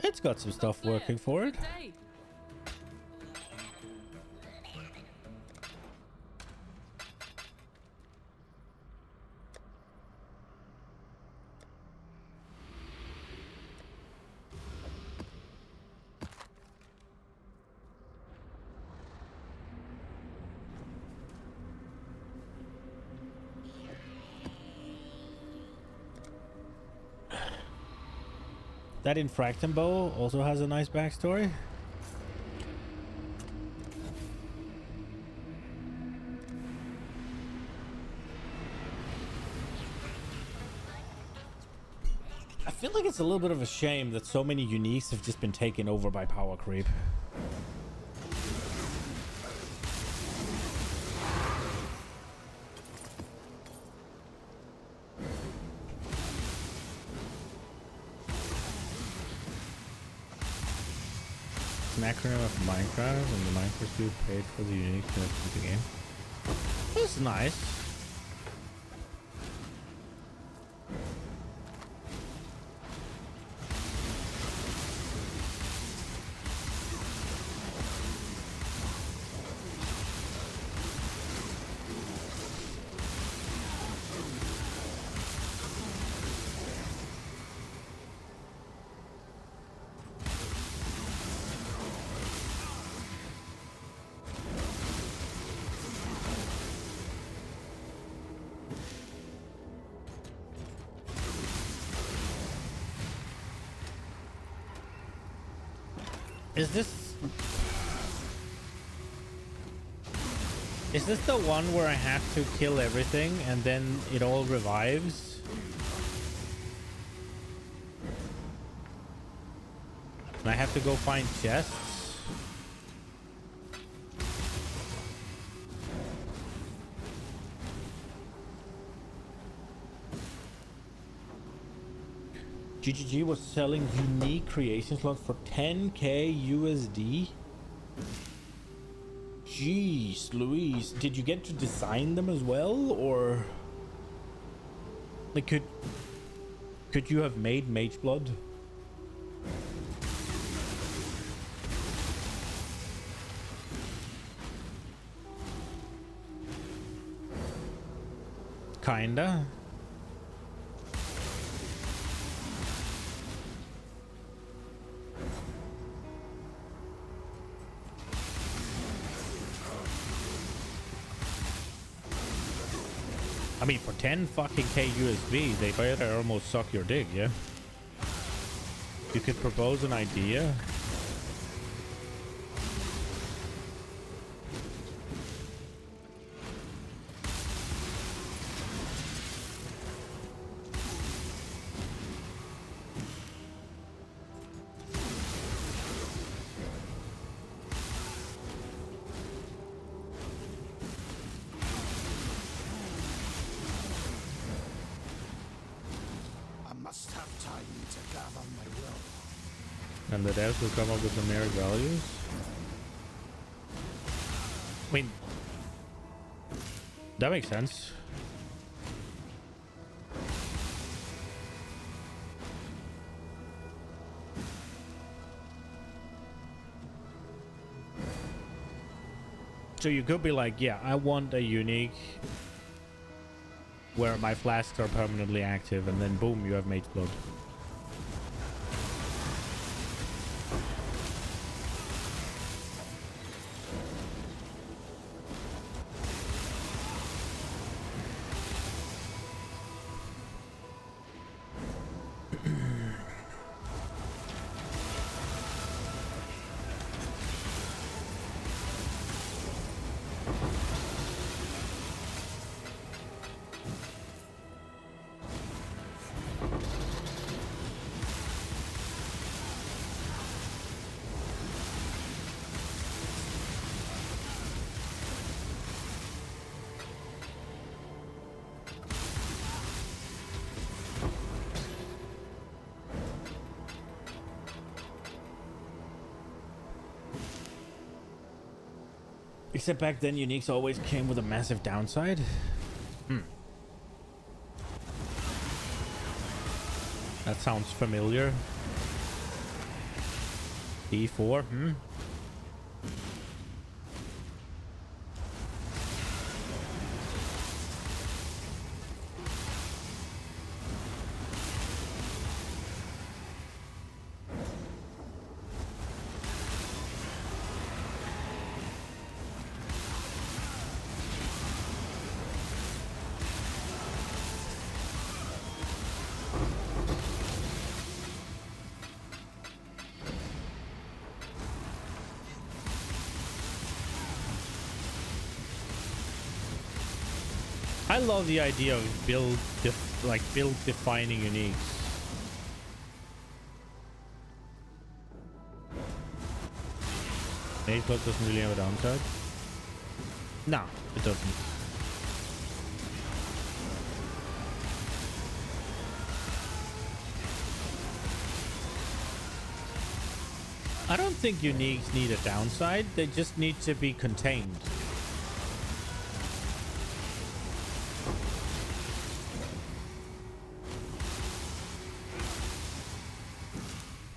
It's got some stuff working for it. Good day. That Infractambo also has a nice backstory. I feel like it's a little bit of a shame that so many uniques have just been taken over by power creep. An acronym of Minecraft, and the Minecraft group paid for the uniqueness of the game. That's nice. Is this the one where I have to kill everything and then it all revives? And I have to go find chests? GGG was selling unique creation slots for 10k USD. Jeez, Louise, did you get to design them as well, or like could you have made Mage Blood? Kinda. I mean, for 10 fucking K USD, they better almost suck your dick, yeah? You could propose an idea. Must have time to gather my will. And the devs will come up with numeric values. I mean, that makes sense. So you could be like, yeah, I want a unique where my flasks are permanently active, and then boom, you have Mage Blood. Except back then, uniques always came with a massive downside. That sounds familiar. D4, I love the idea of build defining uniques. Mage Blood doesn't really have a downside. No, it doesn't. I don't think uniques need a downside. They just need to be contained.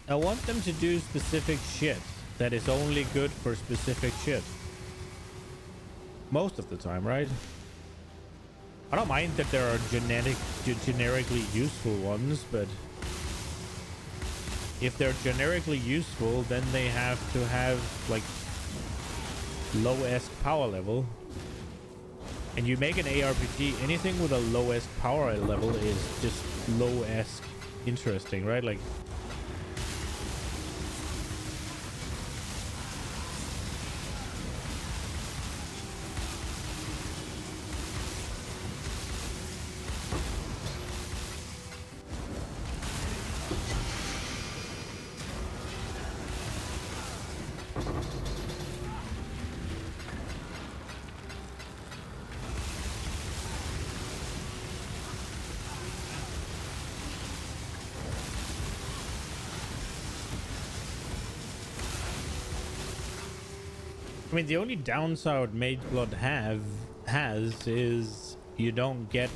I want them to do specific shit that is only good for specific shit. Most of the time, right? I don't mind that there are generically useful ones, but if they're generically useful, then they have to have like low-esque power level. And you make an ARPG, anything with a low-esque power level is just low-esque interesting, right? Like, I mean, the only downside Mage Blood has is you don't get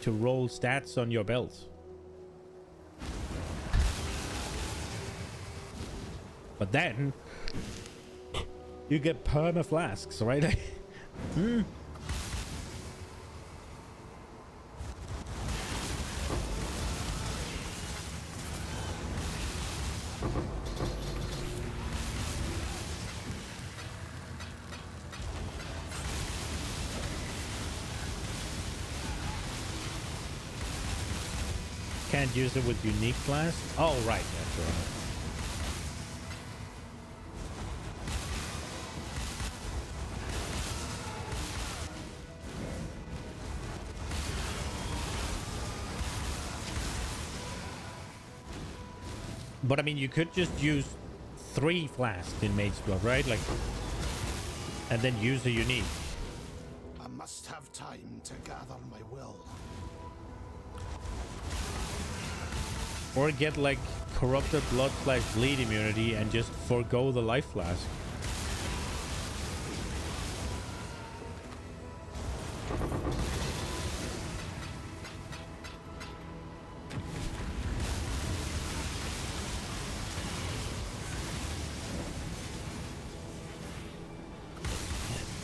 to roll stats on your belt. But then you get perma flasks, right? Can't use it with unique blast. Oh, right, that's right. But I mean, you could just use 3 flasks in Mage Blood, right? Like, and then use a unique. I must have time to gather my will. Or get like corrupted blood / bleed immunity and just forgo the life flask.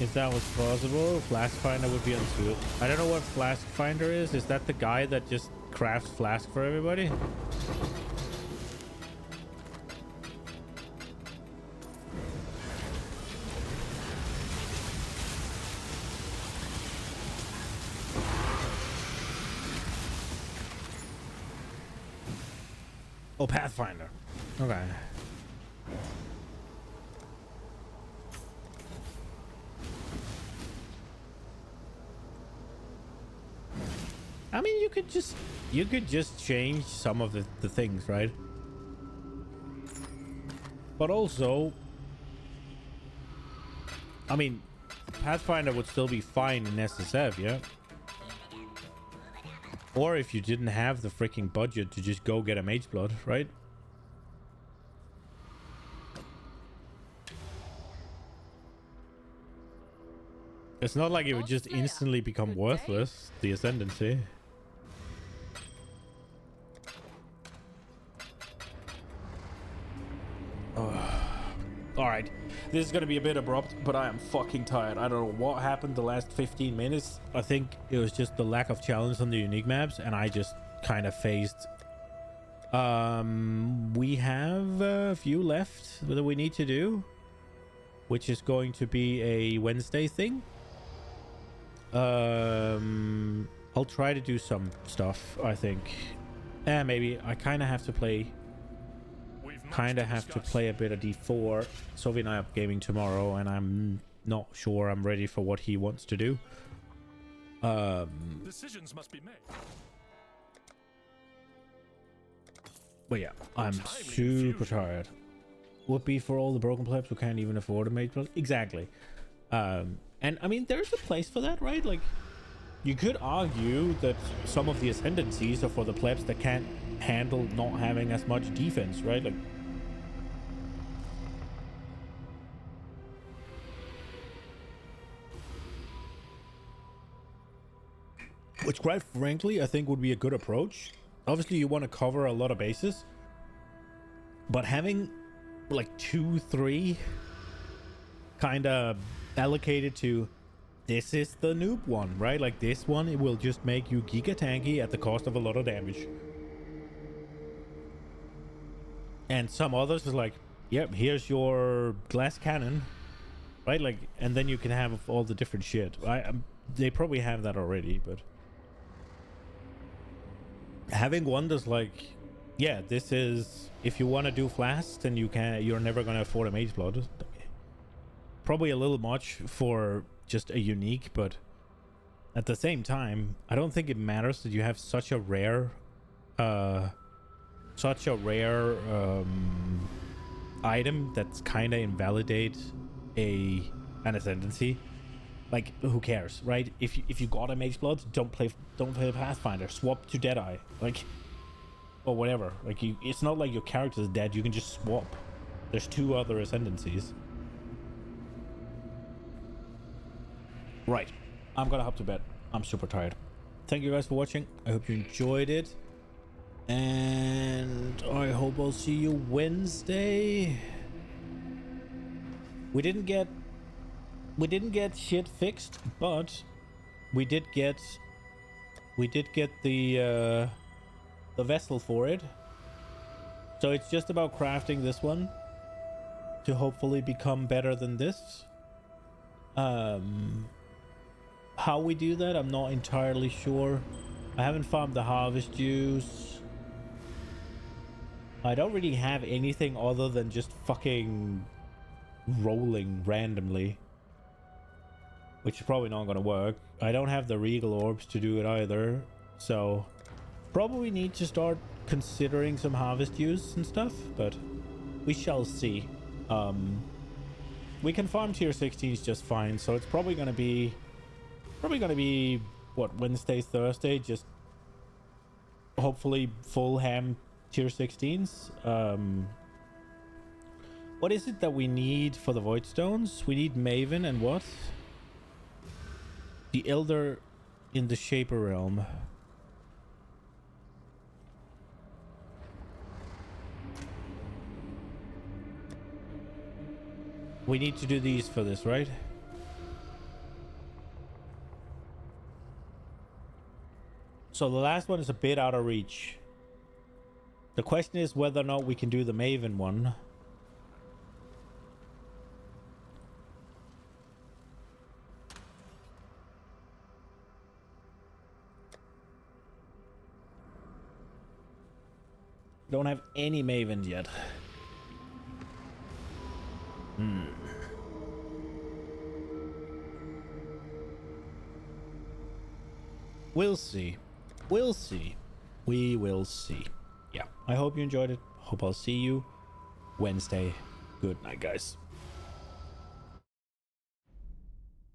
If that was possible, Flask Finder would be unsuited. I don't know what Flask Finder is. Is that the guy that just crafts flask for everybody? Oh, Pathfinder. Okay. I mean, you could just change some of the things, right? But also, I mean, Pathfinder would still be fine in SSF, yeah? Or if you didn't have the freaking budget to just go get a Mage Blood, right? It's not like it would just instantly become worthless, the Ascendancy. Alright, this is gonna be a bit abrupt, but I am fucking tired. I don't know what happened the last 15 minutes. I think it was just the lack of challenge on the unique maps, and I just kind of phased. We have a few left that we need to do, which is going to be a Wednesday thing. I'll try to do some stuff, I think. Maybe I kind of have to play a bit of D4. Sophie and I are gaming tomorrow, and I'm not sure I'm ready for what he wants to do. Decisions must be made. But yeah, I'm super tired. Would be for all the broken plebs who can't even afford a Mage Blood. Exactly. And I mean, there's a place for that, right? Like, you could argue that some of the ascendancies are for the plebs that can't handle not having as much defense, right? Like, which, quite frankly, I think would be a good approach. Obviously, you want to cover a lot of bases, but having like 2-3 kind of allocated to this is the noob one, right? Like, this one, it will just make you giga tanky at the cost of a lot of damage. And some others is like, yep, here's your glass cannon, right? Like, and then you can have all the different shit. They probably have that already, but having one that's like, yeah, this is, if you want to do flasks, then you're never going to afford a Mage Blood. Probably a little much for just a unique, but at the same time, I don't think it matters that you have such a rare item that's kind of invalidate an ascendancy. Like, who cares, right? If you got a Mage Blood, don't play Pathfinder. Swap to Deadeye, like, or whatever. Like, it's not like your character's dead. You can just swap. There's 2 other ascendancies. Right. I'm gonna hop to bed. I'm super tired. Thank you guys for watching. I hope you enjoyed it. And I hope I'll see you Wednesday. We didn't get shit fixed, but we did get the vessel for it. So it's just about crafting this one to hopefully become better than this. How we do that, I'm not entirely sure. I haven't farmed the harvest juice. I don't really have anything other than just fucking rolling randomly, which is probably not gonna work. I don't have the regal orbs to do it either, so probably need to start considering some harvest use and stuff, but we shall see. We can farm tier 16s just fine, so it's probably gonna be what, Wednesday, Thursday, just hopefully full ham tier 16s. What is it that we need for the void stones? We need Maven and what? The Elder in the Shaper realm. We need to do these for this, right? So the last one is a bit out of reach. The question is whether or not we can do the Maven one. Don't have any Mavens yet. We'll see. We'll see. We will see. Yeah, I hope you enjoyed it. Hope I'll see you Wednesday. Good night, guys.